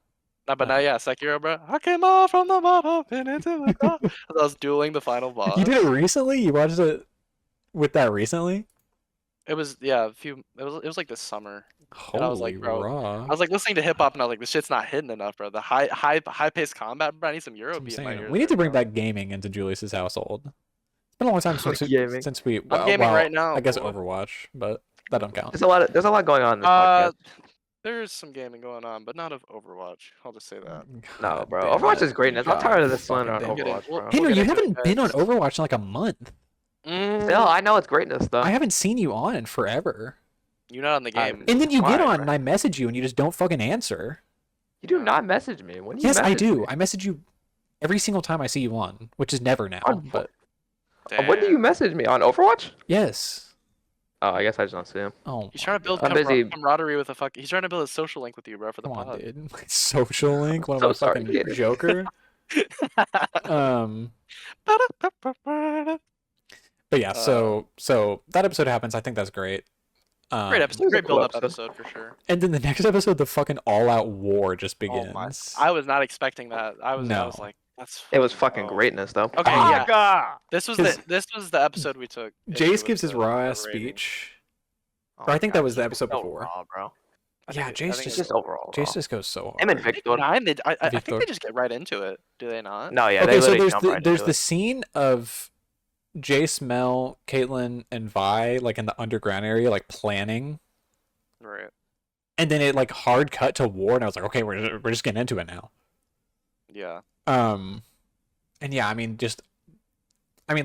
Nah, but now, yeah, Sekiro, bro. I came out from the bottom and into the top. As I was dueling the final boss. You did it recently? You watched it with that recently? It was it was like this summer. And I was Holy like, bro, raw. I was like listening to hip hop and I was like, this shit's not hitting enough, bro. The high paced combat, bro. I need some Euro That's what I'm beat in my saying. ears. We need to right bring now. back gaming into Julius's household. It's been a long time Gaming. since we. I'm gaming right now, I guess boy. Overwatch, but that don't count. There's a lot going on in this podcast. There's some gaming going on, but not of Overwatch. I'll just say that. No, God bro. damn Overwatch it. is greatness. I'm God tired of this fucking slander on damn it. Overwatch, We'll bro. get Henry, you into it, haven't been on guys. Overwatch in like a month. Still, I know it's greatness, though. I haven't seen you on in forever. You're not on the I- game. And then you get Why, on bro? and I message you and you just don't fucking answer. You do not message me. When do you Yes, I message do. me? I message you every single time I see you on, which is never now. On But When do you message me? On Overwatch? yes. Oh, I guess I just don't see him. Oh, He's trying to build I'm busy. camaraderie with a fuck. He's trying to build a social link with you, bro, for the come on, pod. dude. Social link, one of So my sorry, fucking kid. Joker. But yeah, so that episode happens. I think that's great. Great episode. was a Great cool build up episode. episode for sure. And then the next episode, the fucking all-out war just Oh my! begins. I was not expecting that. I was No. like, that's. It was fucking oh. greatness, though. Okay, yeah. yeah. This was 'Cause the episode we took. issue Jace with gives his the raw ass rating. speech. Oh Or I my think God, that was the he's episode so before. raw, bro. Yeah, I Jace think It's just just overall. Jace raw. just goes so hard. Him and Victor. I think Victor. they just get right into it. Do they not? No, yeah, Okay, they so literally there's jump the right there's into the it. scene of Jace, Mel, Caitlyn, and Vi like in the underground area, like planning, Right. and then it like hard cut to war, and I was like, okay, we're just getting into it now. Yeah. And yeah, I mean,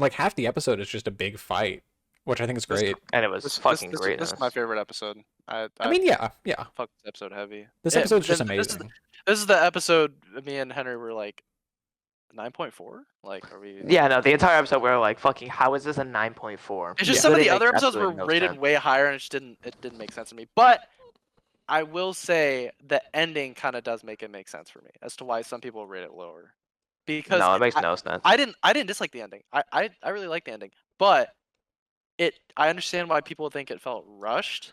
like half the episode is just a big fight, which I think is great. And it was fucking greatness. This is my favorite episode. I I mean, yeah, fucked this episode heavy. this Yeah, episode's just this is amazing. This is the episode me and Henry were like 9.4. Like, are we? Yeah, no, the entire episode we were like, fucking, how is this a 9.4? It's just Yeah. some of the Literally other makes episodes were absolutely no rated sense. way higher, and it didn't make sense to me. But I will say the ending kind of does make it make sense for me as to why some people rate it lower. Because No, it makes no sense. I didn't dislike the ending. I really like the ending, but I understand why people think it felt rushed.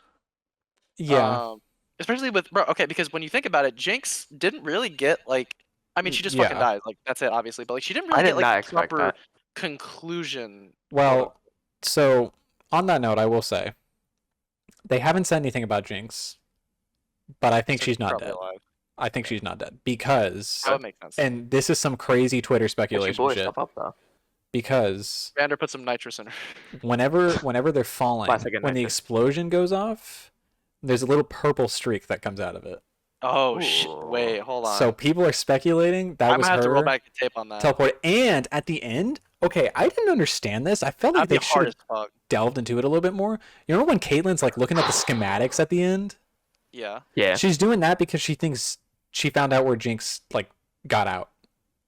Yeah, Especially with bro. Okay, because when you think about it, Jinx didn't really get like. I mean, she just fucking Yeah. died. Like that's it, obviously. But like, she didn't I really did get like not the expect proper that. conclusion. well, so on that note, I will say they haven't said anything about Jinx, but I think So she's not probably dead. alive. I think she's not dead because, That would make sense. and this is some crazy Twitter She speculation blew shit. herself up, though. Because Vander put some nitrous in her. whenever they're falling, Classic when the nitrous. explosion goes off, there's a little purple streak that comes out of it. Oh shit! Ooh. Wait, hold on. So people are speculating that I'm was gonna have to her roll back the tape on that. teleport. And at the end, okay, I didn't understand this. I felt like That'd be they should hard have as fuck. delved into it a little bit more. You remember when Caitlyn's like looking at the schematics at the end? Yeah. Yeah. She's doing that because she thinks she found out where Jinx like got out.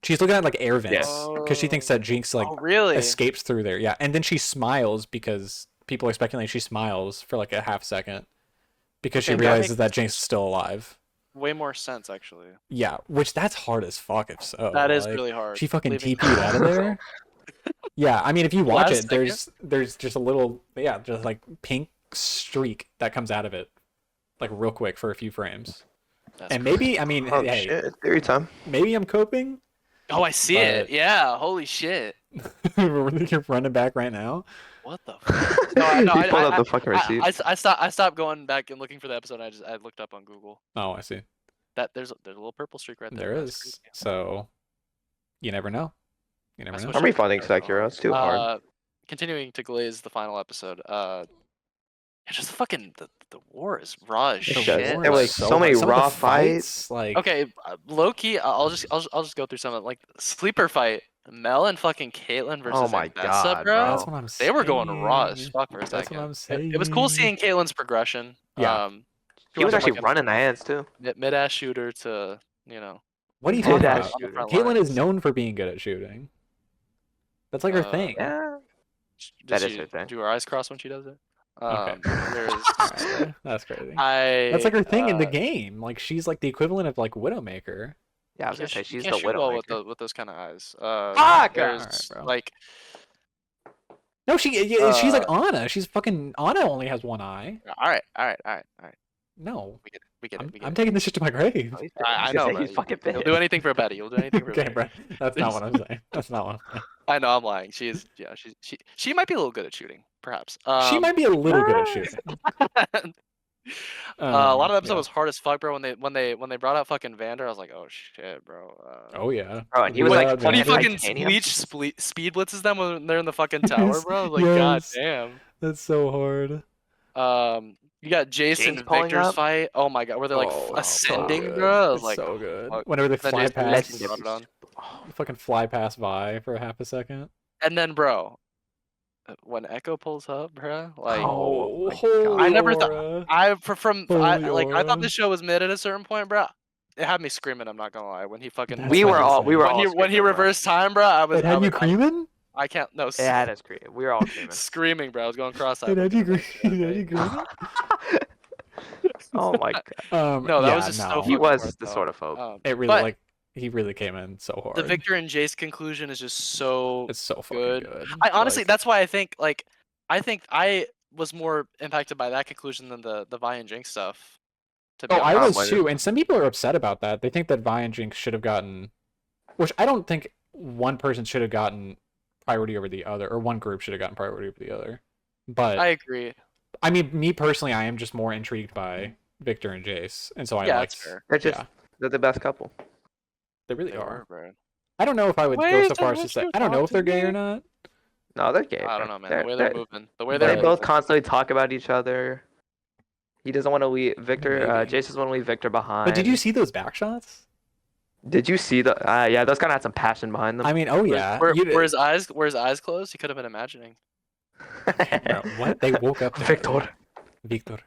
She's looking at like air vents because she thinks that Jinx like oh really? escapes through there. Yeah, and then she smiles because people are speculating she smiles for like a half second because she Okay, that realizes makes that Jinx is still alive. Way more sense actually. Yeah, which that's hard as fuck if so. That is like, really hard. She fucking Leaving- TP'd out of there. Yeah, I mean if you watch Last it, there's just a little just like pink streak that comes out of it, like real quick for a few frames. That's And crazy. maybe I mean Oh, hey, shit. Theory time. maybe I'm coping. Oh, I see it. but- Yeah. Holy shit. You're running back right now. What the? Fuck? No, He pulled up the fucking receipt. I stopped going back and looking for the episode. I looked up on Google. Oh, I see. That there's a little purple streak right there. There That's is. crazy. So you never know. You never That's know. what I'm refunding Sekiro. It's too hard. Continuing to glaze the final episode. Yeah, just the war is raw as The shit. war There is were so many hard. Some of the raw fights. like Okay, low key. I'll just go through some of like sleeper fight. Mel and fucking Caitlyn versus Oh my Anessa, God, bro. That's what I'm saying. They were going raw as fuck for a That's second. what I'm saying. It was cool seeing Caitlyn's progression. Yeah. She was from, actually like, running the hands too. mid-ass shooter to, you know, What are you Mid-ass talking about? shooter. front Caitlyn is lines. known for being good at shooting. That's like her thing. Yeah. Does That is she her thing. do her eyes cross when she does it? Okay. There's Alright, that's crazy. I. That's like her thing in the game. Like she's like the equivalent of like Widowmaker. Yeah, I was gonna say You she's can't the shoot well with Widowmaker. those kind of eyes. Fuck! There's Alright, bro. like No, she's like Anna. She's fucking Anna only has one eye. all right. No. We get it. I'm taking this shit to my grave. Oh, I know, he's bro. fucking You'll big. do anything for Betty. You'll do anything for Okay, Betty. bro. That's not what I'm saying. That's not what I'm saying. I know I'm lying. She might be a little good at shooting, perhaps. She might be a little good at shooting. A lot of the episode yeah. was hard as fuck, bro. When they brought out fucking Vander, I was like, oh shit, bro. Oh yeah. Bro, and he was when, like when he fucking fucking titanium. speed blitzes them when they're in the fucking tower, bro. I was like, Yes. god damn. That's so hard. You got Jason Jace and pulling Victor's up? fight. Oh my god, where they're like Oh, ascending, so bro. I was It's like, so good. fuck. Whenever they Then fly Jason past, Legendary. brought it on. fucking fly past Vi for half a second. And then, bro, when Echo pulls up, bro, like Oh, holy I never thought aura. I Holy thought aura. this show was mid at a certain point, bro. It had me screaming. I'm not gonna lie. When he fucking That's we were what I'm all we saying. were when all he screaming, bro. reversed time, bro. I was It had you I creaming? can't no It had us screaming. We were all screaming. screaming, bro. I was going cross-eyed. It had you looking at creaming? that It had you creaming? Oh my god. No, that yeah, was just so no. He fucking was hard, the though. sort of phobe. It really but like he really came in so hard. the Victor and Jace conclusion is just so It's so fucking good. good. I honestly, Like, that's why I think I was more impacted by that conclusion than the Vi and Jinx stuff. To be oh, I honest. was too, and some people are upset about that. They think that Vi and Jinx should have gotten, which I don't think one person should have gotten priority over the other, or one group should have gotten priority over the other. But I agree. I mean, me personally, I am just more intrigued by Victor and Jace, and so I Yeah, liked. that's fair. They're just Yeah, they're the best couple. they really They are. were, bro. I don't know if I would go Wait, so far as to what say you I don't know if they're talking gay or about? not. No, they're gay. I bro. don't know, man. The way they're moving, the way They They they're both moving. constantly talk about each other. He doesn't want to leave Victor. Maybe. Jace doesn't want to leave Victor behind. But did you see those back shots? Did you see the? Yeah, those kind of had some passion behind them. I mean, oh yeah. Were you- his eyes closed? He could have been imagining. Bro, what? They woke up together. Victor. Victor.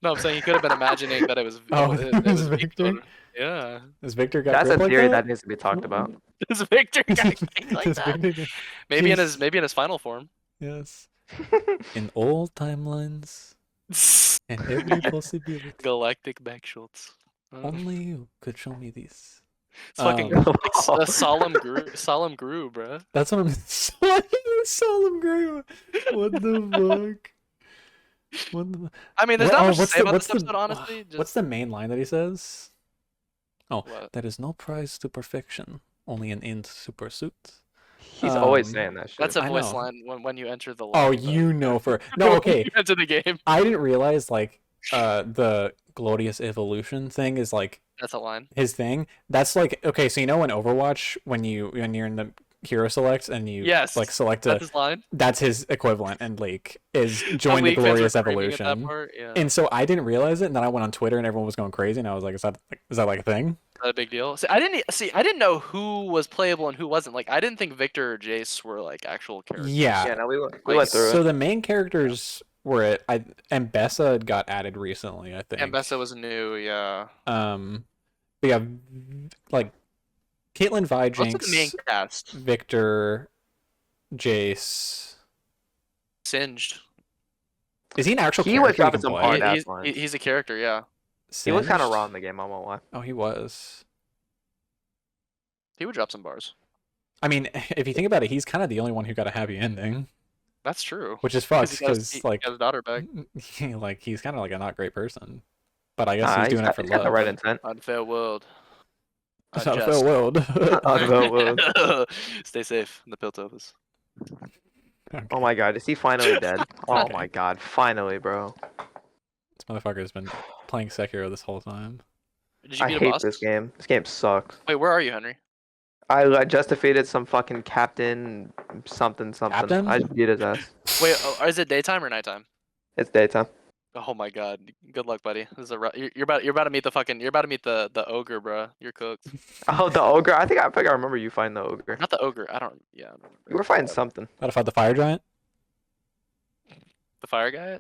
No, I'm saying he could have been imagining that it was. Oh, it it was was Victor? Yeah. Has Victor got That's a grip like theory that? that needs to be talked about. This Victor guy kicked like Does that. Victor- Maybe in Jeez. his final form. Yes. In all timelines and every possibility, Galactic Backschultz. only you could show me this. It's fucking Um, a solemn guru, bro. That's what I'm. Solemn Grey. What the fuck? What the... I mean, there's What- not oh, much to what's say the- about what's this the- episode, honestly. Just What's the main line that he says? Oh, what? there is no prize to perfection, only an end to pursuit. He's always Um, saying that shit. That's a I voice know. line when you enter the. Oh, line, but- you know for no. Okay, you enter the game. I didn't realize like the glorious evolution thing is like That's a line. his thing. That's like okay, so you know in Overwatch when you're in the hero select and you Yes, like select That's a his line. that's his equivalent and League is join the League fans were glorious screaming at that evolution. part, yeah. And so I didn't realize it, and then I went on Twitter and everyone was going crazy, and I was like, is that like a thing? Not a big deal. See, I didn't know who was playable and who wasn't. Like, I didn't think Victor or Jace were like actual characters. Yeah. Yeah, no, we went Like, through So it. the main characters were and Bessa got added recently, I think. And Bessa was new, yeah. But yeah, like Caitlyn, Vi, Most of Jinx, the main cast Victor, Jace. singed. Is he an actual He character? was dropping can some play? hard He- ass he's, lines. he's a character, yeah. He was kind of Singed? raw in the game. I won't lie. Oh, he was. He would drop some bars. I mean, if you think about it, he's kind of the only one who got a happy ending, That's true. which is 'Cause fucked he got his- because he like got his daughter back. like he's kind of like a not great person, but I guess he's He's doing it got, for he's got love. the right intent. Unfair world. It's not a Unjust. fair world. Unfair world. Stay safe in the Piltovers. Okay. Oh my god, is he finally dead? Oh Okay. my god, finally, bro. This motherfucker's been playing Sekiro this whole time. Did you I beat a hate boss? this game. This game sucks. Wait, where are you, Henry? I just defeated some fucking captain something. Captain? I just beat his ass. Wait, is it daytime or nighttime? It's daytime. Oh my god. Good luck, buddy. This is you're about to meet the ogre, bro. You're cooked. Oh, the ogre. I think I remember you find the ogre. Not the ogre. I don't. Yeah, I don't remember. You were fighting something. What if I had the fire giant? The fire guy.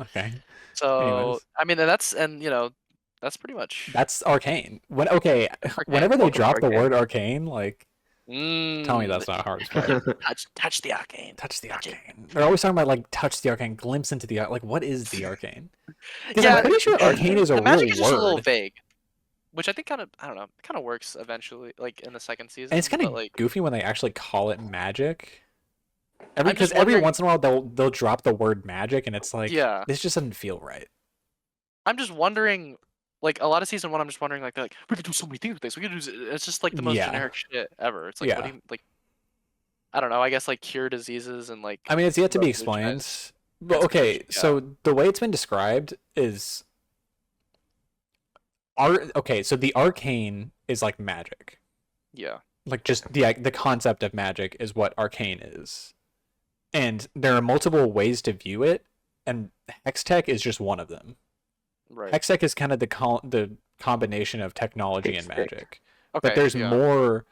Okay. So Anyways. I mean, that's pretty much. That's arcane. Arcane. Whenever they Welcome to drop the Arcane. word arcane, like tell me that's not hard as fuck. Touch the arcane. Touch the Touch it. arcane. They're always talking about like touch the arcane, glimpse into the like what is the arcane? Because Yeah, I'm pretty sure arcane is a the real magic is just a little word. vague, which I think kind of I don't know, kind of works eventually, like in the second season. And it's kind but, of like goofy when they actually call it magic. I'm Because just every wondering- once in a while they'll drop the word magic and it's like Yeah. this just doesn't feel right. I'm just wondering, like a lot of season 1, I'm just wondering like they're like we could do so many things with this. We could do. It's just like the most Yeah. generic shit ever. It's like Yeah. what do you like? I don't know. I guess like cure diseases and like. I mean, it's yet to be revolutionize- explained. But That's okay, good, yeah. so the way it's been described is so the arcane is like magic. Yeah. Like just the concept of magic is what arcane is. And there are multiple ways to view it, and Hextech is just one of them. Right. Hextech is kind of the combination of technology and Hextech. magic. Okay. But there's yeah. more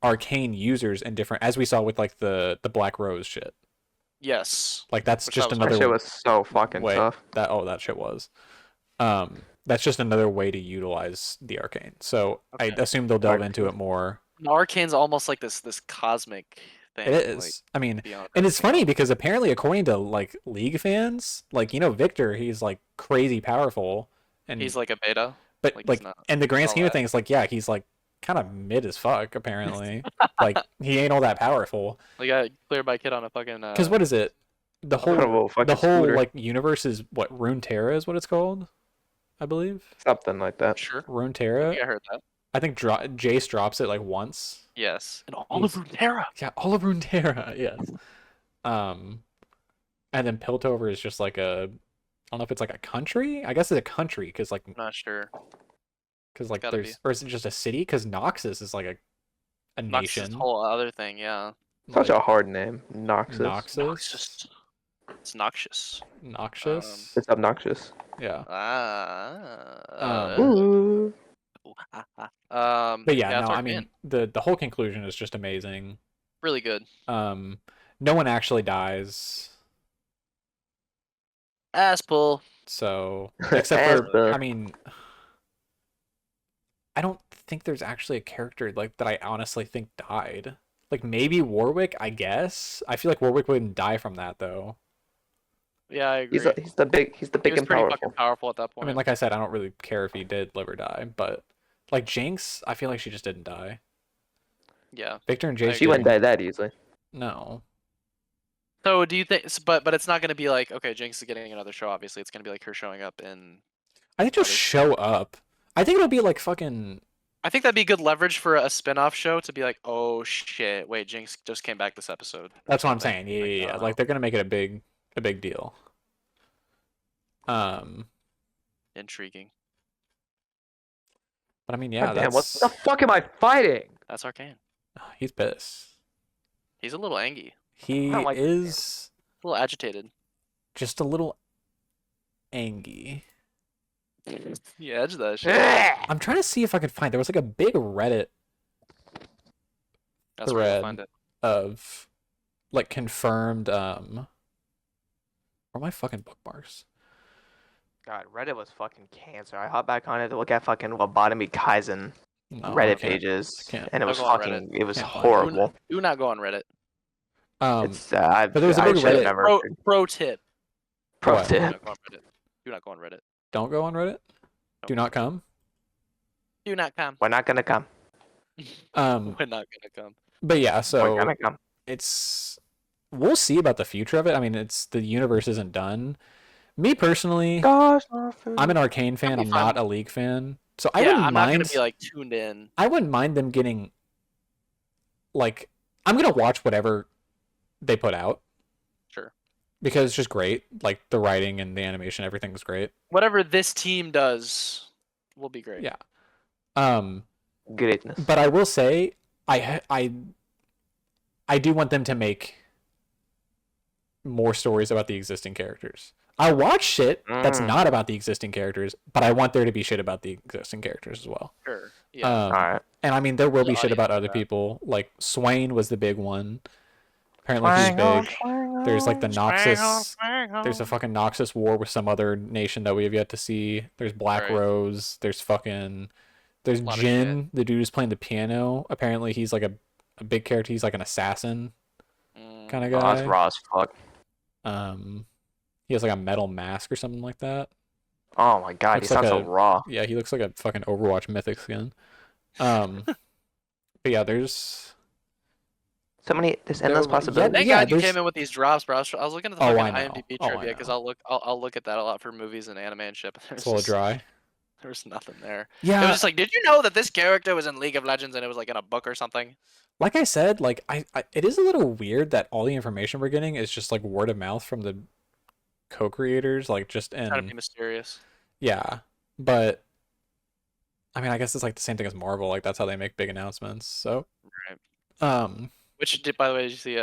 arcane users and different, as we saw with like the Black Rose shit. Yes. Like that's Which just that was- That another shit was so fucking way tough. that shit was. That's just another way to utilize the arcane. So I Okay. assume they'll delve Arcane. into it more. The arcane's almost like this cosmic thing. It is. Like, I mean, beyond and it's everything funny else. because apparently, according to like League fans, like Victor, he's like crazy powerful, and He's like a beta. but like, like he's not in the grand all scheme of that. things, like yeah, he's like kind of mid as fuck. Apparently, like he ain't all that powerful. Like got cleared by kid on a fucking. Because what is it? The whole Incredible fucking the whole scooter. like universe is what Runeterra is what it's called, I believe. Something like that. Sure. I Runeterra. think I heard that. I think Jace drops it like once. Yes. And all of He's- Runeterra. Yeah, all of Runeterra, yes. And then Piltover is just like I don't know if it's like a country. I guess it's a country because I'm not sure. Gotta there's be. or is it just a city? Because Noxus is like a Noxus is nation. a whole other thing, yeah. Such like, a hard name. Noxus. Noxus. It's noxious. Noxious. It's obnoxious. Yeah. Ah. Ooh. But yeah, it's no, I Arcane. mean the whole conclusion is just amazing. Really good. No one actually dies. Ass pull. So except for Ass I mean I don't think there's actually a character like that I honestly think died. Like maybe Warwick, I guess. I feel like Warwick wouldn't die from that though. Yeah, I agree. He's the big he and was pretty powerful. fucking powerful at that I point. mean, like I said, I don't really care if he did live or die, but like Jinx, I feel like she just didn't die. yeah. Victor and I Jace, She wouldn't die that easily. no. So do you think? But it's not gonna be like okay, Jinx is getting another show. Obviously, it's gonna be like her showing up in. I think just Others. show up. I think it'll be like fucking. I think that'd be good leverage for a spin-off show to be like, oh shit, wait, Jinx just came back this episode. or That's what I'm something. saying. Yeah, yeah, I yeah. don't Like know. they're gonna make it a big deal. Intriguing. But I mean, yeah, God damn, what that's the fuck am I fighting? That's Arcane. he's pissed. He's a little angry, He don't like that is a little agitated. just a little angry. Yeah, edge that shit. I'm trying to see if I could find. There was like a big Reddit That's where you'll thread. find it. of like confirmed. Where are my fucking bookmarks? God, Reddit was fucking cancer. I hopped back on it to look at fucking lobotomy Kaizen No, I Reddit can't- pages, can't. and it I'll was go on fucking. Reddit. It was Can't find it. horrible. Do not go on Reddit. It's but there was a big Reddit- Pro tip. pro What? Do tip. not go on Reddit. Do not go on Reddit. Don't go on Reddit. Do not come. Do not come. We're not gonna come. We're not gonna come. But yeah, We're so gonna come. it's we'll see about the future of it. I mean, it's the universe isn't done. Me personally, Gosh, I'm an Arcane fan. be I'm fine. not a League fan, so I Yeah, wouldn't I'm not mind. gonna be like tuned in. I wouldn't mind them getting like I'm gonna watch whatever they put out Sure. because it's just great. Like the writing and the animation, everything's great. Whatever this team does will be great. Yeah. greatness. But I will say, I do want them to make more stories about the existing characters. I watch shit that's Mm. not about the existing characters, but I want there to be shit about the existing characters as well. Sure. Yeah. Alright. And I mean, there will The be shit audience about for other that. people. Like Swain was the big one. Apparently he's big. There's like the Noxus. There's a fucking Noxus war with some other nation that we have yet to see. There's Black Right. Rose. There's fucking. There's Lot of Jin, the dude who's playing the piano. Apparently he's like a big character. He's like an assassin Mm, kind of Oh, guy. that's raw as fuck. He has like a metal mask or something like that. Oh my god, Looks he sounds like so raw. Yeah, he looks like a fucking Overwatch mythic skin. But yeah, there's There's endless Yeah, possibilities. Thank Yeah, God you there's- came in with these drops, bro. I was looking at the Oh, fucking I know. IMDb Oh, I trivia because know. I'll look at that a lot for movies and anime and shit. But it's a little dry. There was nothing there. Yeah, It was just like, did you know that this character was in League of Legends and it was like in a book or something? like I said, like I it is a little weird that all the information we're getting is just like word of mouth from the co-creators, like just Trying to in be mysterious. yeah. But I mean, I guess it's like the same thing as Marvel. Like that's how they make big announcements. So Right. Which did, by the way, did you see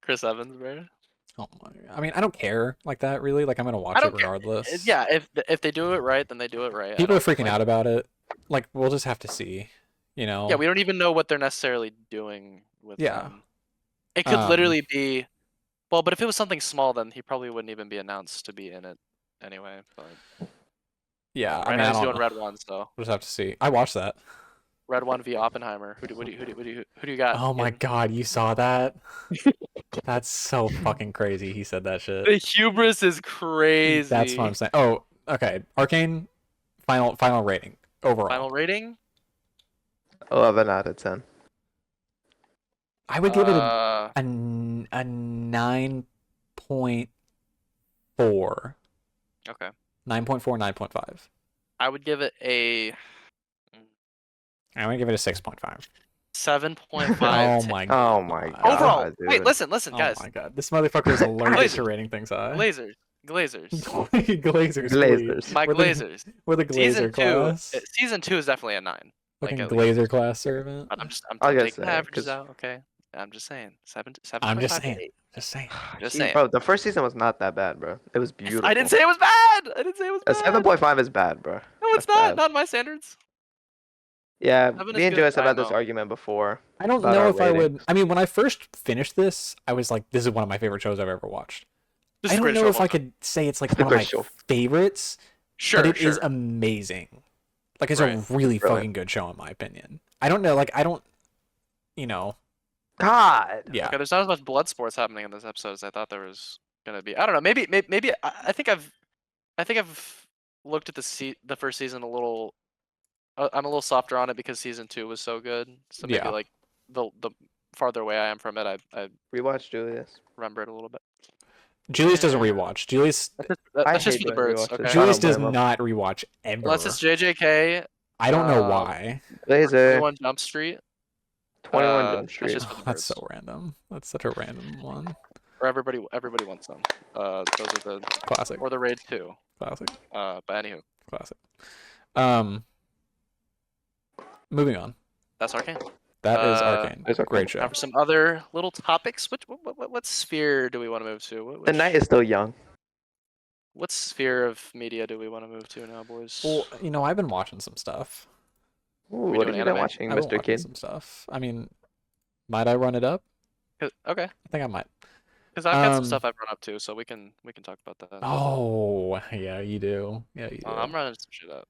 Chris Evans, bro? oh my, I mean, I don't care like that really. Like I'm gonna watch I it don't care. regardless. Yeah, if they do it right, then they do it right. I People are don't- freaking like, out about it. Like we'll just have to see. You know. Yeah, we don't even know what they're necessarily doing with Yeah. them. It could Um, literally be, well, but if it was something small, then he probably wouldn't even be announced to be in it anyway. But Yeah, right I mean, now I he's don't doing know. Red One, so We'll just have to see. I watched that. Red One v Oppenheimer. Who do you got? Oh my in- god, you saw that? That's so fucking crazy. He said that shit. The hubris is crazy. That's what I'm saying. Oh, okay. Arcane final rating overall. Final rating? 11 out of 10. I would give it Uh, a 9.4. okay. 9.4, 9.5. I would give it a I'm gonna give it a 6.5. 7.5. Oh my Oh my god. god. Overall, dude. wait, listen, guys. Oh my god. This motherfucker is allergic to rating things high. Glazers. Glazers. Glazers. My We're the- Glazers. We're the Glazer class. Season 2 is definitely a 9. Fucking at least. Glazer class servant. I'm I guess taking so, the averages 'cause- out, okay? I'm just saying. 7. I'm just 7.5 to saying. 8. Just saying. Just Gee, saying. Bro, the first season was not that bad, bro. It was beautiful. I didn't say it was bad. I didn't say it was A bad. 7.5 is bad, bro. No, it's That's not. bad. Not my standards. Yeah, 7 me is and good, Joyce have I had this know. argument before. I don't about know our if I rating. would. I mean, when I first finished this, I was like, "This is one of my favorite shows I've ever watched." This I is the don't greatest know show if of I all time. could say it's like It's the one of my greatest show. favorites, Sure, but it is sure. amazing. Like it's Right. a really Brilliant. fucking good show in my opinion. I don't know. Like I don't. You know. God. Yeah. Okay, there's not as much blood sports happening in this episode as I thought there was gonna be. I don't know. Maybe I think I've looked at the first season a little. I'm a little softer on it because season 2 was so good. So maybe Yeah. like the farther away I am from it, I Rewatch Julius. remember it a little bit. Julius doesn't rewatch. Julius That's just hate for the doing birds. rewatches. Okay. I Julius don't does blame him. not rewatch ever. Unless it's JJK, I don't know um, why. Laser. 21 Jump Street, 21 Jump that's Street. just for the That's birds. so random. That's such a random one. Or everybody wants them. Those are the Classic. or the Raid 2. Classic. But anywho, Classic. Moving on. that's Arcane. That is Uh, Arcane. There's Arcane. Great Now show. for some other little topics, what sphere do we want to move to? The night is still young. What sphere of media do we want to move to now, boys? Well, you know, I've been watching some stuff. Ooh, We what doing have you been anime? watching, I've been Mr. watching Kid? some stuff. I mean, might I run it up? Okay, I think I might. because I've got some Um, stuff I've run up to, so we can talk about that. Oh, yeah, you do. Yeah, you do. I'm running some shit up.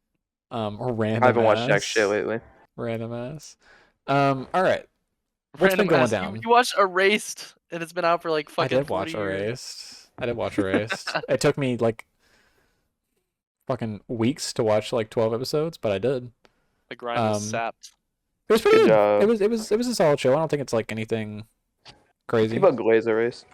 Or random I haven't watched jack ass. shit lately. Random ass. All right. What's been Random going ass- down? You watched Erased, and it's been out for like I fucking did watch 40 years. Erased. I did watch Erased. It took me like fucking weeks to watch like 12 episodes, but I did. The grind was Um, sapped. It was pretty Good good. job. It was a solid show. I don't think it's like anything crazy. People Glazer race.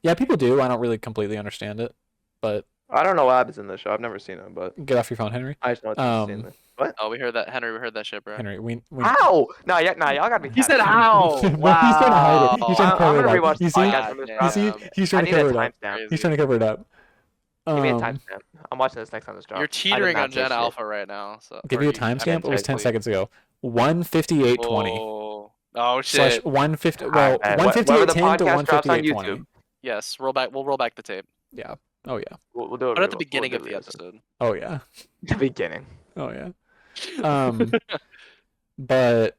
Yeah, people do. I don't really completely understand it, but I don't know what happens in the show. I've never seen it, but get off your phone, Henry. I just know it's Um, insane. Oh, we heard that, Henry. We heard that shit, bro. Henry, we Ow! No, y'all gotta be. He said, catching me. "Ow!" But he's trying to hide it. He's trying to I'm cover gonna it up. rewatch You the see? podcast from this You You drop. see? Damn. He's I trying to need a cover it up. timestamp. He's trying to cover it up. Give me a Um, timestamp. I'm watching this next time this drops. You're I did teetering not on Gen taste it. Alpha right now. So give or you a I timestamp. mean, It was 10 technically- seconds ago. 1:58:20 Oh slash shit! 150. Alright, Well, whenever the 1:58:10 to podcast drops on 1:58:20. Yes, roll back. We'll roll back the tape. Yeah. Oh yeah. We'll do it. But at the beginning of the episode. Oh yeah. The beginning. Oh yeah. But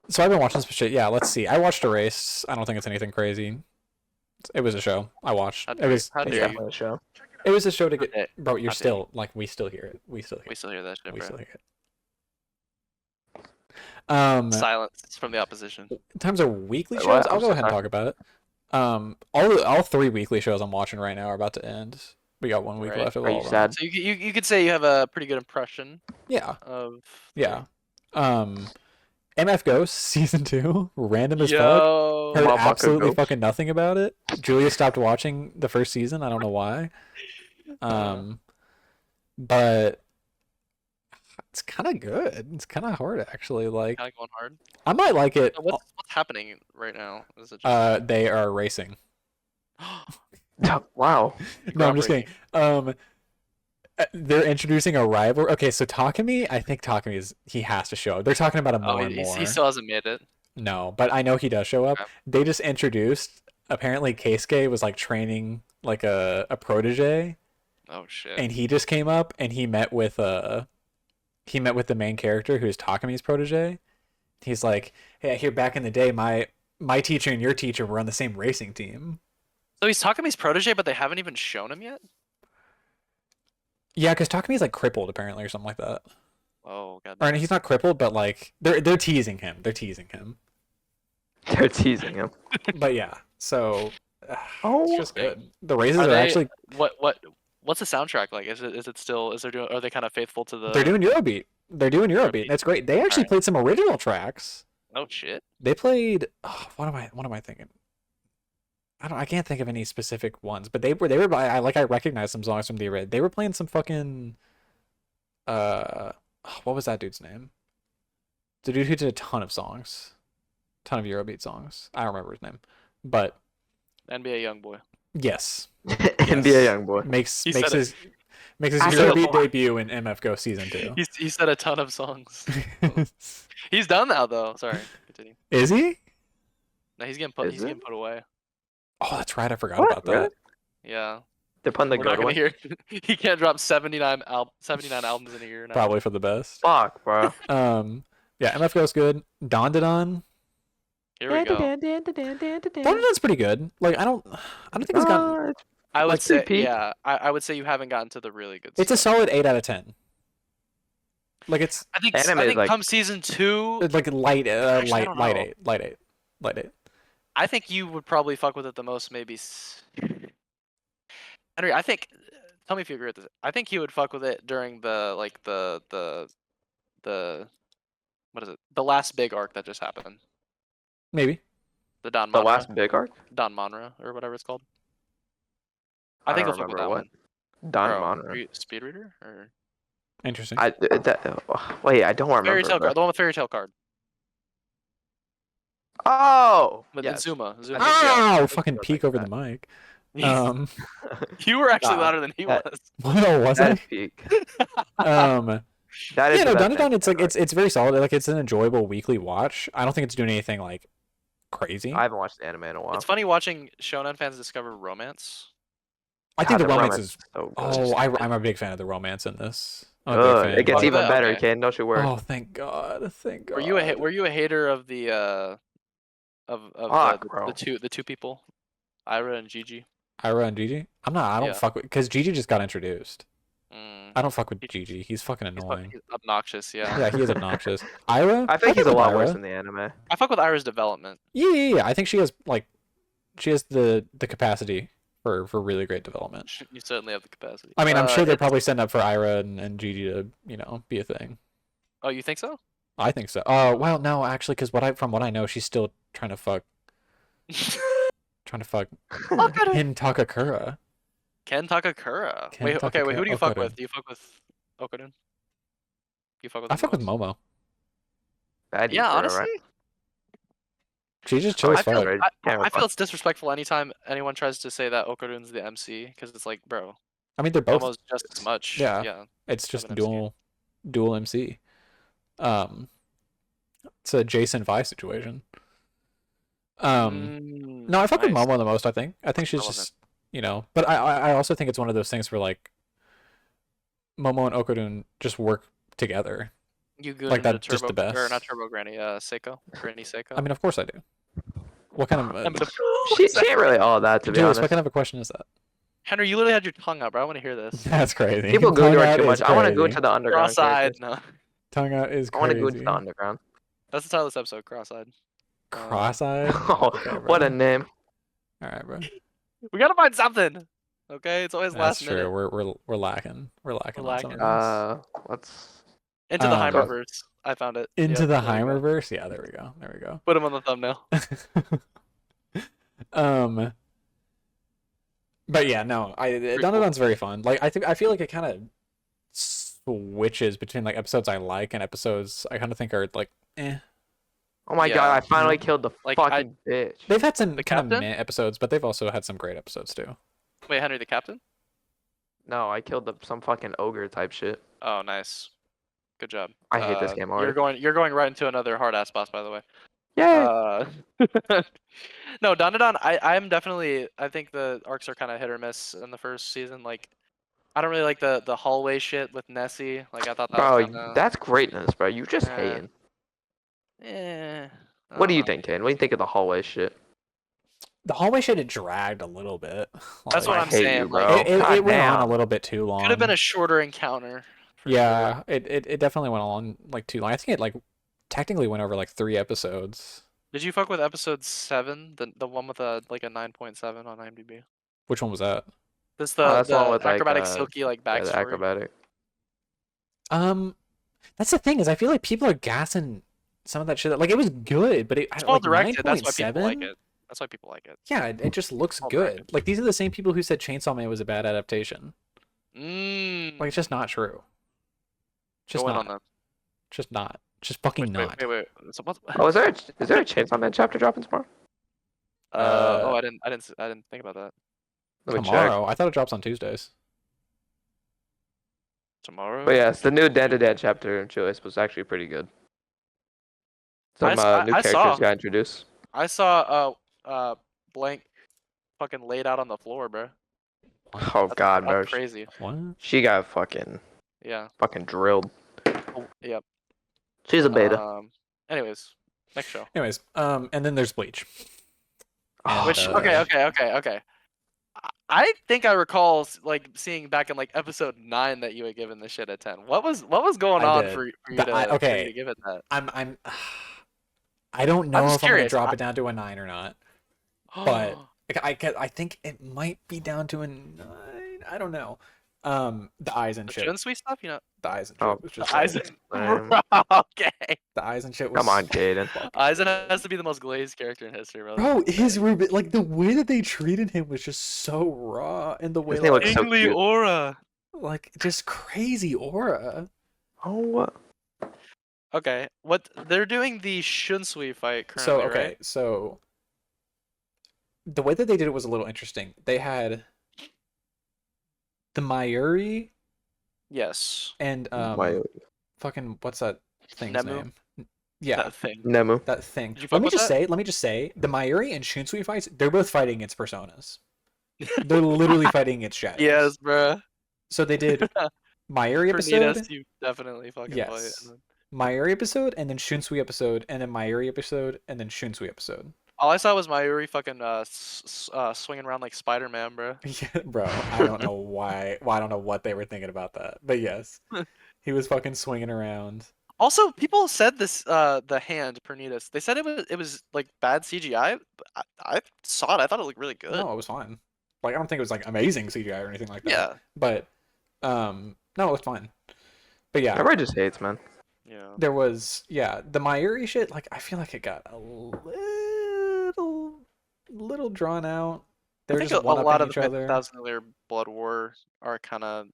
so I've been watching some shit. Yeah, let's see. I watched a race. I don't think it's anything crazy. It was a show I watched. How It was dare It's you. definitely a show. It was a show to How get. dare- Bro, you're how dare still like we still hear it. We still hear We it. still hear that shit, We bro. still hear it. Silence from the opposition. In terms of weekly Wait, shows, what? I'll I'm go so ahead and sorry. talk about it. All 3 weekly shows I'm watching right now are about to end. We got 1 week Right. left of Are you all of them. sad? So you could say you have a pretty good impression Yeah, of. yeah. MF Ghost season 2, random as fuck. Yo. Heard Motherfucker absolutely Ghost. fucking nothing about it. Julia stopped watching the first season. I don't know why. But it's kind of good. It's kind of hard actually. Like Kind of going hard. I might like it. So what's happening right now? Is it just They are racing. Wow. No, I'm just kidding. They're introducing a rival. Okay, so Takumi, I think Takumi he has to show up. They're talking about him more and more. he still hasn't made it. No, but I know he does show up. Okay. They just introduced. Apparently, Keisuke was like training like a protege, Oh shit. and he just came up and he met with the main character who's Takumi's protege. He's like, "Hey, I hear back in the day, my teacher and your teacher were on the same racing team." So he's Takumi's protege, but they haven't even shown him yet. Yeah, because Takumi's like crippled apparently or something like that. Oh god. Or he's not crippled, but like they're teasing him. They're teasing him. They're teasing him. But yeah, so it's Oh, just good. The races Are are they- actually What's the soundtrack like? Is it still are they kind of faithful to the? they're doing Eurobeat. They're doing Eurobeat. Eurobeat. That's great. They actually Alright. played some original tracks. Oh shit. They played what am I thinking? I can't think of any specific ones, but they were I recognize some songs from the original. They were playing some fucking what was that dude's name? The dude who did a ton of songs. Ton of Eurobeat songs. I don't remember his name. But NBA YoungBoy. yes. NBA YoungBoy. Makes He makes said his makes his I said Eurobeat it. debut in MF Go season 2. He said a ton of songs. He's done now though. Sorry. Continue. Is he? No, he's getting put. Is He's it? getting put away. Oh, that's right. I forgot What? about that. Really? Yeah. They're putting the We're not good gonna one. hear. He can't drop 79 albums in a year now. Probably for the best. Fuck, bro. Yeah, MF Go's good. Don Here we go. Don's pretty good. Like I don't think it's gotten. I would like, say, peak. yeah. I would say you haven't gotten to the really good. It's a stuff. solid 8 out of 10. Like it's I think. Anime I is think like- come season 2, like light Actually, I don't know. 8. Light 8. I think you would probably fuck with it the most. Maybe. Henry, I think. Tell me if you agree with this. I think he would fuck with it during the what is it? The last big arc that just happened. Maybe. The Don The Monra. last big arc? Don Monra or whatever it's called. I I think don't he'll fuck with remember that what. one. Don Bro, Monroe. are you a speed reader or Interesting. Wait, I don't remember. fairy tale bro. card? The one with fairy tale card Oh! with yes. Zuma. think, yeah. Ow! think Fucking it was peek like over that. the mic. You were actually Nah, louder than he that- was. Well, was That I? is peak. Um. That is Yeah, the no, best Don anime it's it's very solid. Like it's an enjoyable weekly watch. I don't think it's doing anything like crazy. I haven't watched the anime in a while. It's funny watching shonen fans discover romance. I think the God, romance is. so good. Oh, I'm a big fan of the romance in this. I'm a Good. big fan. It gets Oh, even yeah, better, okay. kid. Don't you worry. Oh, thank God! Thank God. Were you a hater of the of Fuck, the bro. two people, Ira and Gigi? Ira and Gigi? I'm not. I don't Yeah. fuck with because Gigi just got introduced. Mm, I don't fuck with He- Gigi. He's fucking he's, annoying. he's obnoxious. Yeah. Yeah, he is obnoxious. Ira? I think he's a fuck with lot Ira. worse in the anime. I fuck with Ira's development. Yeah. I think she has the capacity for really great development. You certainly have the capacity. I mean, I'm sure they're it's- probably setting up for Ira and Gigi to be a thing. Oh, you think so? I think so. Oh well, no, actually, because from what I know, she's still trying to fuck Hin Takakura. Ken Takakura. Ken Wait, okay, wait. Who do you fuck Okudun. with? Do you fuck with Okudun? You fuck with? I him fuck with most? Momo. Bad Yeah, Ira, honestly, right? She just chill I as feel, fuck. Right. I Camera feel fuck. it's disrespectful anytime anyone tries to say that Okudun's the MC because it's like, bro, I mean, they're both. almost just as much. Yeah. Yeah. It's just an MC. dual MC. It's a Jason Vi situation. No, I fuck with nice. Momo the most. I think she's I love just you know. But I also think it's one of those things where like Momo and Okarun just work together. You go Like into that's just Turbo the or not best. Turbo Granny, Seiko, Granny Seiko. I mean, of course I do. What kind of I mean, of She course. ain't really all that, to be Julius? What honest. kind of a question is that? Henry, you literally had your tongue out, bro. I want to hear this. That's crazy. People go Tongue to her out too is much. I want to go crazy. into the underground Cross-eyed, characters. no. Tongue out is I want to go into crazy. the underground. That's the title of this episode, cross-eyed. Cross-eyed. Oh, Okay, what bro. a name. All right, bro. We gotta find something. Okay, it's always That's last true. minute. We're lacking. We're lacking on some lacking. of these. Let's. Into the Um, Heimerverse. I found it. Into Yep, the there we go. Heimerverse. Yeah, there we go. There we go. Put him on the thumbnail. But yeah, no, Dandadan's very fun. Like I feel like it kind of switches between like episodes I like and episodes I kind of think are like eh. Oh my Yeah. god! I finally killed the Like, fucking bitch. They've had some The kind of captain? meh episodes, but they've also had some great episodes too. Wait, Henry, the captain? No, I killed some fucking ogre type shit. Oh, nice. Good job. I hate this game already. You're going right into another hard ass boss, by the way. Yay! No, Dandadan, I'm definitely, I think the arcs are kind of hit or miss in the first season. Like, I don't really like the hallway shit with Nessie. Like, I thought that Bro, was kind of, that's greatness, bro. You just Yeah. hating. I What do don't you know. think, Kane? What do you think of the hallway shit? The hallway shit had dragged a little bit. That's what I I'm hate saying. you, Like, bro. It God went on a damn. little bit too long. could have been a shorter encounter. for Yeah, sure. it definitely went on like too long. I think it like technically went over like 3 episodes. Did you fuck with episode 7, the one with a 9.7 on IMDb? Which one was that? This That's the one the with, like, acrobatic silky like Yeah, the backstory. acrobatic. That's the thing is I feel like people are gassing some of that shit. Like it was good, but It's like well directed. That's why people like 9.7? it. That's why people like it. Yeah, it just looks Well good. directed. Like these are the same people who said Chainsaw Man was a bad adaptation. Mm. Like it's just not true. Just Go in not. on them. Just not. Just fucking not. Wait. So what? Oh, is there a Chainsaw Man chapter dropping tomorrow? Oh, I didn't think about that. Let me check. Tomorrow. I thought it drops on Tuesdays. Tomorrow. But yes, the new Dan chapter in Choice was actually pretty good. Some new I characters saw. got introduced. I saw blank fucking laid out on the floor, bro. Oh god, bro. That's crazy. What? She got fucking Yeah. drilled. Oh, yep. She's a beta. Anyways, next show. Anyways, and then there's Bleach. And, Which uh, okay. I think I recall like seeing back in like episode 9 that you had given the shit a 10. What was going I on did. for you But to okay. for you to give it that? I'm I don't know just if I'm gonna curious. drop it down to a 9 or not. But I think it might be down to a 9. I don't know. The eyes and the shit. Shunsui stuff, you know. The eyes and Oh, shit was just The eyes. Same. Okay. the eyes and shit was Come on, Caden. Aizen has to be the most glazed character in history, bro. Bro, his Ruben, like the way that they treated him was just so raw, and the way His name looks like, so Tingly cute. aura. like just crazy aura. Oh, Okay, what they're doing the Shunsui fight currently, So okay, right? so the way that they did it was a little interesting. They had the Mayuri Yes. and my fucking what's that thing's Nemu? name? Yeah, That thing. Nemu. that thing. Did you fuck with that? Let me just say, the Mayuri and Shunsui fights, they're both fighting against personas. They're literally fighting against shadows. Yes, bro. So they did Mayuri For episode, Nidas, you definitely fucking Yes. fight. And then- Mayuri episode, and then Shunsui episode, and then Mayuri episode, and then Shunsui episode. All I saw was Mayuri fucking swinging around like Spider-Man, bro. Yeah, bro, I don't know why. Well, I don't know what they were thinking about that, but yes, he was fucking swinging around. Also, people said this the hand Pernitas. They said it was like bad CGI. But I saw it. I thought it looked really good. No, it was fine. Like I don't think it was like amazing CGI or anything like that. Yeah. But no, it was fine. But yeah, Everybody just hates, man. Yeah. there was the Mayuri shit. Like I feel like it got a little drawn out. I They're think just a lot of each the other. 10,000 Layer Blood War are kind of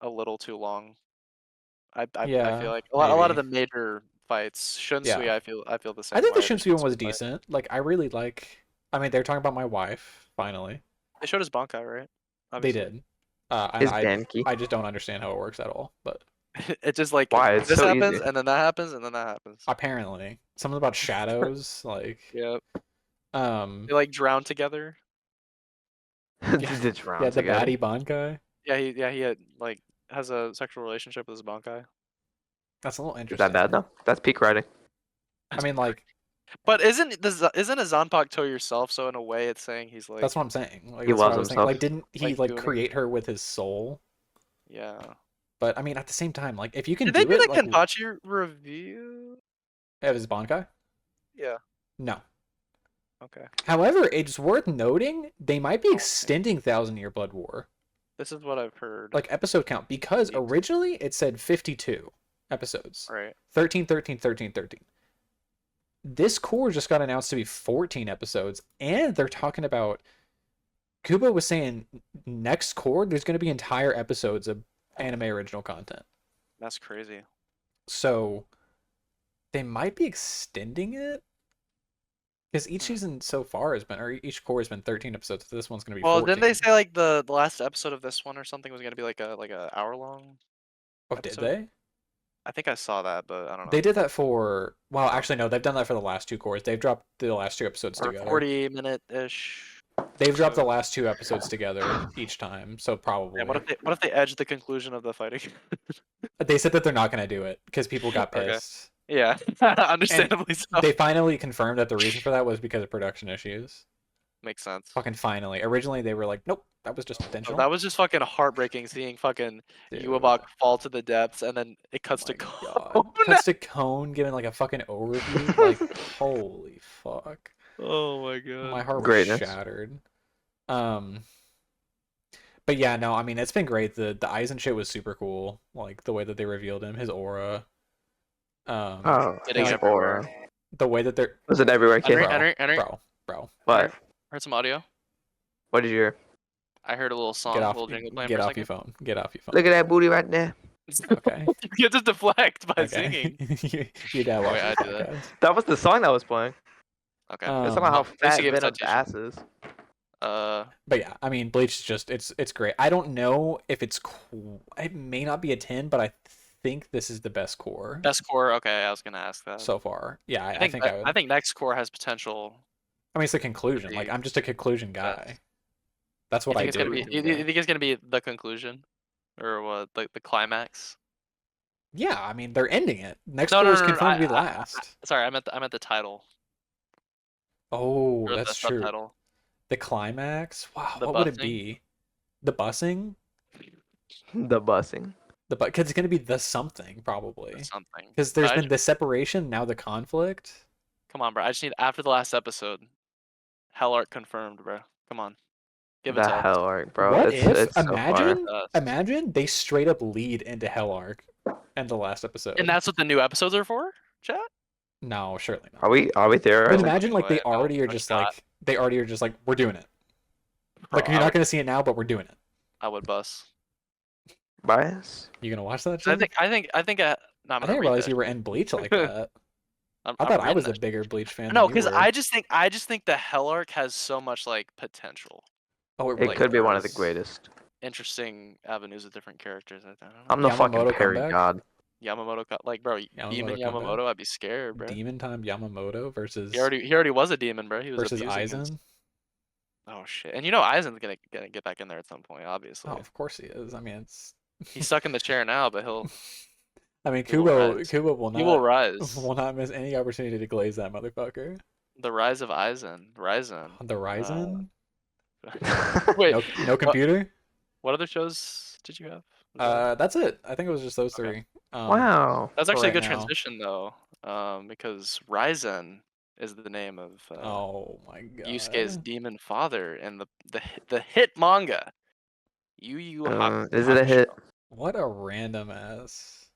a little too long. I Yeah, feel like a lot of maybe. the major fights, Shunsui, Yeah. I feel the same I think the way. Shunsui one was Shunsui fight. decent. Like I really like. I mean, they're talking about my wife finally. They showed his Bankai, right? They Obviously. did. And His I Banky. just don't understand how it works at all. But It just like Why? It's this so happens easy. and then that happens and then that happens. apparently, something about shadows, like Yep. um, They like drown together. Yeah. Ditch Yeah, round the together. baddie Bankai. Yeah, he had like has a sexual relationship with his Bankai. That's a little Is interesting. that bad though? That's peak writing. I mean, like, But isn't a Zanpakuto yourself? So in a way, it's saying he's like that's what I'm saying. Like, He that's what I loves was thinking. Like, himself. didn't he like like gooning. create her with his soul? Yeah. But I mean, at the same time, like, if you can Did they do do the it, like, Kenpachi review? of his Bankai, Yeah. no. Okay. However, it's worth noting they might be Okay. extending Thousand Year Blood War, This is what I've heard. like episode count, because Yes. originally it said 52 episodes, Right. 13, 13, 13, 13. This core just got announced to be 14 episodes, and they're talking about. Kubo was saying next core there's going to be entire episodes of anime original content. That's crazy. So they might be extending it because each season so far has been, or each core has been 13 episodes. So this one's going to be Well, 14. didn't they say like the last episode of this one or something was gonna be like a hour long? Oh, did episode? they? I think I saw that, but I don't know. They did that for. Well, actually, no. They've done that for the last two cores. They've dropped the last two episodes Or together. 40-minute ish. They've dropped the last two episodes together each time. So probably. And what if they edge the conclusion of the fighting? They said that they're not going to do it because people got Okay. pissed. Yeah, understandably so. They finally confirmed that the reason for that was because of production issues. Makes sense. Fucking finally. Originally, they were like, nope, that was just intentional. That was just fucking heartbreaking seeing fucking Dude. Yuabak fall to the depths, and then it cuts Oh to my Cone. God. Cuts to Cone giving like a fucking overview. Like, holy fuck. Oh my god. My heart was Greatness. shattered. But yeah, no, I mean, it's been great. The Aizen shit was super cool. Like, the way that they revealed him, his aura. Oh, Getting his everywhere. aura. The way that they're. Was it everywhere, kid? Henry, Bro. What? heard some audio. What did you hear? I heard a little song, Get a off, little jingle playing get for a off your second. phone. Get off your phone. Look at that booty right there. Okay. You get to deflect by Okay. singing. Your dad Oh, watches yeah, I do that. podcasts. That was the song that was playing. Okay. It's about how Thanks fat to give Venom's citation. ass is. But yeah, I mean, Bleach is just it's great. I don't know if it's cool. It may not be a 10, but I think this is the best core Best core. Okay, I was gonna ask that. so far. Yeah, I I think think I would. I think next core has potential. I mean, it's the conclusion. Agreed. Like, I'm just a conclusion guy. Yes. That's You what I think it's do. gonna be? You think it's gonna be the conclusion, or what? Like the climax? Yeah, I mean, they're ending it. Next No, core no, is no, no, confirmed to be I- last. Sorry, I meant the title. Oh, Or that's the true. subtitle. The climax. Wow, The what would it busing? be? The busing. The busing. Because it's gonna be the something probably. Something. Because there's But I been the separation, now the conflict. Come on, bro. I just need after the last episode. Hell Arc confirmed, bro. Come on. Give it The to us. hell arc, bro. What it's, if it's so far. imagine Us. imagine they straight up lead into Hell Arc in the last episode? And that's what the new episodes are for, chat? No, surely not. Are we But theorizing? imagine like they No, already are it's just not. like we're doing it. Bro, Like, you're I not would- gonna see it now, but we're doing it. I would bust. Bias? You gonna watch that? I Shit? think no, I'm I gonna didn't read realize that. you were in Bleach like that. I I'm thought I reading was that a bigger Bleach fan. No, than you because were. I just think the Hell Arc has so much like potential, Oh, It really could be one of the does. greatest. interesting avenues of different characters. I don't know. I'm the fucking Yamamoto parry comeback? god. Yamamoto, like bro, demon Yamamoto comeback? Yamamoto, I'd be scared, bro. Demon time Yamamoto versus He already was a demon, bro. He was versus abusing his- Aizen. Oh shit! And you know Aizen's gonna get back in there at some point, obviously. Oh, of course he is. I mean, it's. He's stuck in the chair now, but he'll I mean, he will rise. Kubo will not. he will rise. Will not miss any opportunity to glaze that motherfucker. The rise of Aizen. Ryzen. The Ryzen. Wait, No computer. what other shows did you have? Was That's it. I think it was just those Okay. three. Wow. That's for actually a right good now. transition though, because Ryzen is the name of Oh my god. Yusuke's demon father in the hit manga. Yu Yu Is it a hit? Hakusho. What a random ass.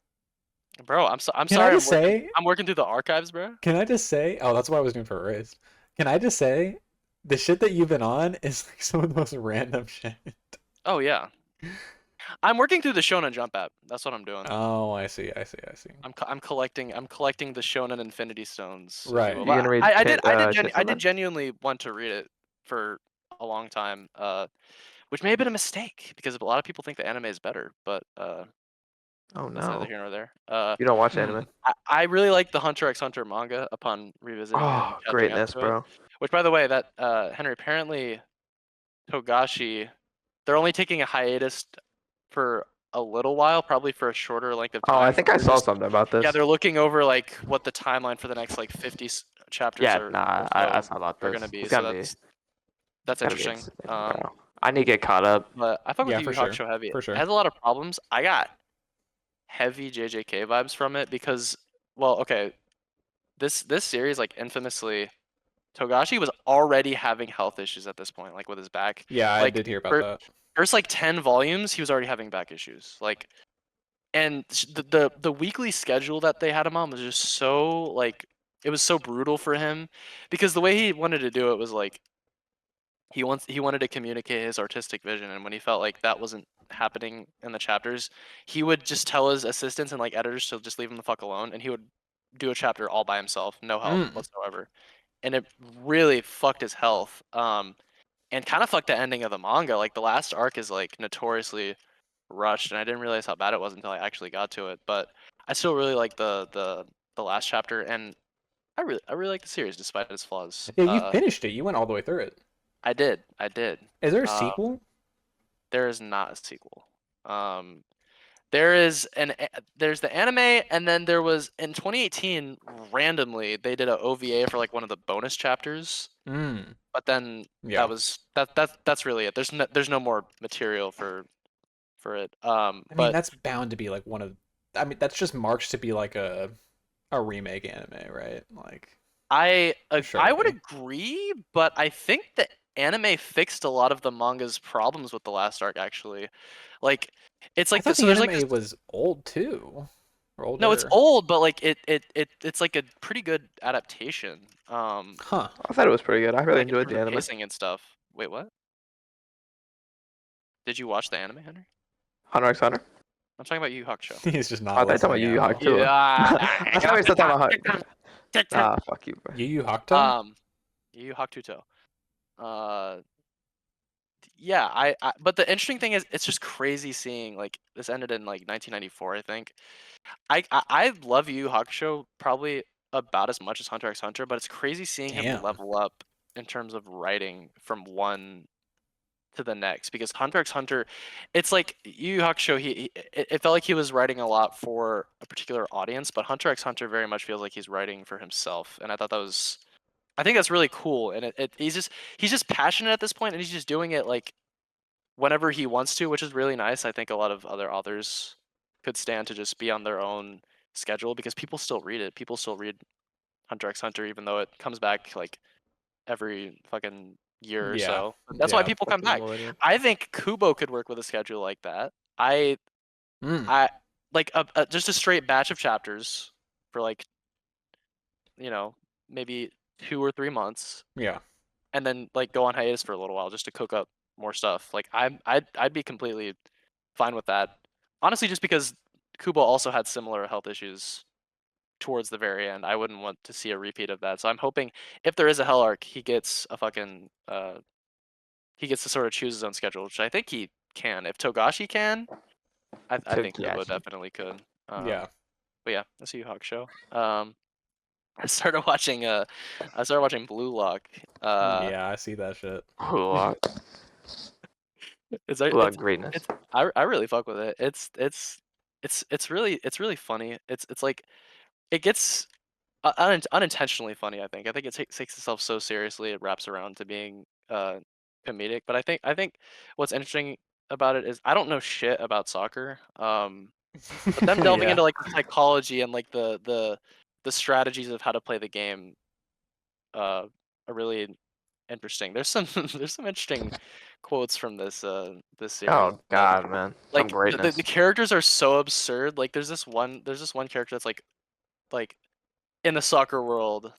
Bro, I'm Can sorry. I just say? I'm working through the archives, bro. Can I just say? Oh, that's what I was doing for a race. Can I just say? The shit that you've been on is like some of the most random shit. Oh yeah. I'm working through the Shonen Jump app. That's what I'm doing. Oh, I see. I'm collecting the Shonen Infinity Stones. if you Right. will. You gonna read I Kit- did Kittleman? genuinely want to read it for a long time, which may have been a mistake because a lot of people think the anime is better, but Oh that's neither no. here nor there. You don't watch anime? I really like the Hunter x Hunter manga upon revisiting it and Oh, catching up greatness, to it. bro. Which, by the way, that Henry apparently Togashi, they're only taking a hiatus for a little while, probably for a shorter length of Oh, time. I think I They're saw just- something about this. Yeah, they're looking over like what the timeline for the next like 50 chapters Yeah, or nah, so I saw about are this. gonna be. It's So gonna be that's gonna be interesting. insane, bro. I need to get caught up. But I fuck with Yeah, Yu for Yu sure. Hakusho heavy. For sure. It has a lot of problems. I got heavy JJK vibes from it because, well, okay, this series like infamously, Togashi was already having health issues at this point, like with his back. Yeah, I Like did hear about that. first like 10 volumes, he was already having back issues. Like, and the weekly schedule that they had him on was just so like it was so brutal for him because the way he wanted to do it was like he wanted to communicate his artistic vision, and when he felt like that wasn't happening in the chapters, he would just tell his assistants and like editors to just leave him the fuck alone, and he would do a chapter all by himself, no help whatsoever, and it really fucked his health. And kind of fucked the ending of the manga. Like the last arc is like notoriously rushed, and I didn't realize how bad it was until I actually got to it. But I still really like the last chapter, and I really like the series despite its flaws. Yeah, you finished it. You went all the way through it. I did. Is there a sequel? There is not a sequel. There is there's the anime, and then there was in 2018 randomly they did a OVA for like one of the bonus chapters. But then Yeah. that's really it. There's no more material for it. I mean, But that's bound to be like one of. I mean, that's just marked to be like a remake anime, right? Like, I would surely. agree, but I think the anime fixed a lot of the manga's problems with the last arc. Actually, like it's I like thought so the there's anime like this, was old too, or older. no, it's old, but like it's like a pretty good adaptation. Huh? I thought it was pretty good. I really Like in enjoyed terms the of anime. pacing and stuff. Wait, what? Did you watch the anime, Henry? Hunter x Hunter. I'm talking about Yu Yu Hakusho. He's just I not thought you were talking about listening Yu Yu at all. Hakusho too. I thought we were still talking about Hunter. Nah, fuck you, bro. Yu Yu Hakusho? Yu Yu Hakuto. Yeah, but the interesting thing is it's just crazy seeing like this ended in like 1994, I think. I love Yu Yu Hakusho probably about as much as Hunter x Hunter, but it's crazy seeing him Damn. level up in terms of writing from one to the next, because Hunter x Hunter, it's like Yu Yu Hakusho, it felt like he was writing a lot for a particular audience, but Hunter x Hunter very much feels like he's writing for himself, and I think that's really cool, and he's just passionate at this point, and he's just doing it like whenever he wants to, which is really nice. I think a lot of other authors could stand to just be on their own schedule because people still read it. People still read Hunter x Hunter, even though it comes back like every fucking year or Yeah. so. That's why Yeah. people come back. Millennium. I think Kubo could work with a schedule like that. I like just a straight batch of chapters for like, maybe 2 or 3 months, Yeah. and then like go on hiatus for a little while just to cook up more stuff. Like I'd be completely fine with that. Honestly, just because Kubo also had similar health issues towards the very end. I wouldn't want to see a repeat of that. So I'm hoping if there is a hell arc, he gets a fucking he gets to sort of choose his own schedule, which I think he can. If Togashi can, I think Kubo Togashi. definitely could. Yeah. But yeah, that's a Yu Hawk show. I started watching Blue Lock. Yeah, I see that shit. It's greatness. I really fuck with it. It's really funny. It's like it gets unintentionally funny. I think it takes itself so seriously it wraps around to being comedic. But I think what's interesting about it is I don't know shit about soccer. But them delving Yeah. into like the psychology and like the strategies of how to play the game are really interesting. There's some there's some interesting quotes from this series. Oh god, man. Some Like greatness. the characters are so absurd. Like there's this one character that's like in the soccer world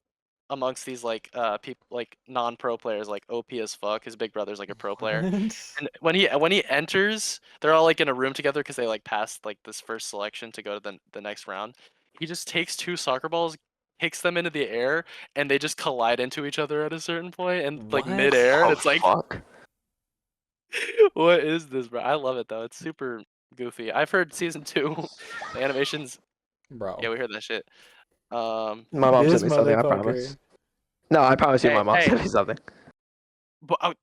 amongst these like people like non-pro players, like OP as fuck. His big brother's like a pro player. What? And when he enters, they're all like in a room together because they like passed like this first selection to go to the next round. He just takes two soccer balls, kicks them into the air, and they just collide into each other at a certain point and like What? midair. And Oh, it's like, fuck. what is this, bro? I love it though. It's super goofy. I've heard season 2, the animations. Bro. Yeah, we heard that shit. My mom This sent me something, I motherfucker. promise. No, I promise you my mom Hey. sent me something. But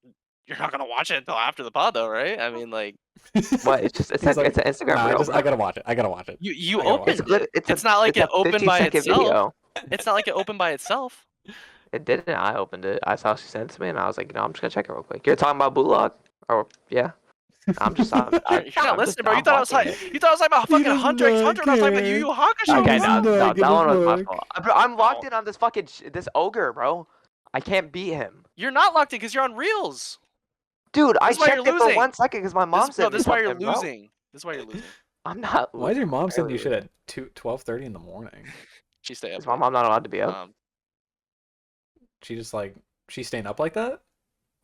you're not gonna watch it until after the pod, though, right? I mean, like What? It's just it's He's like, it's an Instagram nah, reel. I gotta watch it. I gotta watch it. you I gotta watch It's opened good. it. It's not like it's it opened by 15-second itself. video. It's not like it opened by itself. It didn't. I opened it. I saw she sent it to me, and I was like, I'm just gonna check it real quick. You're talking about Blue Lock? Or yeah. I'm just. You're not I'm listening, bro. You I'm thought I was watching like, it. you thought I was talking about fucking does Hunter x not Hunter. And I was talking about care. Yu Yu Hakusho. Okay, does bro. no, not give that a one was my fuck. fault. I'm locked in on this fucking this ogre, bro. I can't beat him. You're not locked in because you're on Reels. Dude, I This is why you're checked it for losing. 1 second because my mom This, no, said this is why you're something, bro. losing. This is why you're losing. I'm not. Why is your mom sending you losing. shit at 12:30 in the morning? She stay up. Is my mom not allowed to be up? She just like she's staying up like that?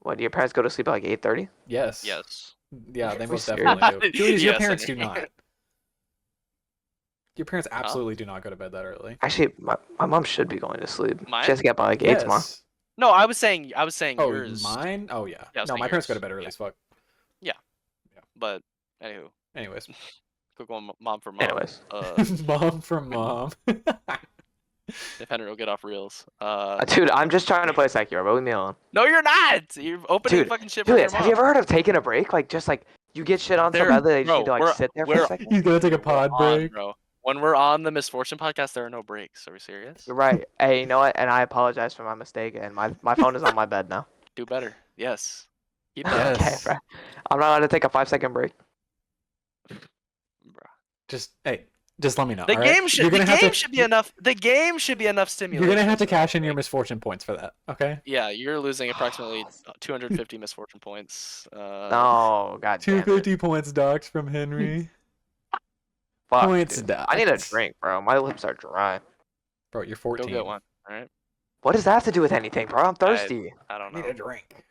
What? Do your parents go to sleep at like 8:30? Yes. Yes. Yeah, they We most serious? definitely do. Julius, your Yes, parents do Henry. not. Your parents absolutely do not go to bed that early. Actually, my mom should be going to sleep. Mine? She has to get up by like 8 tomorrow. Yes. No, I was saying Oh, yours. mine? Oh yeah. Yeah, I was No, saying my parents go to yours. bed early Yeah. as fuck. But anywho, Anyways. quick one, mom for mom. Anyways. Mom from mom. If Henry will get off Reels. Dude, I'm just trying to play Sekiro, bro. Leave me alone. No, you're not. You're opening Dude, fucking shit for your Julius, mom. have you ever heard of taking a break? Like, just like, you get shit on There- some other, they just bro, need to like we're- sit there for we're- a second? He's gonna take a We're pod on, break. bro. When we're on the Misfortune podcast, there are no breaks. Are we serious? You're right. Hey, you know what? And I apologize for my mistake. And my phone is on my bed now. Do better. Yes. Keep that. Okay, Yes. bro. I'm not allowed to take a 5-second break. Bro. Just let me know. The all right? game should. You're The gonna have game to, should be enough. The game should be enough stimulation. You're gonna have to so, cash in your like, misfortune points for that. Okay. Yeah, you're losing approximately 250 misfortune points. No, god damn it. 250 points docked from Henry. Fuck, Points dude. I need a docked. drink, bro. My lips are dry. Bro, you're Go 14. get one. All right. What does that have to do with anything, bro? I'm thirsty. I don't I need know. a drink.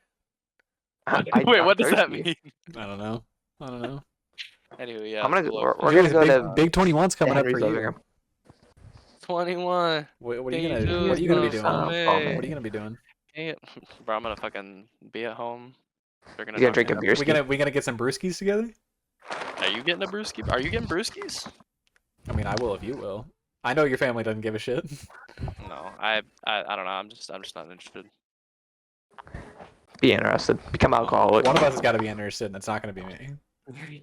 Wait, I'm what does that thirsty. mean? I don't know. Anyway, yeah. I'm gonna. look, We're gonna go to big 21's coming up Henry's for living you. room. 21. What are Can you you gonna do What are you gonna be this doing? for What me? are you gonna be doing? Hey, bro, I'm gonna fucking be at home. They're gonna You gonna knock drink me a up. beer? We gonna get some brewskis together? Are you getting a brewski? Are you getting brewskis? I mean, I will if you will. I know your family doesn't give a shit. No, I don't know. I'm just not interested. Be interested. Become alcoholic. One of us has got to be interested, and it's not gonna be me.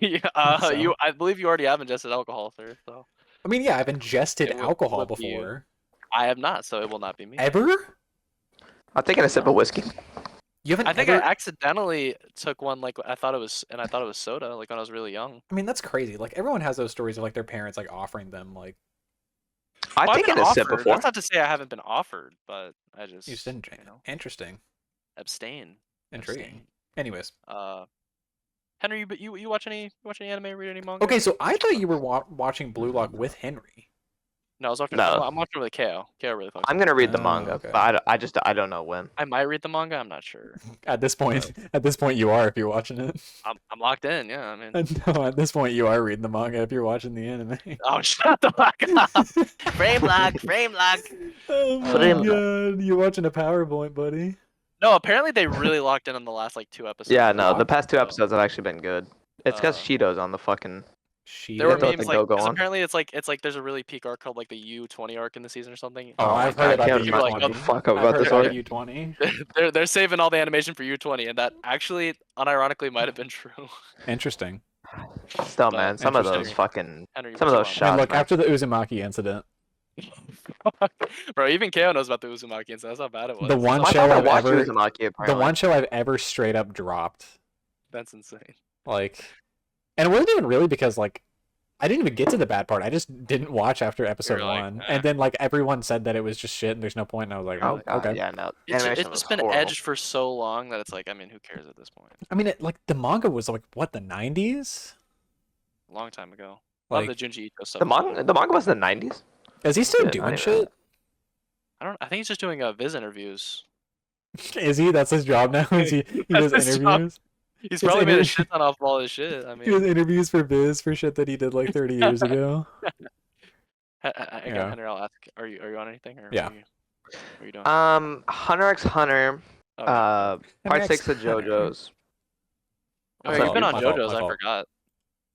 Yeah, So- I believe you already have ingested alcohol, sir. So I mean, yeah, I've ingested It would- alcohol would be you. before. I have not, so it will not be me. Ever? I'm taking a sip of whiskey. You haven't I think ever... I accidentally took one like I thought it was soda, like when I was really young. I mean, that's crazy. Like everyone has those stories of like their parents like offering them like I've Well, taken been a sip offered. before. That's not to say I haven't been offered, but I just you just didn't drink. Interesting. abstain. Intriguing. Anyways. Henry, you watch any anime, read any manga? Okay, so I thought you were watching Blue Lock with Henry. No, I was watching. No. I'm watching with KO. KO really fucks. I'm gonna read the Oh, manga, okay. but I don't know when. I might read the manga. I'm not sure. At this point, you are if you're watching it. I'm locked in. Yeah, I mean. No, at this point you are reading the manga if you're watching the anime. Oh, shut the fuck up! Frame lock. Frame lock. Oh my Frame lock. god, you're watching a PowerPoint, buddy. No, apparently they really locked in on the last like 2 episodes. Yeah, no, the past 2 So, episodes have actually been good. It's because Shido's on the fucking. She. There were That's what memes the like go-go 'cause on. apparently it's like there's a really peak arc called like the U20 arc in the season or something. Oh, I've heard about can't the remember, U20. like, fuck I've about heard this about arc. U20. they're saving all the animation for U20, and that actually unironically might have been true. Interesting. Still, But man, some of those interesting. fucking. Henry, Some of what's those your I mean, shots. look, man. after the Uzumaki incident, manga? Bro, even KO knows about the Uzumaki, and so that's how bad it was. The one My show father I've watched ever- Uzumaki, the apparently. one show I've ever straight up dropped, That's insane. like, and it wasn't even really because like I didn't even get to the bad part. I just didn't watch after episode like, 1, "Ah." and then like everyone said that it was just shit and there's no point. And I was like, Oh, God, okay. yeah, no. It's Animation was just been horrible. edged for so long that it's like, I mean, who cares at this point? I mean, like the manga was like what, the 90s? A long time ago. A lot Like, of the Junji Ito stuff. The manga was in the 90s. is he still Yeah, doing I didn't shit? I think he's just doing Viz interviews. Is he? That's his job now. Is he does That's his job. interviews? He's It's probably made a inter- shit ton off of all his shit. I He does mean, interviews for Biz for shit that he did like 30 years ago. again, Yeah. Henry, I'll ask, are you on anything? Or Yeah. What are you doing? Hunter x Hunter, Oh, part Hunter x 6 of Hunter. JoJo's. oh, my you've fault, been on my fault, JoJo's. my I fault. forgot.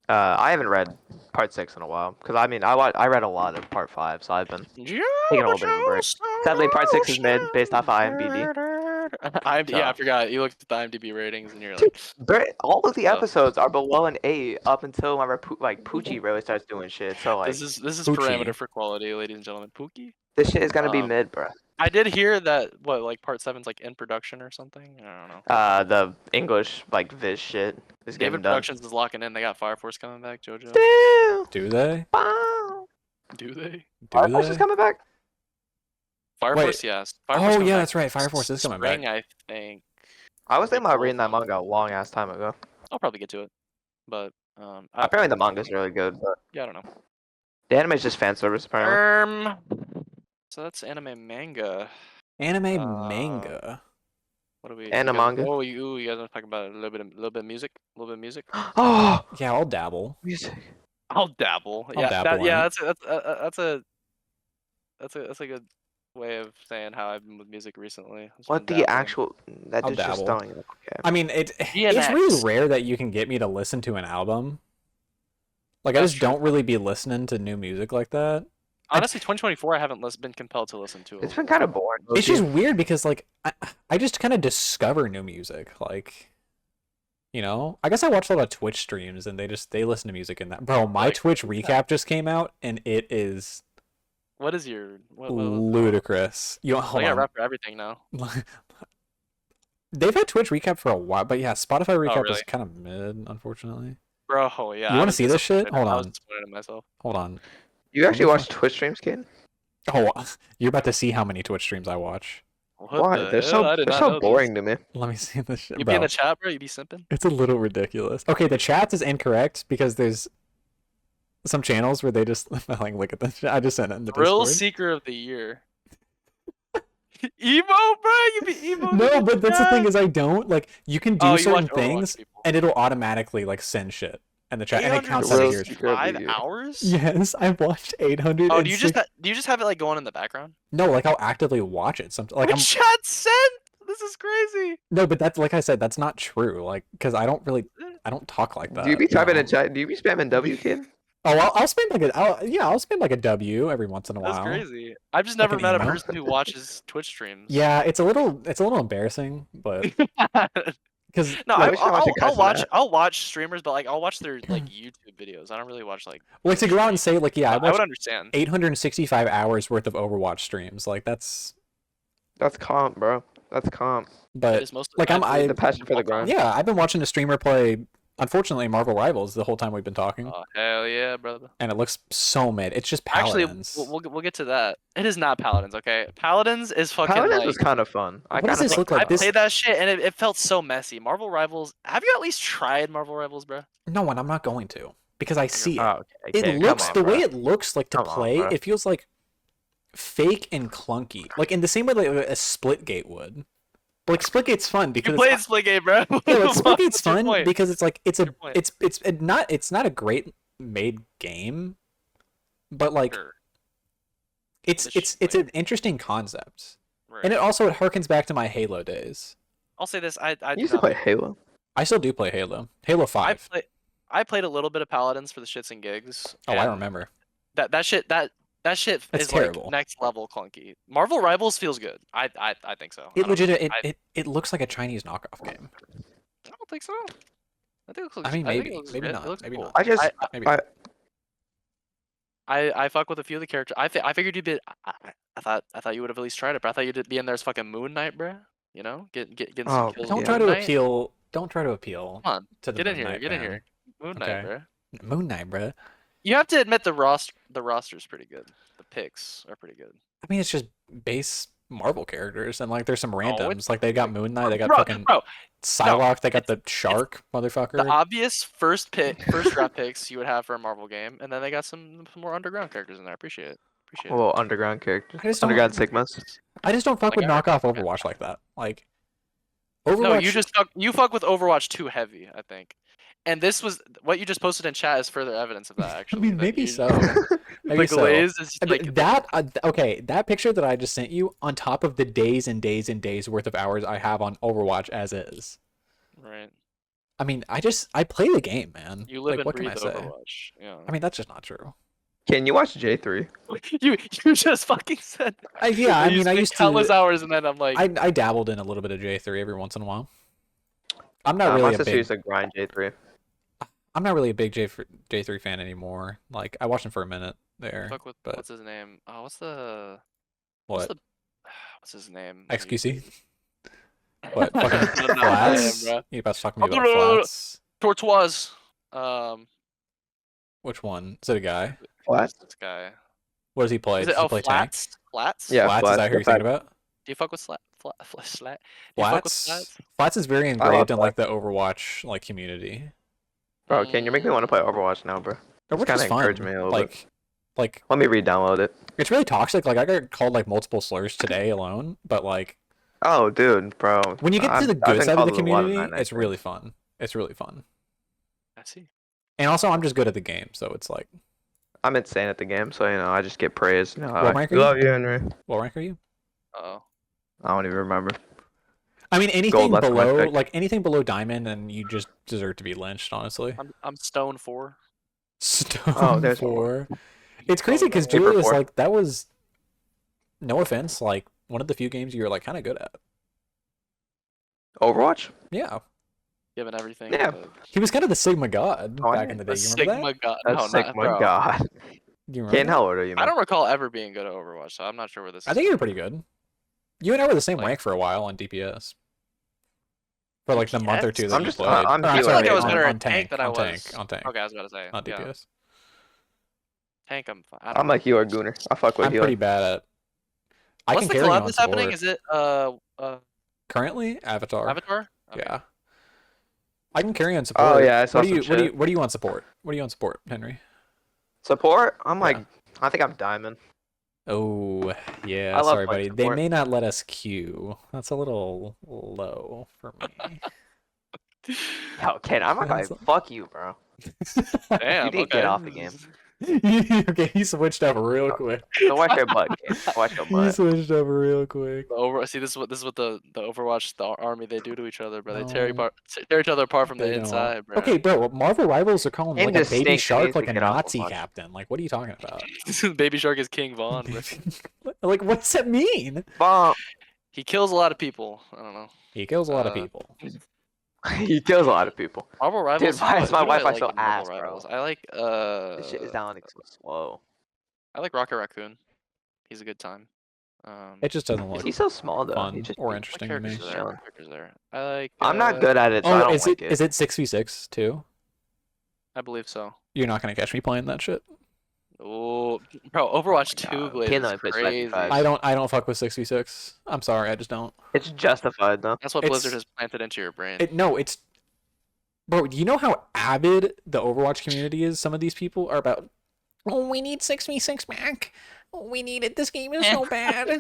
I haven't read part 6 in a while because I mean I read a lot of part 5, so I've been taking a little bit of a break. Sadly, part 6 is mid based off of IMDb. Yeah, I forgot. You looked at the IMDb ratings and you're like, All of the Oh. episodes are below an 8 up until whenever Poochie really starts doing shit. So like, this is Poochie. parameter for quality, ladies and gentlemen. Pookie. this shit is gonna be Um, mid, bro. I did hear that like part 7's like in production or something. I don't know. The English like Viz shit is getting David done. Productions is locking in. They got Fire Force coming back. JoJo. Damn. Do they? Wow. Do they? Do Fire Force they? is coming back. Fire Wait. Force, yes. Fire Force Oh coming yeah, back that's right. Fire Force is coming back. spring, I think. I was thinking about April, reading that manga a long ass time ago. I'll probably get to it, but Apparently the manga's really good, but yeah, I don't know. the anime is just fan service apparently. So that's anime manga. Anime manga. What do we? And you a guys, manga. Oh, you guys want to talk about a little bit of music? A little bit of music? Oh, Yeah, I'll dabble. music. I'll dabble. I'll Yeah, dabble in yeah. it. That's a good way of saying how I've been with music recently. Just What been the dabbling. actual? That I'll dude's just dabble. throwing it. Okay. I mean, it's really rare that you can get me to listen to an album. Like, I That's just true. don't really be listening to new music like that. Honestly, 2024, I haven't been compelled to listen to. It's been kind of boring. It's just weird because, like, I just kind of discover new music. Like, you know, I guess I watch a lot of Twitch streams and they listen to music in that. Bro, my Like, Twitch recap just came out and it is What is your ludicrous. You I hold got on. rap for everything now. They've had Twitch recap for a while, but yeah, Spotify recap really? is kind of mid, unfortunately. Bro, yeah. You I wanna was see this shit? disappointed. Hold I was on. disappointed in myself. Hold on. You actually me watch Twitch streams, kid? Oh, you're about to see how many Twitch streams I watch. What Why? the They're hell? I did they're not so know boring this. to me. Let me see this shit, You be in bro. the chat, bro? You be simping? It's a little ridiculous. Okay, the chat is incorrect because there's some channels where they just like look at this. I just sent it in the Real Discord. Seeker of the Year. Emo, bro? You be emo? No, but that's the thing is I don't like you can do you certain watch Overwatch things people. and it'll automatically like send shit in the chat and it counts as Real yours. Seeker of the 5 Year. hours? Yes, I've watched 800. Oh, do you just have it like going in the background? No, like I'll actively watch it. Sometimes like What I'm chat sent? This is crazy. no, but that's like I said, that's not true. Like because I don't talk like that. Do you be typing know? in chat? Do you be spamming W, kid? Oh, I'll spend like I'll spend like a W every once in a That's while. crazy. I've just Like never an met a emo? person who watches Twitch streams. Yeah, it's a little embarrassing, but because No, I wish I watched a cuss I'll watch streamers, but like I'll watch their like YouTube videos. I don't really watch like. like to go out and say like yeah, I I would watched understand. 865 hours worth of Overwatch streams. Like that's That's comp, bro. That's comp. but It's most like The passion for the grind. yeah, I've been watching a streamer play. Unfortunately, Marvel Rivals the whole time we've been talking, Oh hell yeah, brother! and it looks so mid. It's just Actually, paladins. we'll get to that. It is not Paladins, okay? Paladins is fucking Paladins like. was kind of fun. What does this look like? I This played that shit and it felt so messy. Marvel Rivals. Have you at least tried Marvel Rivals, bro? no, and I'm not going to because I see it. Oh, okay. It kid, looks come on, the way bro. it looks like to Come on, play. bro. It feels like fake and clunky, like in the same way like a Splitgate would. But like Splitgate's fun because You played Splitgate, bro. yeah, like Splitgate's What's your fun point? because it's like What's your point? it's not a great made game, but like Sure. it's an interesting concept, Right. and it also it harkens back to my Halo days. I'll say this: I You did used to not play Halo. I still do play Halo 5. I played a little bit of Paladins for the shits and gigs. Oh, I and remember. that shit That's is terrible. like next level clunky. Marvel Rivals feels good. I think so. It I don't know. legit it looks like a Chinese knockoff game. I don't think so. I think it looks. I mean, think maybe, it looks maybe good. not, It looks maybe cool. not. I just, Maybe. I fuck with a few of the characters. I figured you'd be. I thought you would have at least tried it, bro. I thought you'd be in there as fucking Moon Knight, bro. You know, getting some Oh, kills. Don't with try Moon to Knight. appeal. Don't try to appeal Come on, to the get in Moon here. Knight Get in fan. here. Moon Knight, Okay. bro. Moon Knight, bruh. You have to admit the roster's pretty good. The picks are pretty good. I mean, it's just base Marvel characters, and like there's some it's- randoms. Like they got Moon Knight, they got Bro, fucking bro, Psylocke, they got the Shark motherfucker. the obvious first draft picks you would have for a Marvel game, and then they got some more underground characters in there. I appreciate it. well, underground characters. I just don't- Underground Sigmas. I just don't fuck Like, with I knockoff remember- Overwatch like that. Like Overwatch. No, you fuck with Overwatch too heavy, I think. And this was what you just posted in chat is further evidence of that. I Actually, mean, that maybe you- so. The Maybe so. glaze is I just mean, like that okay, that picture that I just sent you on top of the days and days and days worth of hours I have on Overwatch as is. right. I mean, I play the game, man. You live like, and what can breathe I say? Overwatch. Yeah. I mean, that's just not true. Can you watch J3? You just fucking said. Yeah, I You mean, I spent used countless to. hours, and then I'm like, I dabbled in a little bit of J3 every once in a while. I'm not My really a sister big. used to grind J3. I'm not really a big J3 fan anymore. Like I watched him for a minute there, fuck with but what's his name? Oh, what's the what? what's his name? on XQC? YouTube? What? Fucking No, not him, flats? bro. You about to talk to me about flats? Tortoise. Um, Which one? Is it a guy? What? who's this guy? What does he play? Is it Does he play tank? Flats? Flats? Yeah, Flats? Is Flats, that who the you're thinking fat- about? Do you fuck with Slat? Slat? Do you fuck with Flats? Flats? Flats is very I love engraved in like the Overwatch like community. Bro, can you make me want to play Overwatch now, bro? Overwatch kinda is fun. encouraged me a little bit. Like Let me re-download it. it's really toxic. Like I got called like multiple slurs today alone, but like Oh, dude, bro. when you get to the I've good been side of called the a lot community, night it's things. really fun. It's really fun. I see. And also, I'm just good at the game, so it's like, I'm insane at the game, so I just get praised. What rank are we you? love you, Henry. what rank are you? Oh. I don't even remember. I mean, anything that's my below, pick. like anything below diamond, and you just deserve to be lynched. Honestly, I'm Stone 4. Stone Oh, there's 4. It's crazy because Super Julius, 4. like, that was, no offense, like one of the few games you were like kind of good at. Overwatch? Yeah, Given everything. Yeah. he was kind of the Sigma God Oh, I back know. in the The day. You remember Sigma that? God. That's No, sick, not, my bro. god. Do you remember? Kane, that? how old are you, I man? don't recall ever being good at Overwatch, so I'm not sure where this is. I think you were pretty good. You and I were the same Like- rank for a while on DPS. For like the month or two that I'm you just- played. I'm Or, I feel healing like I right was now. better on at tank than I on was. tank, on tank, Okay, I was about to say. not Yeah. DPS. Tank, I'm fine. I'm like you are, Gooner. I fuck with I'm you. pretty bad at. I What's can the carry collab on that's happening? support. Is it Currently Avatar. Avatar? Okay. Yeah. I can carry on support. Oh yeah, I saw What do some you shit. what do you want support? What do you want support, Henry? Support? I'm like, Yeah. I think I'm diamond. Oh yeah, I love sorry, playing buddy. They support. may not let us queue. That's a little low for me. Yo, Kane, I'm not gonna fuck you, bro. Damn. You need to get off the game. Okay, he switched up real quick. So watch your butt, Kane. Watch your He butt. switched up real quick. See, this is what the Overwatch the army they do to each other, bro. They tear No. tear each other apart from They the don't. inside, bro. Okay, bro. Marvel Rivals are calling Game like a just baby stinks. He shark needs to like a get off Nazi Overwatch. captain. Like, what are you talking about? Baby Shark is King Vaughn, bro. Like, what's that mean? Bomb. He kills a lot of people. I don't know. He kills a lot of people. He kills a lot of people. Marvel Rivals. why is my who do I Wi-Fi like so in Marvel ass, bro? Rivals? I like This shit is downloading so slow. I like Rocket Raccoon. He's a good time. It just doesn't Is look he so small though? fun He just or what interesting to me. characters there? chilling. What characters there? I like. I'm not good at it, so I Oh, don't is like it 6v6 too? I believe so. You're not gonna catch me playing that shit. Oh, bro, Overwatch my 2 God. Glaze Can't is only play crazy. 75. I don't fuck with 6v6. I'm sorry, I just don't. It's justified though. That's what It's- Blizzard has planted into your brain. No, it's bro. Do you know how avid the Overwatch community is? Some of these people are about. Oh, we need 6v6 back. Oh, we need it. This game is so bad.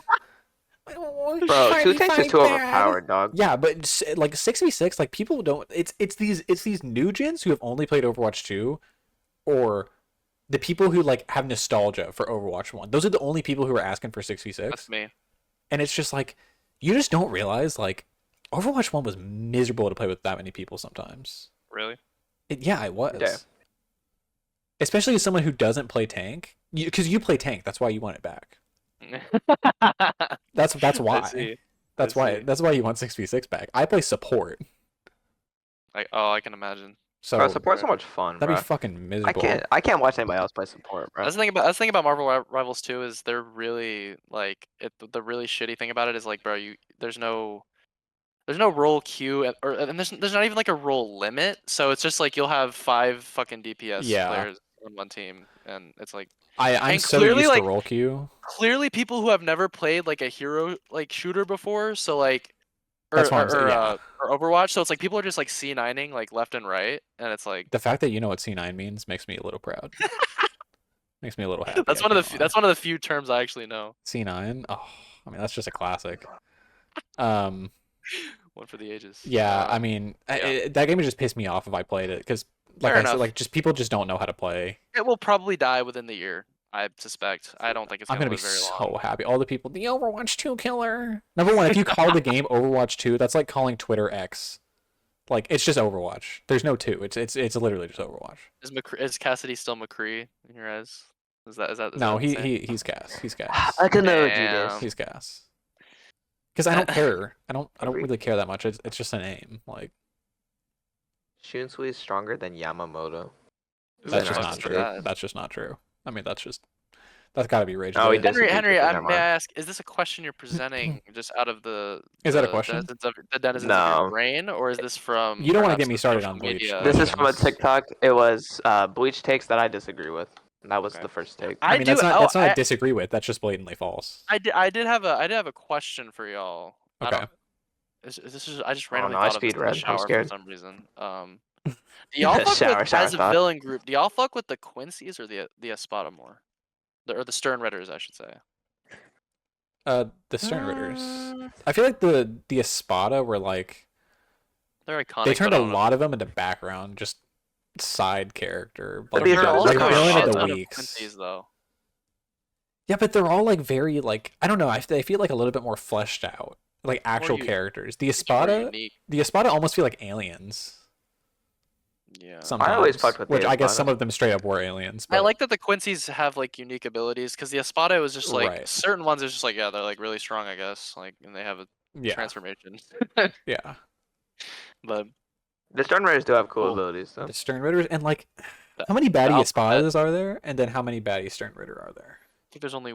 Oh, Bro, 2 tanks is too bad. overpowered, dog. Yeah, but like 6v6, like people don't. It's these new gens who have only played Overwatch 2, or the people who like have nostalgia for Overwatch 1. Those are the only people who are asking for 6v6. That's me. And it's just like you just don't realize like Overwatch 1 was miserable to play with that many people sometimes. Really? Yeah, it was. Yeah. Especially as someone who doesn't play tank, because you play tank. That's why you want it back. That's I why. see. That's I why. see. That's why you want 6v6 back. I play support, I can imagine. so Bro, support's so much fun, that'd bro. be fucking miserable. I can't watch anybody else play support, bro. That's the thing about Marvel Rivals 2 is they're really like the really shitty thing about it is like, bro, there's no role queue and there's not even like a role limit, so it's just like you'll have 5 fucking DPS Yeah. players on one team, and it's like I'm and so clearly, used like, to roll queue. clearly people who have never played like a hero like shooter before, so like That's what I'm saying, yeah. or Overwatch, so it's like people are just like C9ing like left and right, and it's like The fact that you know what C9 means makes me a little proud. Makes me a little happy. that's I one of can't the lie. that's one of the few terms I actually know. C9. Oh, I mean that's just a classic. One for the ages. Yeah, I mean yeah. that game would just piss me off if I played it because, like Fair I said, enough. like just people just don't know how to play. It will probably die within the year, I suspect. I don't think it's I'm gonna gonna be live very so long. happy. All the people, the Overwatch 2 killer. Number one, if you call the game Overwatch 2, that's like calling Twitter X. Like it's just Overwatch. There's no 2. It's literally just Overwatch. Is Cassidy still McCree in your eyes? Is that No, insane? he's gas. He's gas. I can know Damn. He's gas. Because I don't care. I don't Every- really care that much. It's just a name. Like Shunsui is stronger than Yamamoto. Who that's the just fuck not said true. that? That's just not true. I mean, that's got to be rage. Oh, he bait. does. Henry, Never may I mind. ask, is this a question you're presenting just out of Is that a question? the denizens of your No. brain, or is this from You don't wanna perhaps get me the started social on Bleach media? This is from a questions. TikTok. It was Bleach takes that I disagree with. That was Okay. the first take. I mean, do. that's not a disagree with. That's just blatantly false. I did have a question for y'all. Okay. I just Oh, randomly no, I thought of this speed in the read. I'm shower for scared. some reason. Do y'all fuck Shower with as a thought. villain group? Do y'all fuck with the Quincy's or the Espada more? Or the Stern Ridders, I should say. The Stern Ritters. I feel like the Espada were like They're iconic. they turned but I a don't know. lot of them into background, just side character. But Like, these There are are also like a villain of shit the ton weeks. Quincy's though. Yeah, but they're all like very like I don't know. They feel like a little bit more fleshed out, like actual u- characters. The It's more Espada, unique. almost feel like aliens. Yeah. Sometimes, I always fucked with the which I guess Espada. some of them straight up were aliens. I But like that the Quincy's have like unique abilities because the Espada was just like Right. certain ones are just like they're like really strong, I guess, like and they have a yeah, transformation. yeah. But The Stern Raiders do have cool Cool. abilities, though. The Stern Ritters and like The- how many baddie alphabet. Espadas are there, and then how many baddie Stern Ritter are there? I think there's only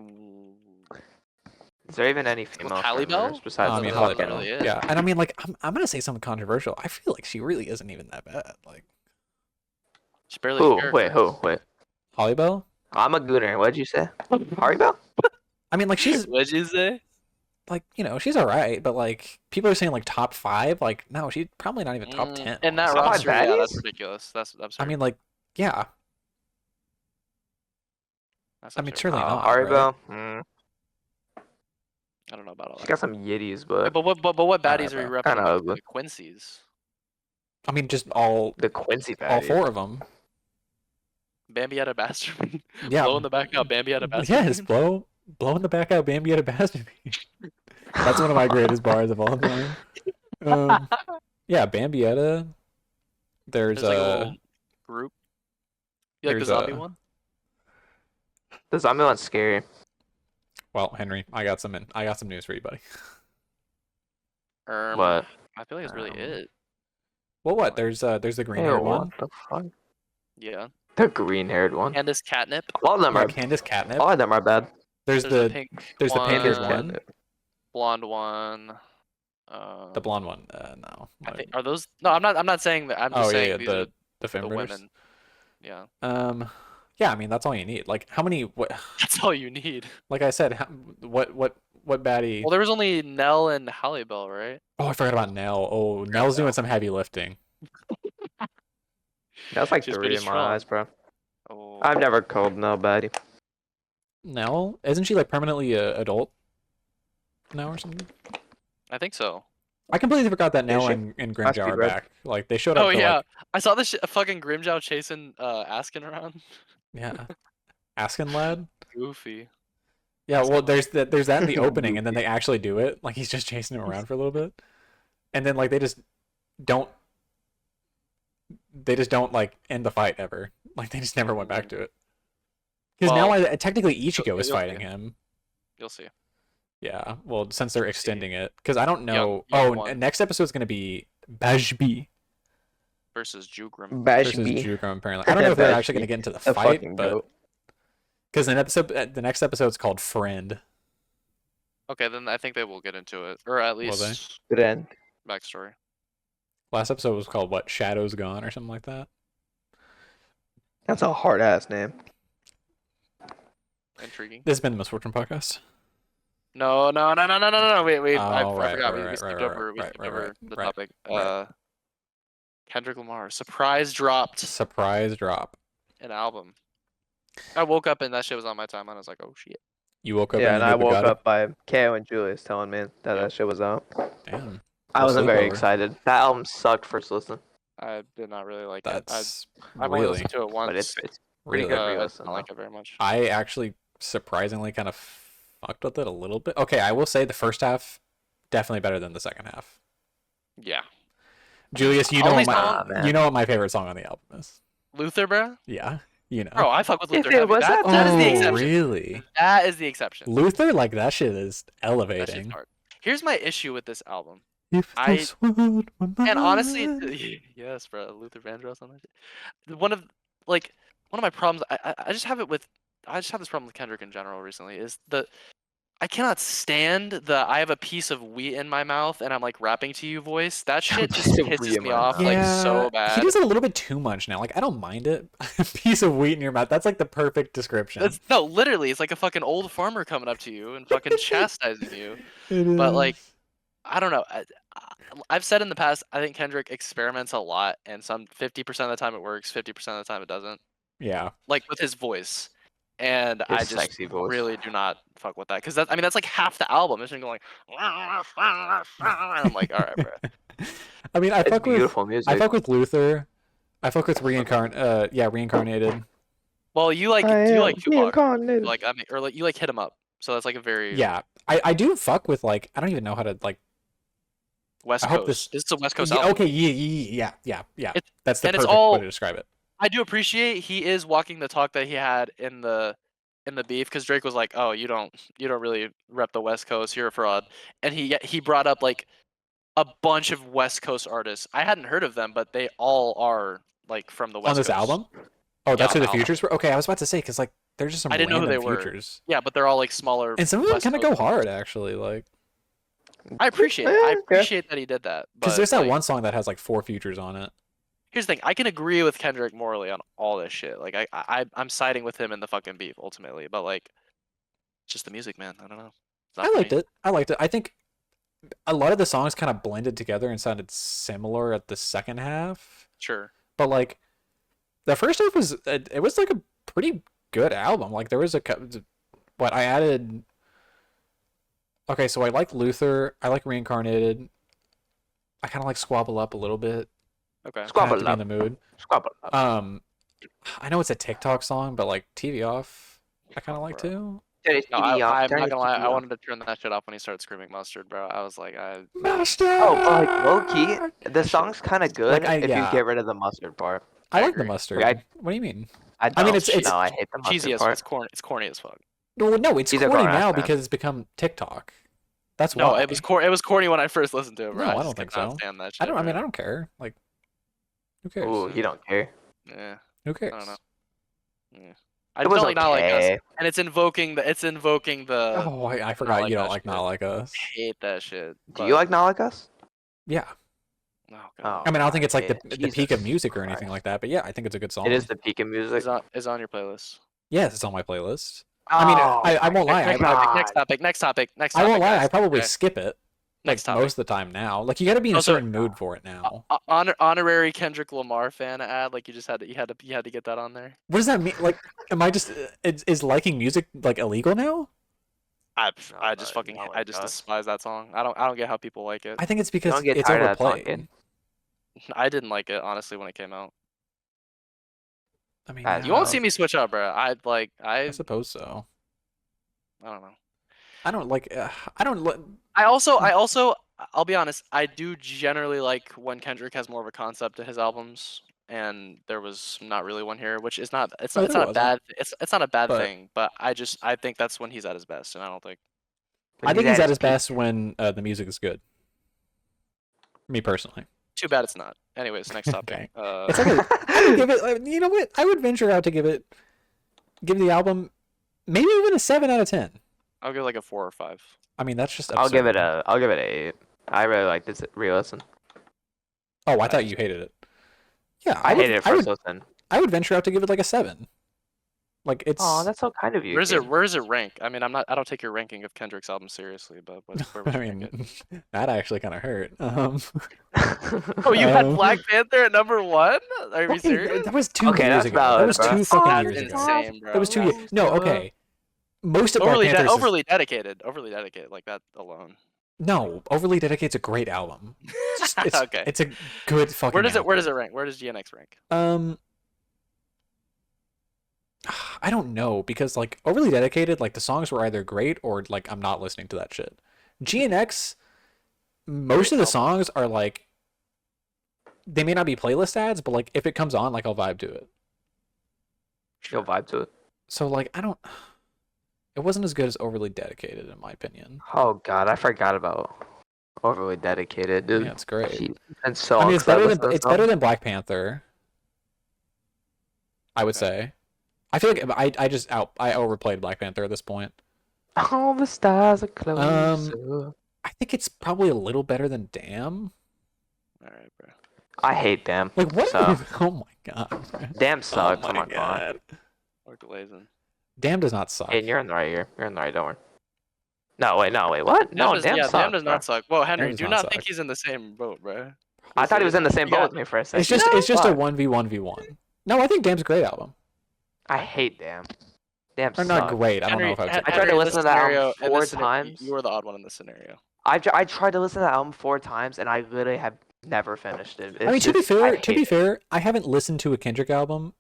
Is there even any female Halle Stern Raiders Bell? besides I mean, the Halle that's fucking- really it. Yeah, and I mean, like, I'm gonna say something controversial. I feel like she really isn't even that bad. Like She's barely Who? a character. Wait. Holly Bell. I'm a gooner. What'd you say? Haribel? I mean, like, she's What'd you say? like, she's all right, but like, people are saying like top 5. Like, no, she's probably not even top 10. In that Some of my roster, yeah, that's baddies? ridiculous. That's absurd. I mean, like, yeah. That's I mean, absurd. surely not. Haribel? I don't know about all She that. got some yitties, Yeah, but but what I baddies don't are you know. repping? Kinda The ugly. Quincy's. I mean, just all the Quincy all baddies. 4 of them. Bambi had a bastard. Yeah. Blowing the back out. Bambi had a bastard. Yes, blowing the back out. Bambi at a bastard. That's one of my greatest bars of all time. Yeah, Bambietta. There's There's like a little group. You like the there's zombie a- one? The zombie one's scary. well, Henry, I got some news for you, buddy. What? I feel like it's really it. Well, what? There's the green haired one. What the fuck? Yeah. The green-haired one. And this catnip. All of them Yeah, are. Candace Catnip. All of them are bad. There's There's the the pink there's the pink haired one, one. blonde one. The blonde one. No. I think are those? No, I'm not. I'm not saying that. I'm just Oh yeah, saying yeah, these are the the Femme Ritters. women. Yeah. Yeah, I mean that's all you need. Like how many? What? That's all you need. Like I said, what baddie? Well, there was only Nell and Halle Bell, right? Oh, I forgot about Nell. Oh, Nell's doing some heavy lifting. That's like She's 3 pretty in my strong. eyes, bro. Oh. I've never called no baddie. Nell, isn't she like permanently a adult now or something? I think so. I completely forgot that Is Nell she? and I Grimjaw speed are read. back. Like they showed up. Oh to, yeah, like, I saw this fucking Grimjow chasing Askin around. yeah. Asking lad. Goofy. Yeah, well, there's that in the opening, Goofy. and then they actually do it. Like he's just chasing him around for a little bit, and then like they just don't like end the fight ever. Like they just never went back to it. Because Well, now technically Ichigo is you'll fighting see. him. You'll see. Yeah, well, since they're extending it, because I don't Young- know. young Oh, one. next episode's gonna be Bajbi Versus Jugrim. versus Jugrim. Apparently, I don't know if they're actually gonna get into the The fight, fucking but goat. because the next episode's called Friend. Okay, then I think they will get into it, or at they? least Good end. backstory. Last episode was called what? Shadows Gone or something like that. That's a hard ass name. Intriguing. This has been the Misfortune Podcast. No. Wait. I Oh, right, forgot. We right, skipped right, over. right, We right, skipped right, over right, the right, topic. right. Kendrick Lamar surprise dropped Surprise drop. an album. I woke up and that shit was on my timeline. I was like, oh shit. You woke up Yeah, and I you knew woke Bugatti? up by KO and Julius telling me that Yeah. that shit was out. Damn, I Full wasn't very sleepover. excited. That album sucked first listen, I did not really like that's it. I've only really listened to it once. but it's pretty really. good I re-listen. don't like it very much. I actually surprisingly kind of fucked with it a little bit. Okay, I will say the first half definitely better than the second half. Yeah. Julius, you know Only what song- you know what my favorite song on the album is. Luther, bro. Yeah. you know. Bro, I fuck with If Luther it heavy. was That, up that to is the me. exception. Really? That is the exception. Luther, like that shit is That shit's elevating. hard. Here's my issue with this album. If I this world were and honestly, mine. yes, bro, Luther Vandross on that shit. One of my problems. I just have it with. I just have this problem with Kendrick in general recently. Is I cannot stand the I have a piece of wheat in my mouth and I'm like rapping to you voice. That shit just Piece of wheat pisses in me my off mouth. like Yeah, so he bad. does it a little bit too much now. Like I don't mind it. A piece of wheat in your mouth. That's like the perfect description. No, literally, it's like a fucking old farmer coming up to you and fucking chastising you. It But is. like, I don't know. I've said in the past, I think Kendrick experiments a lot, and 50% of the time it works, 50% of the time it doesn't. Yeah. Like with his voice, and I His just sexy voice. really do not fuck with that because that's like half the album. It's just going, and I'm like, all right, bro. I mean, It's beautiful music. I fuck with Luther. I fuck with reincarnated. Well, do you like Tupac? reincarnated. Like I mean, or like you like Hit 'Em Up. So that's like a very Yeah, I do fuck with like I don't even know how to like. West I hope Coast. It's a West Coast Yeah, album. okay, yeah. That's the and it's perfect all- way to describe it. I do appreciate he is walking the talk that he had in the beef because Drake was like, "Oh, you don't really rep the West Coast. You're a fraud," and he brought up like a bunch of West Coast artists. I hadn't heard of them, but they all are like from the West On this Coast. album. Oh, that's on who the the futures were. Okay, I was about to say because like they're just some I didn't know who random they were. futures, Yeah, but they're all like smaller. and some of them West kind of Coast go hard artists. actually. Like I appreciate it. I Yeah, okay. appreciate that he did that. because But there's that like, one song that has like 4 futures on it. here's the thing. I can agree with Kendrick morally on all this shit. Like I'm siding with him in the fucking beef ultimately. But like, it's just the music, man. I don't know. It's not I for liked me. it. I liked it. I think a lot of the songs kind of blended together and sounded similar at the second half. Sure. But like the first half was it was like a pretty good album. Like there was what I added. Okay, so I like Luther. I like Reincarnated. I kind of like Squabble Up a little bit. Okay. Kinda have Squabble to be in up. the mood. Squabble up. I know it's a TikTok song, but like TV Off, I kind of like too. Turn his No, TV off, I'm turn not his gonna lie. TV I off. wanted to turn that shit off when he started screaming mustard, bro. I was like, Master. Oh, but like low key, the song's kind of good Like, if yeah. you get rid of the mustard part. I I like the agree. mustard. Like, What do you mean? I I mean, don't. it's- no, I hate the cheesy mustard as part. it's corny as fuck. No, it's He's a corny grown-ass now man. because it's become TikTok. That's No, why. it was corny when I first listened to it, bro. No, I just don't think could not so. stand that shit, I don't. I mean, bro. I don't care. Like, who cares? Ooh, he don't care. Yeah, Who cares? I don't know. Yeah. I It was don't like Not Like Us, okay. and it's invoking the. Oh, I forgot Like you don't Us like shit. Not Like Us. Hate that shit. Do you like Not Like Us? Yeah. Oh, Oh, God. I mean, I don't think it's like yeah, the peak of Jesus music or anything Christ. like that, but yeah, I think it's a good song. It is the peak of music. Is on your playlist. Yes, it's on my playlist. Oh, I mean, I won't lie. Next topic. Next topic. I won't lie. guys. I probably Okay. skip it. Like Next topic. most of the time now. Like you got to be in a Also, certain mood for it now. Honorary Kendrick Lamar fan ad. Like you just had to get that on there. What does that mean? Like, am I just is liking music like illegal now? I No, just but fucking Not I Like just Us. despise that song. I don't get how people like it. I think it's because Don't get it's tired of that song, overplayed. kid. I didn't like it honestly when it came out. I mean, You You won't No. see me switch up, bro. I suppose so. I don't know. I don't like. I don't. I also I'll be honest. I do generally like when Kendrick has more of a concept to his albums, and there was not really one here, which is not. It's No, not. It's there not a bad. It's not a bad But- thing. But I think that's when he's at his best, and I don't think. I think he's at his peak. best when the music is good. Me personally. Too bad it's not. Anyways, next topic. It's like I would give it. You know what? I would venture out to give the album maybe even a 7 out of 10. I'll give like a 4 or 5. I mean, that's just. I'll give it absurd. an 8. I really like this re-listen. Oh, I thought you hated it. Yeah, I would, hated it I first would, listen. I would venture out to give it like a 7. Like it's. Oh, that's so kind of you. Where does it kid. rank? I mean, I don't take your ranking of Kendrick's album seriously, but where would I you rank it? mean, that actually kind of hurt. Oh, you had Um, Black Panther at number 1? Are you okay, serious? That was 2 Okay, years that's ago. valid, That was bro. 2 fucking Oh, years That's ago. insane, bro. That was 2 years. No, okay. Most of Overly, Black Panther is overly dedicated. Overly dedicated, like that alone. no. Overly Dedicated's a great album. It's, Okay. It's a good fucking. Where does album. it rank? Where does GNX rank? I don't know because like Overly Dedicated, like the songs were either great or like I'm not listening to that shit. GNX, most of the songs are like they may not be playlist ads, but like if it comes on, like I'll vibe to it. You'll vibe to it. So like I don't. It wasn't as good as Overly Dedicated in my opinion. Oh god, I forgot about Overly Dedicated, dude. Yeah, it's great. He's been so I mean, upset with it's better than Black Panther. I would say. I feel like I overplayed Black Panther at this point. All the stars are close. I think it's probably a little better than Damn. All right, bro. I hate Damn. Like what? So. Oh my god. Bro. Damn sucks. Oh my Come on. god. Or glazing. Damn does not suck. Hey, you're in the right here. You're in the right. Don't worry. No, wait. What? No, Damn Damn sucks. Damn does not bro. suck. Well, Henry, Damn does do not not suck. think he's in the same boat, bro. I thought he was in the same boat Yeah. with me for a second. It's just a Fuck. 1v1v1. No, I think Damn's a great album. I hate Damn. Damn Or sucks. not great. I don't know Henry, if I would say I tried to in listen this to that album scenario- in 4 this scenario, times. You were the odd one in this scenario. I tried to listen to that album 4 times, and I literally have never finished it. I mean, to be It's just- I fair, hate it. I haven't listened to a Kendrick album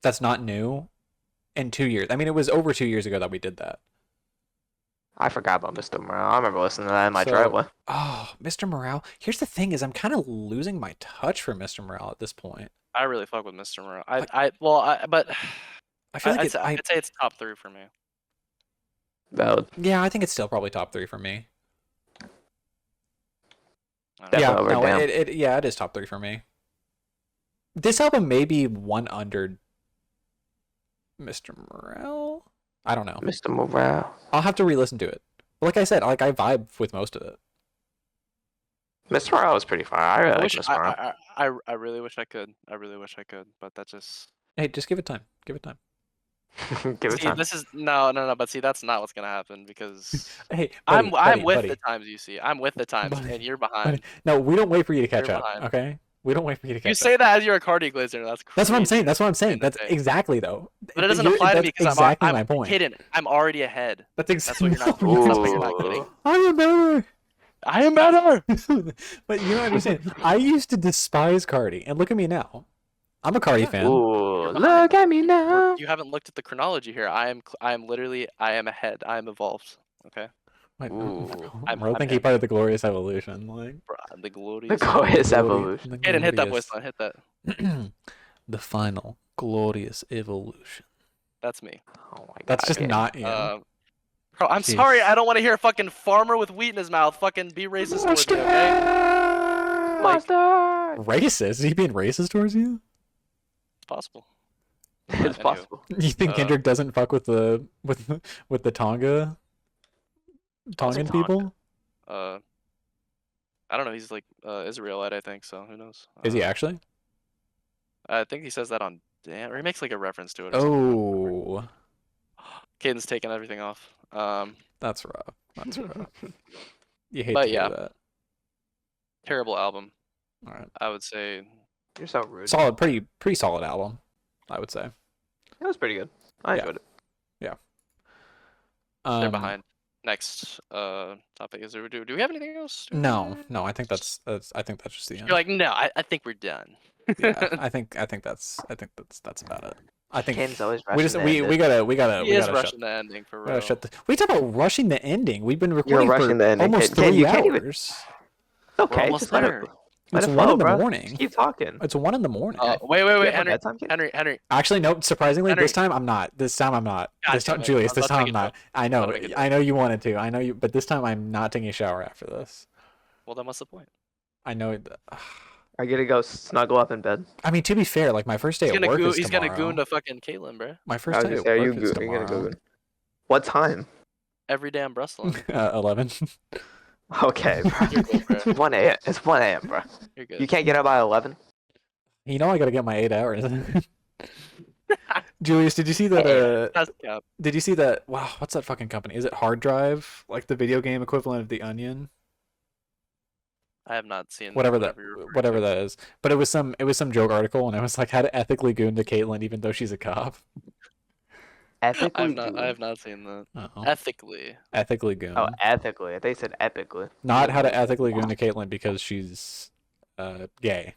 that's not new in 2 years. I mean, it was over 2 years ago that we did that. I forgot about Mr. Morale. I remember listening to that in my So- driveway. Oh, Mr. Morale. Here's the thing: is I'm kind of losing my touch for Mr. Morale at this point. I really fuck with Mr. Morale. Like- But I feel like I'd say it's top 3 for me. Valid. yeah, I think it's still probably top 3 for me. I don't Definitely Yeah, over no, Damn. it is top 3 for me. This album may be one under Mr. Morale. I don't know. Mr. Morale. I'll have to re-listen to it. But like I said, like I vibe with most of it. Mr. Morale was pretty fun. I really I like wish Mr. Morale. I really wish I could. I really wish I could, but that just Hey, just give it time. Give it time. Give it see, time. this is no, but see, that's not what's gonna happen because Hey, I'm buddy, with buddy. the times you see. I'm with the times, Buddy, and you're behind. No, we don't wait for you to catch You're up. behind. Okay, we don't wait for you to catch You up. say that as you're a Cardi Glazer. That's crazy. That's what I'm saying. That's what I'm saying. in the That's day. exactly though. But it doesn't You're- apply to that's me because exactly I'm my point. hidden. I'm already ahead. That's That's what exactly. you're not. That's what you're not Ooh. getting. I am better. I am better. But you don't understand. I used to despise Cardi, and look at me now. I'm a Cardi fan. Ooh, look at me now. You haven't looked at the chronology here. I am literally. I am ahead. I am evolved. Okay. Wait, Ooh. bro, think he part of the glorious evolution, like Bruh, the The glorious. glorious evolution. the Aiden, hit that glorious- voice line. Hit that. the final glorious evolution. That's me. Oh my god. That's just yeah. not you. Bro, I'm Jeez. sorry. I don't want to hear a fucking farmer with wheat in his mouth fucking be racist towards me. Okay. Monster. Racist? Is he being racist towards you? It's possible. It's Anywho. possible. You think Uh, Kendrick doesn't fuck with the Tongan Tonga? people? I don't know. He's like Israelite, I think. So who knows? Is he actually? I think he says that on Damn, or he makes like a reference to it. Or something. Oh, Caden's taking everything off. that's rough. That's rough. You hate But to hear yeah. that. Terrible album. All right, I would say. You're so rude. solid, pretty solid album, I would say. It was pretty good. I Yeah. enjoyed it. They're behind. Next topic is do we have anything else? No, I think that's I think that's just the end. You're like, no, I think we're done. Yeah, I think that's about it. I think Ken's always we just rushing to we end it. gotta He is shut, rushing the ending for we gotta real. shut the. We talk about rushing the ending. We've been recording rushing for the ending. almost Ken, 3 you can't even- hours. It's okay. almost Just let it, there. let It's it 1 flow, in the bro. morning. Just keep talking. It's 1 in the morning. Wait, You have a Henry, bedtime, kid? Henry. Actually, no. Surprisingly, Henry. this time I'm not. This time I'm not. God This time, damn it. Julius. I was This about to time make I'm a not. joke. I I know. was about to make a I know you wanted to. I know you. But this time I'm not taking a shower after this. Well, then what's the point? I know. I gotta go snuggle up in bed. I mean, to be fair, like my first day He's at gonna work is he's tomorrow. gonna goon to fucking Caitlyn, bro. My I first was day gonna at say, are work you is you're gonna tomorrow. go? What time? Every damn Brussels. 11. Okay, bro. You're good, bro. It's 1 a.m. It's 1 a.m., bro. You're good. You can't get up by 11. You know I gotta get my 8 hours. Julius, did you see that? That's cap. Did you see that? Wow, what's that fucking company? Is it Hard Drive? Like the video game equivalent of The Onion? I have not seen Whatever you're referring whatever to. that is. But it was some joke article, and it was like how to ethically goon to Caitlyn even though she's a cop. Ethically. I have not seen that. Uh-oh. Ethically. Ethically goon. Oh, ethically. They said epically. Not how to ethically goon to Caitlyn because she's gay.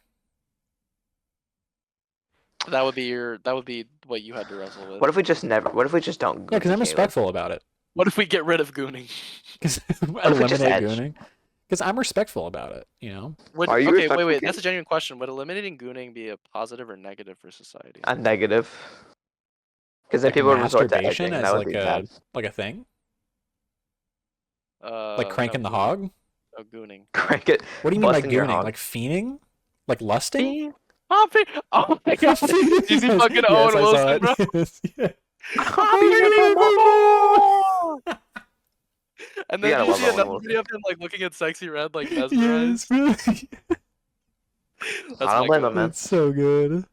That would be what you had to wrestle with. What if we just never? What if we just don't? Yeah, because I'm Caleb? respectful about it. What if we get rid of gooning? Because if we eliminate just edge? gooning. Because I'm respectful about it. You know. Are you Okay, respectful, wait. kid? That's a genuine question. Would eliminating gooning be a positive or negative for society? A negative. Because then Like people would resort to masturbation edging, and as that would be bad. a thing? Uh, Like cranking no, the gooning. hog? No gooning. Crank it. What do you mean by busting your gooning? hog. Like fiending? Like lusting? Oh my god! Do you see Yes, fucking yes, Owen I saw Wilson, it. bro? Yes, yeah. I'm beautiful, mama! And You then gotta you love see Owen another Wilson. video of him like looking at Sexy Red like Yes, mesmerized. really. That's I don't my blame goat. him, man. That's so good.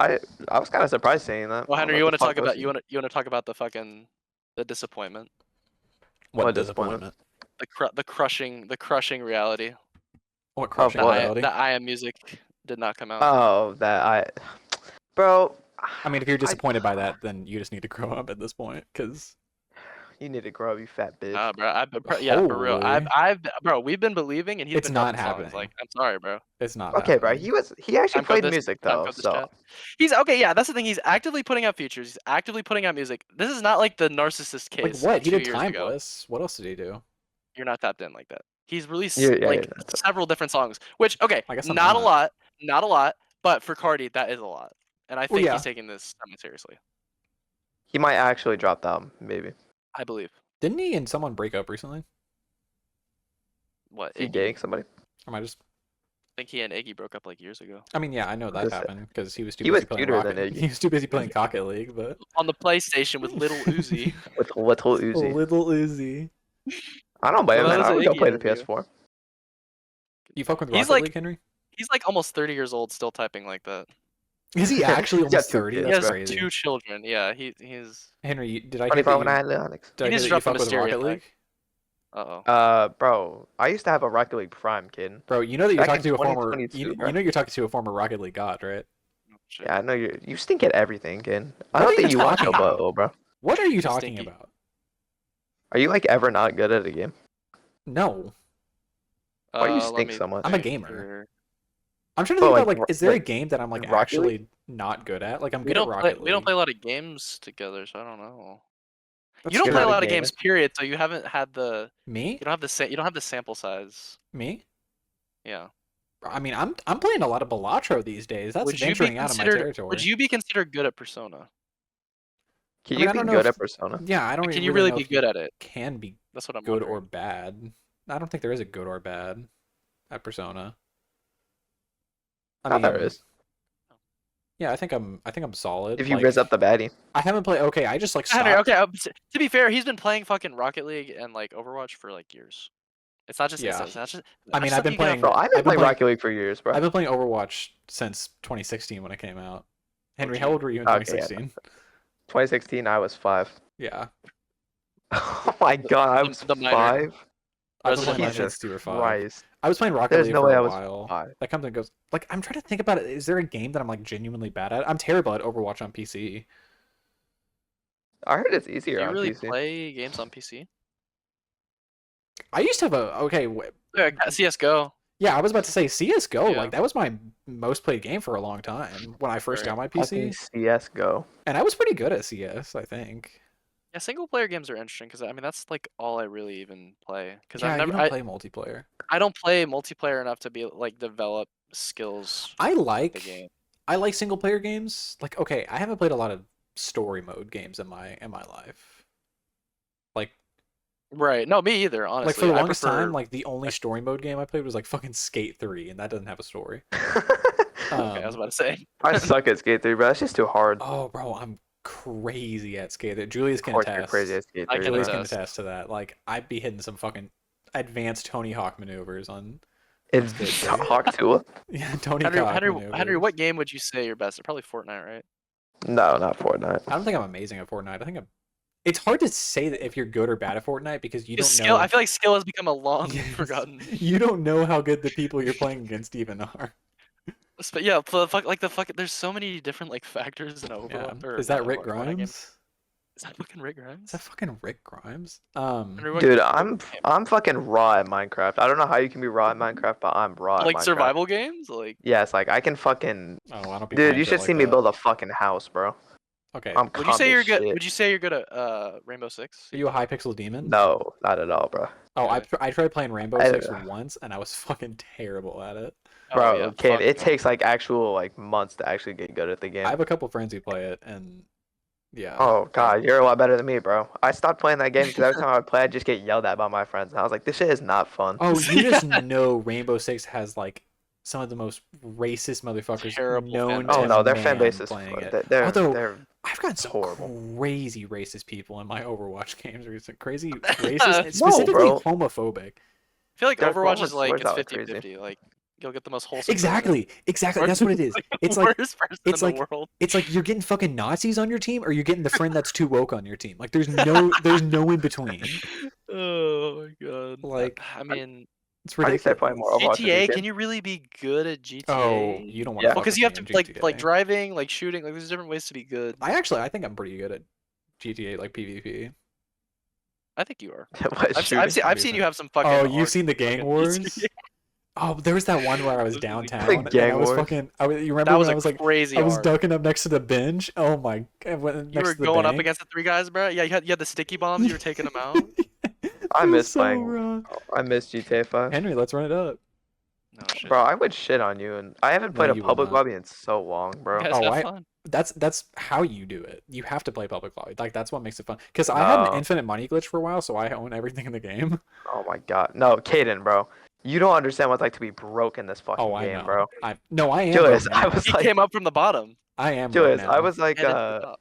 I was kind of surprised seeing that. Well, I don't know Henry, you what want to the fuck talk about was you want to talk about the fucking the disappointment, What disappointment? disappointment? the crushing reality What crushing what? reality? that I Am Music did not come out. Oh, bro. I mean, if you're I- disappointed by that, then you just need to grow up at this point, because You need to grow up, you fat bitch. Nah, bro, yeah, for real. Holy. Bro, we've been believing, and he's It's been not dropping songs. happening. Like, I'm sorry, bro. it's not Okay, bro. happening. He actually Time code played this. music Time though, code this so chat. He's okay. Yeah, that's the thing. He's actively putting out features. He's actively putting out music. This is not like the narcissist Like case. what? Of He 2 did years ago. Timeless. What else did he do? You're not tapped in like that. He's released Yeah, like yeah, several different songs, which okay, I guess I'm not a not. lot, but for Cardi, that is a lot. And I Well, think yeah. he's taking this seriously. he might actually drop the album, maybe. I believe. Didn't he and someone break up recently? What? Is he Iggy? dating somebody? Or am I just? I think he and Iggy broke up like years ago. I mean, yeah, I know that Just- happened because he was too he busy was playing cuter than Rocket. Iggy. He was too busy playing Rocket League, but On the PlayStation with Little Uzi. With Little Uzi. Little Uzi. I don't blame him, Well, man. that I was would an go play the Iggy interview. PS4. You fuck with He's Rocket like- League, Henry? He's like almost 30 years old, still typing like that. Is he actually He's got almost two 30? kids, He That's has crazy. 2 children. Yeah, he's. Henry, did I hear 24 when I that had Onyx. did I He hear needs that to you drop fuck the with Rocket Mysterio League? Uh-oh. Bro, I used to have a Rocket League Prime, kid. Bro, you know that you're Back talking in to a former 2022, you bro. know you're talking to a former Rocket League god, right? Shit. Yeah, I know you stink at everything, kid. I What don't are think you you watch talking a about? butthole, bro. What are you talking Stinky. about? Are you like ever not good at a game? No. Why do you Let stink me so much? I'm a think gamer. here. I'm trying to But, think like, about like, is there a game that I'm like Rocket actually not good at? Like I'm We good don't at play. Rocket We don't League. play a lot of games together, so I don't know. That's You don't You're play a not a lot of gamer. games, period. So you haven't had the. Me? You don't have the. You don't have the sample size. Me? Yeah. I mean, I'm playing a lot of Balatro these days. That's Would you be venturing out of my considered? territory. Would you be considered good at Persona? Can I you mean, I be don't know good if- at Persona? Yeah, I don't. Can you really really know be if you good at it? Can be That's what I'm good wondering. or bad. I don't think there is a good or bad at Persona. I thought there mean, is. yeah, I think I'm solid. If you like, riz up the baddie. I haven't played. Okay, I just like stopped. Henry, okay. To be fair, he's been playing fucking Rocket League and like Overwatch for like years. It's not just. Yeah. It's not just. I mean, just I've been something you get playing- Bro, I've been I've been playing playing- Rocket League for years, bro. I've been playing Overwatch since 2016 when it came out. Henry, how OG. old were you in Okay, yeah. 2016? 2016, I was 5. Yeah, Oh my god, I was The minor. 5? I've been playing Resident that Jesus since 2 or 5. Christ. I was playing Rocket There's League no for way a I was while. 5. That comes and goes. Like, I'm trying to think about it. Is there a game that I'm like genuinely bad at? I'm terrible at Overwatch on PC. I heard it's Do easier you on really PC. play games on PC? I used to have a Yeah, CS:GO. yeah. I was about to say CS:GO. Yeah. Like that was my most played game for a long time when I first Right. got my Fucking PC, CS:GO. and I was pretty good at CS. I think. Yeah, single player games are interesting because I mean that's like all I really even play. Because Yeah, I've never, you don't play multiplayer. I don't play multiplayer enough to be like develop skills. I for the like game. single player games. Like okay, I haven't played a lot of story mode games in my life. Like Right. No, me either. Honestly, like for the I longest prefer- time, like the only story mode game I played was like fucking Skate 3, and that doesn't have a story. Okay, I was about to say. I suck at Skate 3, bro. That's just too hard. Oh, bro, I'm crazy at Skate 3. Julius Of can course, you're attest. crazy at Skate I 3. can Julius bro. can attest. attest to that. Like I'd be hitting some fucking advanced Tony Hawk maneuvers on. It's Skate 3. Hawk Tula? Yeah, Tony Henry, Hawk Henry, maneuvers. Henry, what game would you say you're best at? Probably Fortnite, right? No, not Fortnite. I don't think I'm amazing at Fortnite. I think I'm. It's hard to say that if you're good or bad at Fortnite because you don't Skill. know. I feel like skill has become a long Yes. forgotten. You don't know how good the people you're playing against even are. But yeah, the fuck. There's so many different like factors in Yeah. Overwatch. or Is that not Rick Overwatch, Fortnite games. Grimes? Is that fucking Rick Is Grimes? that fucking Rick Grimes? Henry, what Dude, game- I'm fucking raw at Minecraft. I don't know how you can be raw at Minecraft, but I'm raw at like Minecraft. survival games, like. Yeah, it's like I can fucking. Oh, I don't be Dude, playing you shit should like see me that. build a fucking house, bro. Okay. I'm Would you say calm you're as good? shit. Would you say you're good at Rainbow Six? Are you a Hypixel demon? No, not at all, bro. Oh, I Okay. I tried playing Rainbow I- Six once, and I was fucking terrible at it. Bro, Oh, yeah, kid, fuck it no. takes like actual like months to actually get good at the game. I have a couple friends who play it, and Yeah. Oh god, you're a lot better than me, bro. I stopped playing that game because every time I would play, I'd just get yelled at by my friends, and I was like, this shit is not fun. Oh, you just Yeah. know Rainbow Six has like some of the most racist motherfuckers Terrible known fan Oh to no, their fan base man is playing it. they're Although they're I've gotten it's some horrible. crazy racist people in my Overwatch games. Recent crazy racist, I and specifically bro. homophobic. feel like Their Overwatch is performance like words it's out crazy. 50-50. Like you'll get the most wholesome person, Exactly. or That's what it is. like It's the like worst person it's in like the world. it's like you're getting fucking Nazis on your team, or you're getting the friend that's too woke on your team. Like there's no in between. Oh my god. Like I mean, it's How do you start playing more ridiculous. Overwatch with these GTA, can games? you really be good at GTA? Oh, you don't want to Yeah. Well, fuck because with you have me to in like GTA. driving, like shooting, like there's different ways to be good. I think I'm pretty good at GTA like PvP. I think you are. What, I've shooting? seen you have some fucking. Oh, you've hard seen the gang fucking wars? GTA. Oh, there was that one where I was Those really downtown The and I gang was wars? fucking. You That remember was when I a was like, crazy I was arc. ducking up next to the bench. Oh my god, You were next to the going up bank. against the three guys, bro. Yeah, you had the sticky bombs. You were taking them out. I It was miss so playing. raw. I miss GTA 5. Henry, let's run it up. No shit. Bro, I would shit on you, and I haven't No, played a you would public not. lobby in so long, You bro. guys Oh, have fun. that's how you do it. You have to play public lobby. Like that's what makes it fun. Because I had an No. infinite money glitch for a while, so I own everything in the game. Oh my god. No, Caden, bro. You don't understand what it's like to be broke in this fucking Oh, I game, know. bro. I am Julius, broke I now. was He like, came up from the bottom I am broke Julius, now. I was like, and into the top.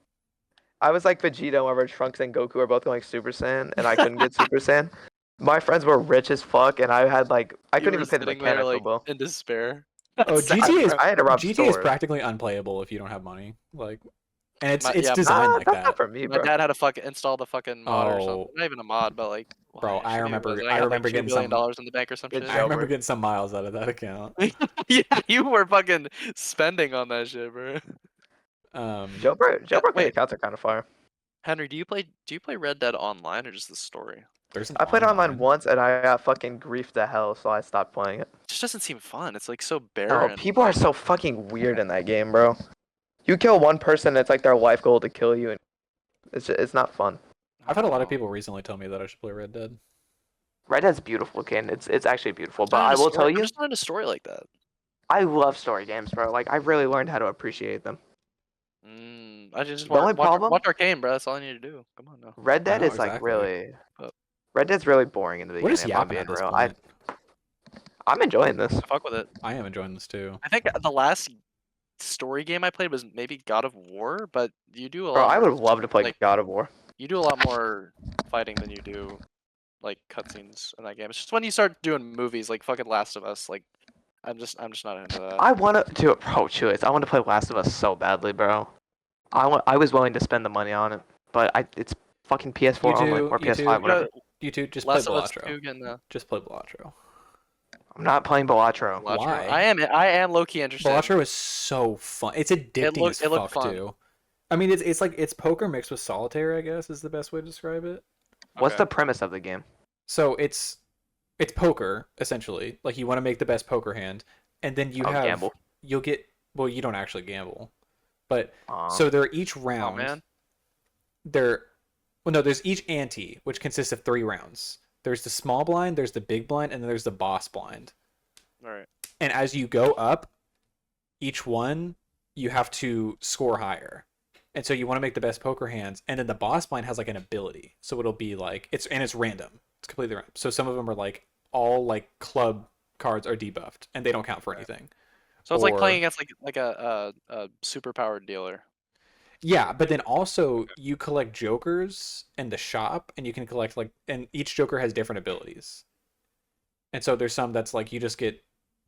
I was like Vegeta whenever Trunks and Goku are both going Super Saiyan, and I couldn't get Super Saiyan. My friends were rich as fuck, and I had like, I You couldn't were even pay the sitting there mechanical like bill. in despair. Oh, That's sad, GTA is bro. I had to rob GTA is stores. practically unplayable if you don't have money. Like, and it's Yeah, designed like That's that. not for me, My bro. dad had to fucking install the fucking mod or something. Oh, Not even a mod, but like, bro, I shitty it remember was. And I had like remember $2 getting billion some in the bank or some Good shit. I remember Joker. getting some miles out of that account. Yeah, you were fucking spending on that shit, bro. Jailbreak wait. accounts are kind of fire. Henry, do you play Red Dead online or just the story? There's an I played online once, and I got fucking griefed to hell, so I stopped playing it. It just doesn't seem fun. It's like so No, barren. people are so fucking weird in that game, bro. You kill one person, it's like their life goal to kill you, and it's not fun. I've had a lot of Oh. people recently tell me that I should play Red Dead. Red Dead's beautiful, Ken. It's actually beautiful, but Not I into will story- tell I'm you, just not into story like that. I love story games, bro. Like I really learned how to appreciate them. I just The only problem- watch Arcane, bro. That's all I need to do. Come on now. Red Dead know, is like exactly. really, But- Red Dead's really boring in the We're beginning. just If I'm yapping being at this real, point. I'm enjoying this. I fuck with it. I am enjoying this too. I think the last story game I played was maybe God of War, but you do a Bro, lot. I more, would love to play like, God of War. You do a lot more fighting than you do like cutscenes in that game. It's just when you start doing movies like fucking Last of Us, like I'm just not into that. I want to, bro, Julius, I want to play Last of Us so badly, bro. I was willing to spend the money on it, but it's fucking PS4 only or you PS5, two- whatever. You two just Last play of Us Balatro. 2 getting the Just play Balatro. I'm not playing Balatro. Balatro. Why? I am low key interested. Balatro is so fun. It's addicting as it looked fuck fun. too. I mean, it's like it's poker mixed with solitaire. I guess is the best way to describe it. What's Okay. the premise of the game? So it's poker essentially. Like you want to make the best poker hand, and then I'll have gamble. you'll get. Well, you don't actually gamble, but Aw. so they're each Oh round. man. There's each ante, which consists of 3 rounds. There's the small blind, there's the big blind, and then there's the boss blind. All right. And as you go up, each one you have to score higher. And so you want to make the best poker hands, and then the boss blind has like an ability. So it'll be like it's random. It's completely random. So some of them are like all like club cards are debuffed and they don't count for anything. So it's like Or- playing against like a super powered dealer. Yeah, but then also you collect jokers in the shop, and you can collect and each joker has different abilities. And so there's some that's like you just get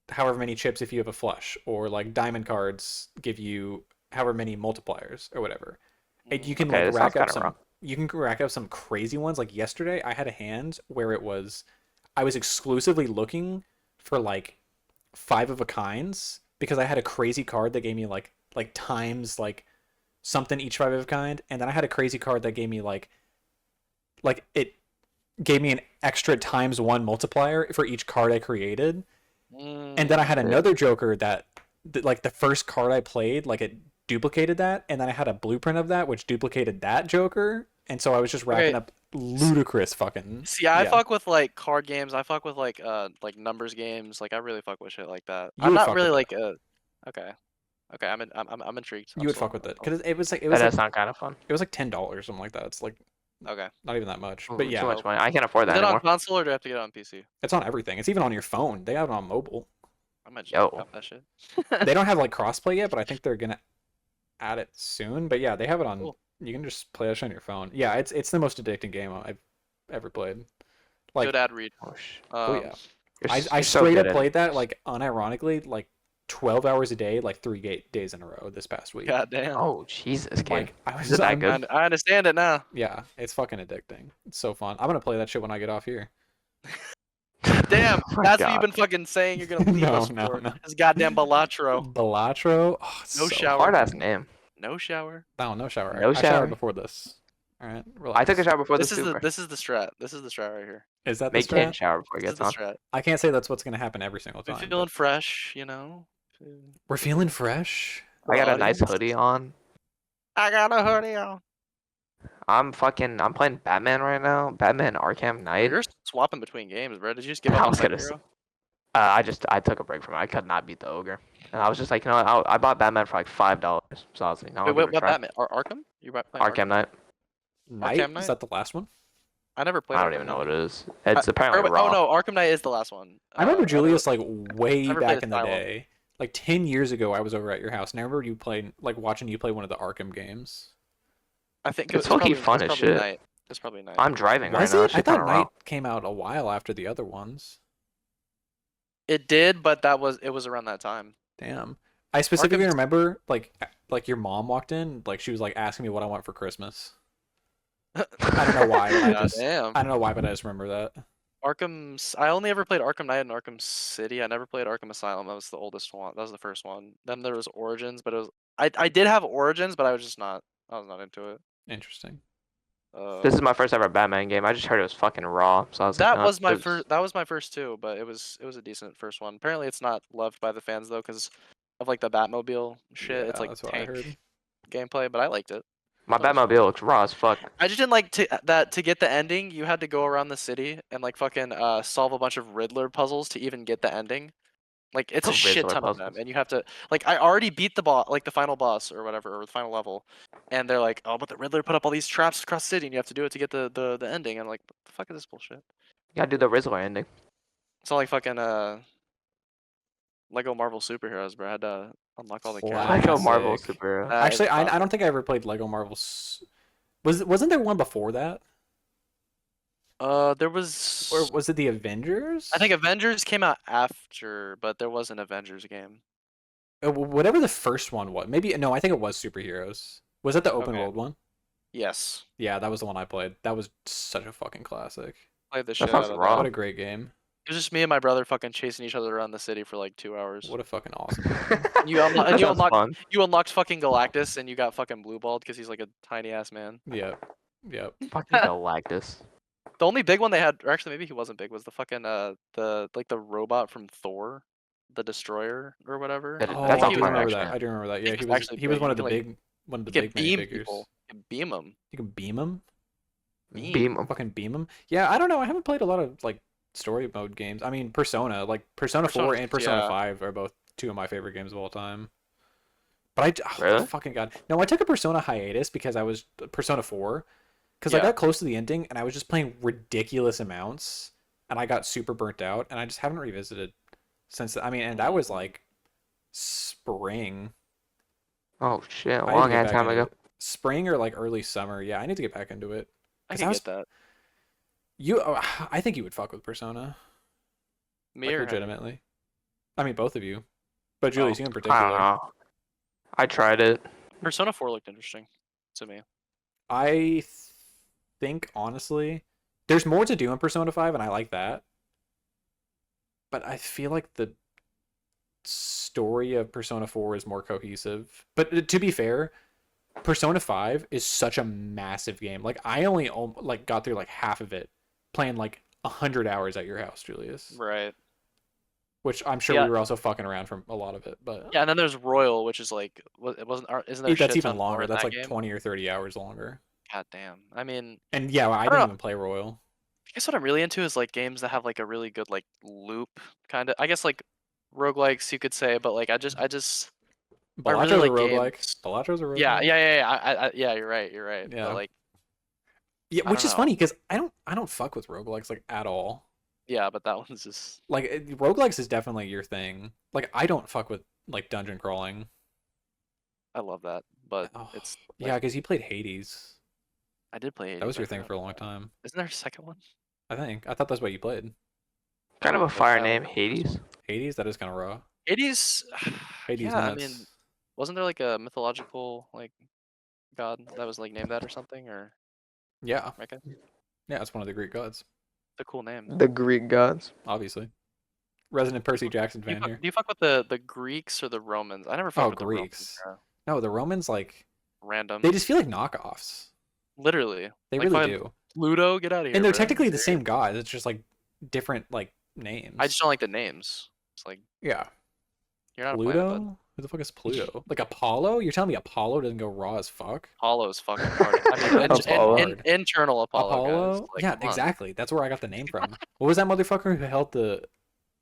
however many chips if you have a flush, or like diamond cards give you however many multipliers or whatever. And you can Okay, like this rack sounds up kinda some. wrong. You can rack up some crazy ones. Like yesterday, I had a hand where I was exclusively looking for like 5 of a kinds because I had a crazy card that gave me like times like something each 5 of a kind, and then I had a crazy card that gave me like it gave me an extra ×1 multiplier for each card I created. And then I had another joker that like the first card I played, like it duplicated that, and then I had a blueprint of that which duplicated that joker, and so I was just racking Okay. up ludicrous fucking. See, I yeah. fuck with like card games. I fuck with like numbers games. Like I really fuck with shit like that. You I'm would not fuck really with like okay. Okay, I'm intrigued. You would fuck with it because it was like That does sound kind of fun. it was like $10, something like that. It's like Okay. not even that much. Ooh, But yeah, too much money. I can't afford Is that it on anymore. console or do I have to get it on PC? it's on everything. It's even on your phone. They have it on mobile. I might just Yo. pick up that shit. They don't have like crossplay yet, but I think they're gonna add it soon. But yeah, they have it on. Cool. You can just play it on your phone. Yeah, it's the most addicting game I've ever played. Like, Good ad read. oh yeah, I You're so straight good up at it. played that like unironically like 12 hours a day, like 3 days in a row this past week. God damn. Oh Jesus, kid. Like I was Is it that I'm- good? I understand it now. Yeah, it's fucking addicting. It's so fun. I'm gonna play that shit when I get off here. Damn, Oh my that's what God. you've been fucking saying you're gonna leave No, us no, for. no. This goddamn Balatro. Balatro. Oh, it's No so shower. Hard ass name. No shower. No, no shower. No I shower? showered before this. All right, relax. I took a shower before This the is super. this is the strat. This is the strat right here. Is that the Make Ken strat? shower before he This is gets the on. strat. I can't say that's what's gonna happen every single We're time. feeling but fresh, you know. We're feeling fresh. I got a nice Audience. hoodie on. I got a hoodie on. I'm playing Batman right now. Batman Arkham Knight. You're swapping between games, bro. Did you just give up I on was gonna Sekiro? I took a break from it. I could not beat the ogre, and I was just like, you know what? I bought Batman for like $5, so I was like, no, I'll Wait, give it a what try. Batman? Arkham? You playing Arkham Knight. Night? Arkham Knight? Is that the last one? I never played. I don't Arkham even know Knight. what it is. It's apparently Or- raw. Oh no, Arkham Knight is the last one. I remember never- Julius like way never back played in the Asylum. day. Like 10 years ago, I was over at your house, and I remember you playing, like watching you play one of the Arkham games. I think It's probably fucking fun it's as probably shit. Night. It's probably Night. I'm driving right Was now. it? That I shit thought kinda raw. Night came out a while after the other ones. It did, but it was around that time. Damn. I specifically Arkham's- remember like your mom walked in, like she was like asking me what I want for Christmas. I don't know why. But God damn. I don't know why, but I just remember that. Arkham's. I only ever played Arkham Knight and Arkham City. I never played Arkham Asylum. That was the oldest one. That was the first one. Then there was Origins, but it was. I did have Origins, but I was just not. I was not into it. Interesting. This is my first ever Batman game. I just heard it was fucking raw, so I was like, That no, was my it's- first. That was my first too, but it was a decent first one. Apparently, it's not loved by the fans though, because of like the Batmobile shit. Yeah, It's like that's what I tank heard. gameplay, but I liked it. My That was fun. Batmobile looks raw as fuck. I just didn't like to get the ending. You had to go around the city and like fucking solve a bunch of Riddler puzzles to even get the ending. Like it's The a shit Riddler ton of puzzles. them, and you have to like I already beat the boss, like the final boss or whatever, or the final level, and they're like, oh, but the Riddler put up all these traps across the city, and you have to do it to get the ending. And I'm like, what the fuck is this bullshit? You gotta do the Rizzler ending. It's all like fucking Lego Marvel superheroes, bro. I had to unlock all the characters. Lego Marvel Classic. superhero. That Actually, is I fun. don't think I ever played Lego Marvel's. Wasn't there one before that, There was. or was it the Avengers? I think Avengers came out after, but there was an Avengers game. Whatever the first one was. Maybe no, I think it was superheroes. Was that the open Okay. world one? Yes, Yeah, that was the one I played. That was such a fucking classic. played the That shit sounds out of raw. that. What a great game. It was just me and my brother fucking chasing each other around the city for like 2 hours. What a fucking awesome. You unlo- That you sounds unlock- fun. You unlocked fucking Galactus and you got fucking blue balled because he's like a tiny ass man. Yep. Yep. Fucking Galactus. The only big one they had, or actually maybe he wasn't big, was the fucking the robot from Thor, the Destroyer or whatever. That- Oh, that's I all do fun, remember actually. that. I do remember that. Yeah, He he was was actually he was big. one He of the could, like, big one of the You big can beam minifigures. people. You can beam them. You can beam them. Beam 'em. Fucking beam them. Yeah, I don't know. I haven't played a lot of like story mode games. I mean, Persona, like Persona 4 Persona- and Persona yeah. 5 are both two of my favorite games of all time. But Really? fucking god. No, I took a Persona hiatus because I was Persona 4 because I Yeah. got close to the ending and I was just playing ridiculous amounts and I got super burnt out and I just haven't revisited since. I mean, and that was like spring. Oh shit, a I need to long get ass back time into ago. it. Spring or like early summer. Yeah, I need to get back into it. I 'Cause can I was- get that. I think you would fuck with Persona. Me Like, or him? legitimately. I mean, both of you. But Julius, Oh, you in I particular. don't know. I tried it. Persona 4 looked interesting to me. I think, honestly, there's more to do in Persona 5, and I like that. But I feel like the story of Persona 4 is more cohesive. But to be fair, Persona 5 is such a massive game. Like, I only like got through like half of it playing like 100 hours at your house, Julius. Right. Which I'm sure Yeah. we were also fucking around from a lot of it. But Yeah, and then there's Royal, which is like, it wasn't. Isn't there? a that's shit even ton more longer. in That's that like game? 20 or 30 hours longer. God damn. I mean, And yeah, I don't didn't know. even play Royal. I guess what I'm really into is like games that have like a really good like loop kind of. I guess like roguelikes you could say, but like I just I really Balatros like are roguelike. games. Balatros are roguelike. Yeah. You're right. Yeah. But like, Yeah, I which don't is know. funny because I don't fuck with roguelikes like at all. Yeah, but that one's just. Like roguelikes is definitely your thing. Like I don't fuck with like dungeon crawling. I love that, but Oh, it's yeah, like because you played Hades. I did play Hades. That was I your thing forgot for a about long that. time. Isn't there a second one? I think. I thought that's what you played. Kind of a Like, fire I only name, played the first Hades. one. Hades, that is kind of raw. Hades. Hades Yeah, I nuts. mean, wasn't there like a mythological like god that was like named that or something or Yeah, okay? yeah, it's one of the Greek gods, It's a cool name. The Greek gods. obviously. Resident Percy Jackson Do you fan fuck, here. do you fuck with the Greeks or the Romans? I never Oh, fucked with the Romans. Greeks. Bro. No, the Romans like Random. they just feel like knockoffs. Literally. They Like really fucking do. Pluto, get out of here. And they're bro. technically the Serious? same gods. It's just like different like names. I just don't like the names. It's like Yeah. you're not a planet, bud. Pluto? Who the fuck is Pluto? Like Apollo? You're telling me Apollo doesn't go raw as fuck? Apollo's fucking hard. I mean, Apollo. internal Apollo, guys. Like, yeah, come on. exactly. That's where I got the name from. What was that motherfucker who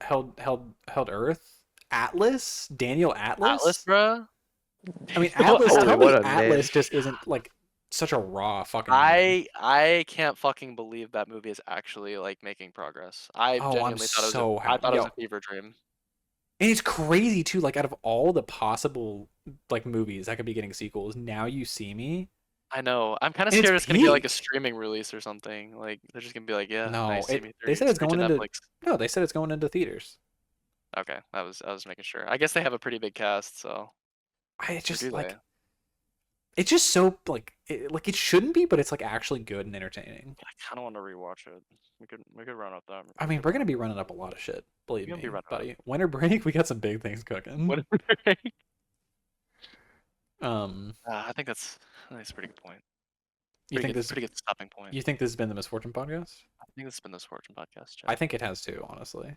held Earth? Atlas? Daniel Atlas? Atlas, bro. I mean, Daniel Atlas. Tell what me a name. Atlas just isn't like such a raw fucking name. I can't fucking believe that movie is actually like making progress. I Oh, I'm genuinely thought so I happy. thought it was Yo. a fever dream. And it's crazy too. Like out of all the possible like movies that could be getting sequels, Now You See Me. I know. I'm kind of And it's scared it's gonna be like a peak. streaming release or something. Like they're just gonna be like, yeah, No, nice see me they 3. said it's Straight to going into Netflix. no. They said it's going into theaters. Okay, I was making sure. I guess they have a pretty big cast, so I or just do like they? it's just so like it shouldn't be, but it's like actually good and entertaining. I kind of want to rewatch it. We could run up that. I mean, we're gonna be running up a lot of shit. Believe We're gonna me, be running up. buddy. Winter break, we got some big things cooking. I think that's a pretty good point. You think this? Pretty good stopping point. You think this has been the Misfortune podcast? I think this has been the Fortune podcast. I think it has too, honestly.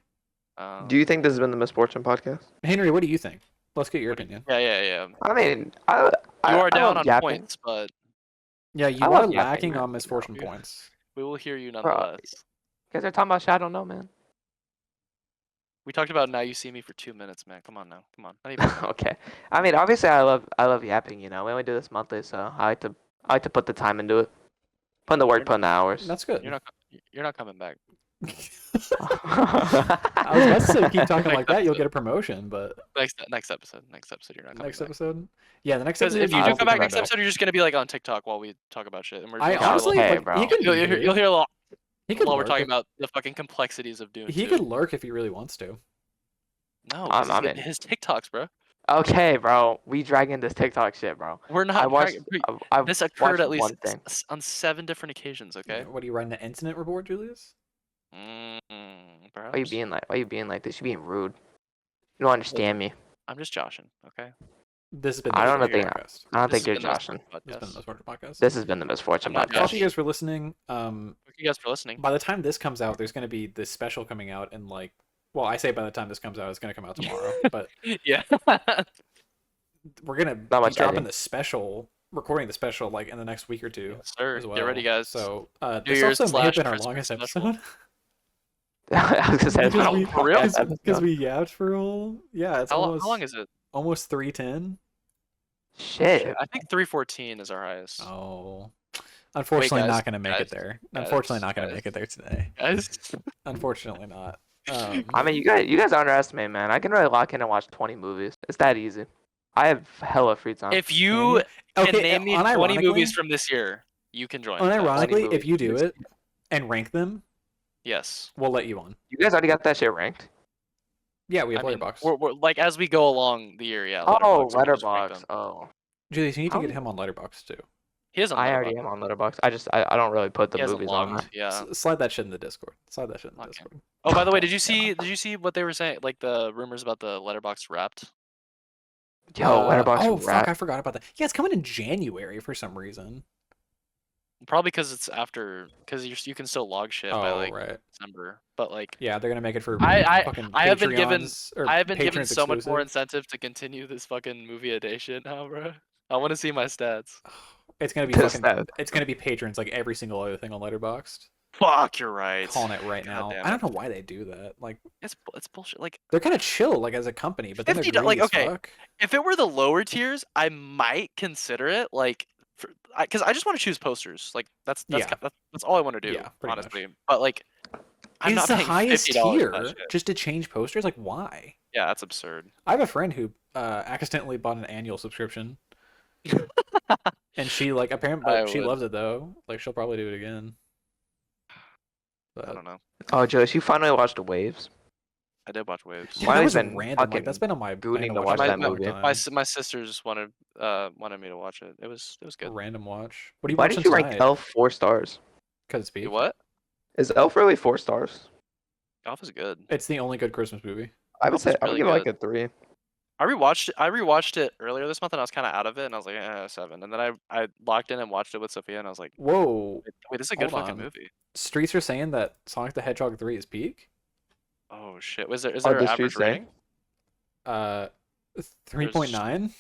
Do you think this has been the Misfortune podcast? Henry, what do you think? Let's get your opinion. Yeah. I mean, You are I down love on yapping. points, but Yeah, you I are love yapping, lacking man. on Misfortune Yeah. points. we will hear you Bro, nonetheless. You guys are talking about shit I don't know, man. We talked about Now You See Me for 2 minutes, man. Come on now. Come on. Not even. Okay. I mean, obviously, I love yapping. You know, we only do this monthly, so I like to put the time into it, put in the work, put in the hours. That's good. You're not coming back. I was about to say, keep talking like that, you'll get a promotion. But Next episode, you're not coming next back. episode, yeah, the next Because episode. if you I'll do be come back right next back. episode, you're just gonna be like on TikTok while we talk about shit, and we're I you'll hear a honestly, lot- Okay, like, bro. he could you'll, be hear, here. you'll hear a lot He could while we're lurk talking if- about the fucking complexities of Dune. He 2. could lurk if he really wants to. No, I'm 'cause in. his TikToks, bro. Okay, bro. We dragging this TikTok shit, bro. We're not. I watched. I've this occurred watched at least one thing. on 7 different occasions. Okay. What are you writing an incident report, Julius? Perhaps. Why you being like this? You being rude. You don't understand me. I'm just joshing. Okay. This has been. I the don't Misfortune think- podcast. I don't This think you're has been the joshing. Misfortune This has been the podcast. Misfortune podcast. This has been the Misfortune I'm not Thank podcast. you guys for listening. Thank you guys for listening. By the time this comes out, there's going to be this special coming out in like. Well, I say by the time this comes out, it's going to come out tomorrow. But Yeah. we're going to be Not much dropping editing. the special, recording the special like in the next week or two. Yes, sir. As well. Get ready, guys. So New this Year's also may have / been our Christmas longest special. episode. I was gonna say, Because we- for real? Because we yapped for all. Yeah, it's How almost long is it? almost 3:10. shit. I think 3:14 is our highest. Oh, unfortunately, guys, not going to make it guys, there. guys, Unfortunately, not going to guys. make it there today. Guys. Unfortunately, not. I mean, you guys underestimate, man. I can really lock in and watch 20 movies. It's that easy. I have hella free time. If you can Okay, name me 20 movies from this year, you can join. unironically, movies if you do this it and rank them, Yes. we'll let you on. You guys already got that shit ranked? Yeah, we have I mean, Letterboxd. we're like as we go along the year, yeah. Oh, we just rank them. Letterbox. Oh, Julius, you need to How- get him on Letterboxd too. He is on I already Letterboxd. am on Letterbox. I don't really put the He hasn't movies on logged. there. Yeah. Slide that shit in the Discord. Slide that shit in the Okay. Discord. Oh, by the way, did you see what they were saying? Like the rumors about the Letterboxd Wrapped? Yo, Letterbox. Oh is fuck, rap. I forgot about that. Yeah, it's coming in January for some reason. Probably because it's after, because you can still log shit by Oh like right. December. But like, Yeah, they're gonna make it for fucking I have been given Patreons or I have been given patrons so much more exclusive. incentive to continue this fucking movie edition now, bro. I want to see my stats. It's gonna be Just fucking. that. It's gonna be patrons like every single other thing on Letterboxd. Fuck, you're right. Calling it right God now. damn I it. don't know why they do that. Like, It's bullshit. Like they're kind of chill, like as a company, but then they're $50 greedy like, as okay. fuck. if it were the lower tiers, I might consider it. Like, because I just want to choose posters. Like that's Yeah. that's all I want to do. Yeah, pretty much. honestly. But like, I'm It's not the paying highest $50 for tier that shit. just to change posters. Like, why? Yeah, that's absurd. I have a friend who accidentally bought an annual subscription, and she like apparently, I but she would. loves it though. Like, she'll probably do it again. I But don't know. Oh, Joyce, you finally watched The Waves. I did watch Waves. yeah, Why that has was been random. Like, fucking that's been on my gooning plan to watch it that for a long movie. time. My sister just wanted me to watch it. It was A good. random watch. What are you Why watching did you rank tonight? Elf 4 stars? Because it's You peak. what? Is Elf really 4 stars? Elf is good. It's the only good Christmas movie. I would Elf say is I would really give it like good. a 3. I rewatched it earlier this month and I was kind of out of it and I was like, 7. And then I locked in and watched it with Sophia and I was like, Whoa. wait, this is a good Hold fucking on. movie. Streets are saying that Sonic the Hedgehog 3 is peak. Oh shit. Is there Oh, an did average Streets say? rating? 3.9.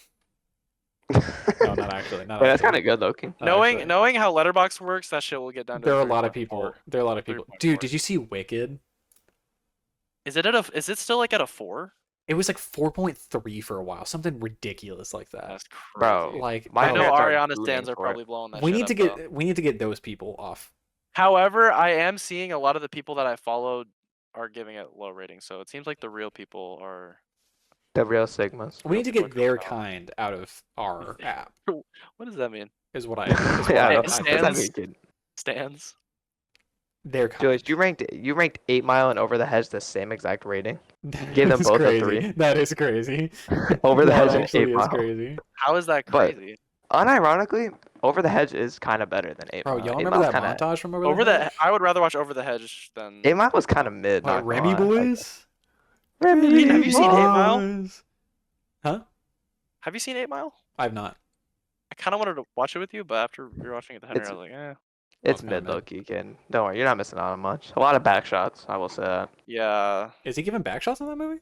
No, not actually. Not But that's actually. kind of good, Loki. Not actually. Knowing how Letterboxd works, that shit will get down to There are a 3.4. lot of people. There are a lot of people. 3.4. Dude, did you see Wicked? Is it still like at a 4? It was like 4.3 for a while. Something ridiculous like that. That's crazy. Bro, Like, my I know parents are Ariana gooning stands are for it. probably blowing that we shit need up, to though. get those people off. However, I am seeing a lot of the people that I followed are giving it low ratings, so it seems like the real people are. The real Sigmas. We need to people get are their coming out. kind out of our app. What does that mean? Is what I. Is what Yeah, I I- know. I- That's not Stands? good. Stands? Their kind. Joyce, you ranked 8 Mile and Over the Hedge the same exact rating. Give them That is both a crazy. 3. That is crazy. Over the That Hedge and actually 8 is Mile. crazy. How is that But- crazy? Unironically, Over the Hedge is kind of better than 8 Bro, Mile. y'all 8 remember Mile's that kinda, montage from Over the the, Hedge? I would rather watch Over the Hedge than. 8 Mile was kind of mid. What, not gonna Remy lie. Like, Boys? Remy Have you seen 8 Mile? Boys. Huh? Have you seen 8 Mile? I've not. I kind of wanted to watch it with you, but after we were watching it, with Henry, It's- I was like, eh. It's kinda mid mid. low key, kid. Don't worry, you're not missing out on much. A lot of back shots, I will say that. Yeah. Is he giving back shots in that movie?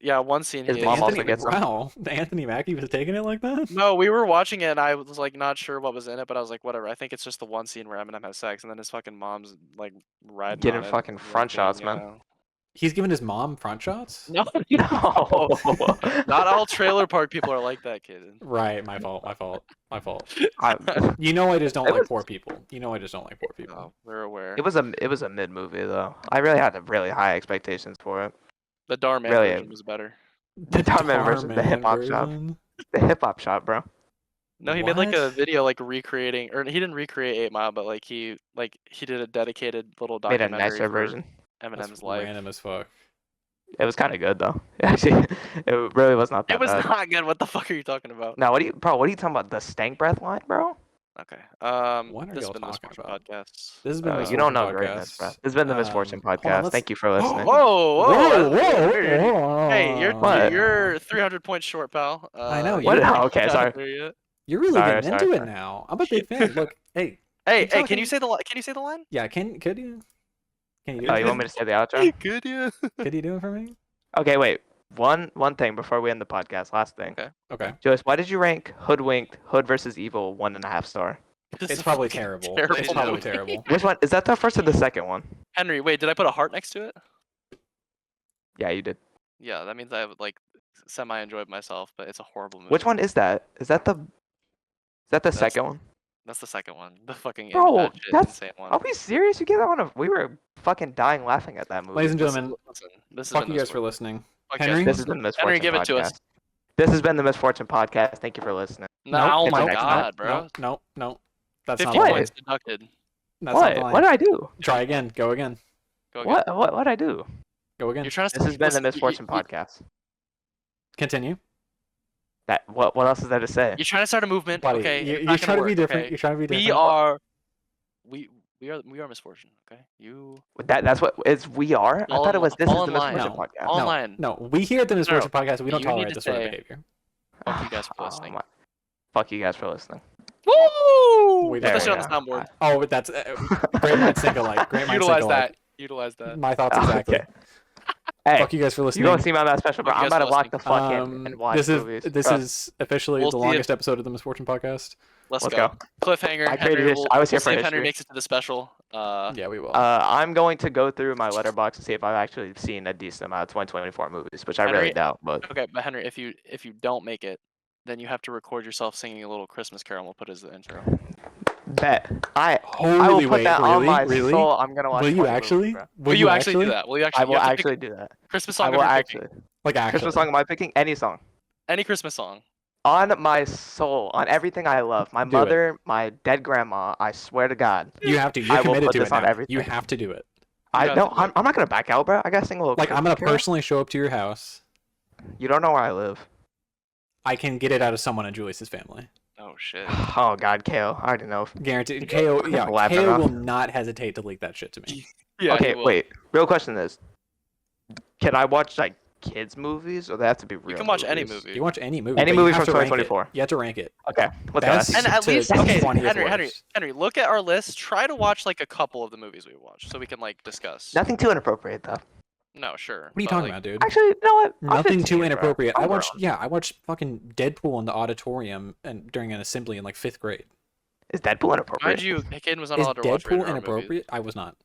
Yeah, one scene His he mom is. also gets them. Wow, Anthony Mackie was taking it like that? No, we were watching it and I was like not sure what was in it, but I was like, whatever. I think it's just the one scene where Eminem has sex and then his fucking mom's like riding Getting on it, fucking front like, shots, you man. know. He's giving his mom front shots? No, No. not all trailer park people are like that, kid. Right, my fault. I- You know I just don't It like was- poor people. You know I just don't like poor people. Oh, we're aware. it was a mid movie though. I really had really high expectations for it. The Darman really- version was better. The Darman version, the Tarman hip hop shop, version? the hip hop shop, bro. No, he made like a What? video like recreating, or he didn't recreate 8 Mile, but like he did a dedicated little Made a documentary nicer for version. Eminem's That's life. random as fuck. It was kind of good though. Actually, it really was not that It was bad. not good. What the fuck are you talking about? No, what are you talking about? The stank breath line, bro? Okay. What are This has y'all been the talking Misfortune about? Podcast. This has been You don't know Misfortune greatness, bro. Podcast. This has been the Misfortune Hold on, Podcast. let's- Thank you for listening. Whoa, whoa, Hey, What? you're 300 points short, pal. I know, you What? haven't Oh, okay, got sorry. there yet. You're really Sorry, getting into sorry, it sorry. now. I'm a big fan. Look, hey, Hey, Keep hey, can talking. you say the Can you say the line? yeah, could you? Can you do Oh, it? you want me to say the outro? Could you? Could you do it for me? Okay, wait. One thing before we end the podcast. Last thing. Okay. Okay. Joyce, why did you rank Hoodwinked, Hood versus Evil 1.5 star? This It's is probably fucking terrible. terrible It's probably movie. terrible. Which one? Is that the first or the second one? Henry, wait, did I put a heart next to it? Yeah, you did. Yeah, that means I would like semi enjoyed myself, but it's a horrible movie. Which one is that? Is that the That's- second one? That's the second one. The fucking Bro, batshit that's- insane one. Are we serious? You get that one? We were fucking dying laughing at that movie. Ladies and gentlemen, Listen, this has fuck been you the guys for Misfortune- listening. fuck you Henry? guys This for has been the Henry, Misfortune give it to us. Podcast. This has been the Misfortune Podcast. Thank you for listening. No, Nope, oh it's my the next god, time. bro. No. That's 50 not the What? line. points deducted. That's What? not the line. What did I do? Try again. Go again. Go again. What did I do? Go again. You're trying to. This has been the listen, Misfortune Podcast. Continue. What else is there to say? You're trying to start a movement, Buddy, okay? you, it's you're not trying gonna to be work, different. okay? You're trying to be different. We are Misfortune, okay? You That's what it's. We are. I Fall thought it in was. li- This fall is the in line. Misfortune No. Podcast. Fall in No, line. no, we here at the Misfortune Podcast, we don't You need tolerate to this sort of say- behavior. Fuck you guys for listening. my- Fuck you guys for listening. Woo! We Put that don't- shit on the There soundboard. Oh, but that's great minds think alike. Great minds think Utilize alike. that. Utilize that. My thoughts Oh, exactly. okay. Hey, Fuck you guys for you listening. gonna see my last special, bro. Fuck you I'm guys about to for lock the fuck in and watch this is movies. this Bro, is officially We'll the see longest episode of the Misfortune podcast. Let's Let's go. go. Cliffhanger. I created Henry, history. I was here we'll for see if Henry history. makes it to the special. Yeah, we will. I'm going to go through my letterbox and see if I've actually seen a decent amount of 2024 movies, which I really Henry- doubt. But Okay, but Henry, if you don't make it, then you have to record yourself singing a little Christmas carol, and we'll put it as the intro. bet I Holy will put wait, that on really? my Really? soul. I'm gonna watch. Will you 20 movies, actually? bro. Will you actually do that? Will you actually? I you will have to pick actually do that. Christmas I song. will of your picking. actually. Like actually? Christmas song am I picking? Any song. Any Christmas song. On my soul, on everything I love, my Do it. mother, my dead grandma. I swear to God. You have to. I You're will committed put to this it on now. everything. You have to do it. I have no, to do it. I'm not gonna back out, bro. I gotta sing a little. Like I'm gonna Christmas carol. personally show up to your house. You don't know where I live. I can get it out of someone in Julius's family. Oh shit. Oh God, KO. I already know. Guaranteed. KO. Yeah. Laugh it KO off. will not hesitate to leak that shit to me. Yeah. Okay, he will. wait. Real question is, can I watch like kids movies, or they have to be real? You can watch any movies? movie. You watch any movie. Any but you movie have from to rank it. 2024. You have to rank it. Okay, let's Best go. And at to least, to okay, 20th Henry, worst. look at our list. Try to watch like a couple of the movies we watched, so we can like discuss. Nothing too inappropriate though. No, sure. What are you talking about, dude? Actually, you know what? I'm Nothing 15, too bro. inappropriate. I'm I watched. grown. Yeah, I watched fucking Deadpool in the auditorium and during an assembly in like 5th grade. Is Deadpool inappropriate? Mind you, Hayden was not Is allowed to watch rated Deadpool R movies. inappropriate? I was not.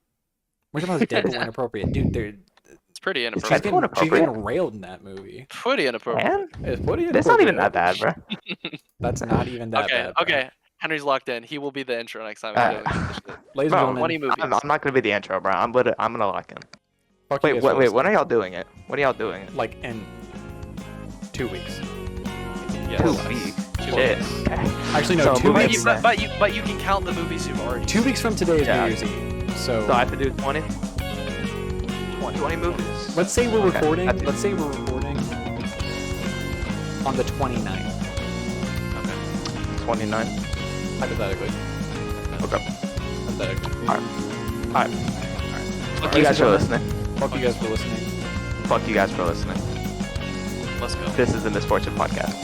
We're talking about Deadpool inappropriate, dude. It's pretty She's inappropriate. Deadpool she's inappropriate? getting railed in that movie. Pretty inappropriate. Man, It's pretty that's not even that inappropriate. bad, bro. That's not even that Okay, bad. bro. okay. Henry's locked in. He will be the intro next time. we're doing this shit. Ladies Bro, and Twenty gentlemen, movies. I'm not gonna be the intro, bro. I'm gonna lock in. fuck you Wait, guys for wait, when listening. are y'all doing it? When are y'all doing it? Like in 2 weeks. Yes. 2 less. weeks. 2 Shit. weeks. Okay. Actually, no. So 2 movie- weeks. But you can count the movies you've already. 2 weeks from today is Yeah. New Year's Eve. So So I have to do 20. 20 movies. let's say we're Okay, recording. that's- Let's say we're recording on the 29th, 29. hypothetically. Okay. Hypothetically. Alright. Fuck Ladies you guys and for gentlemen, listening. Fuck you guys for listening. Fuck you guys for listening. Let's go. This is the Misfortune Podcast.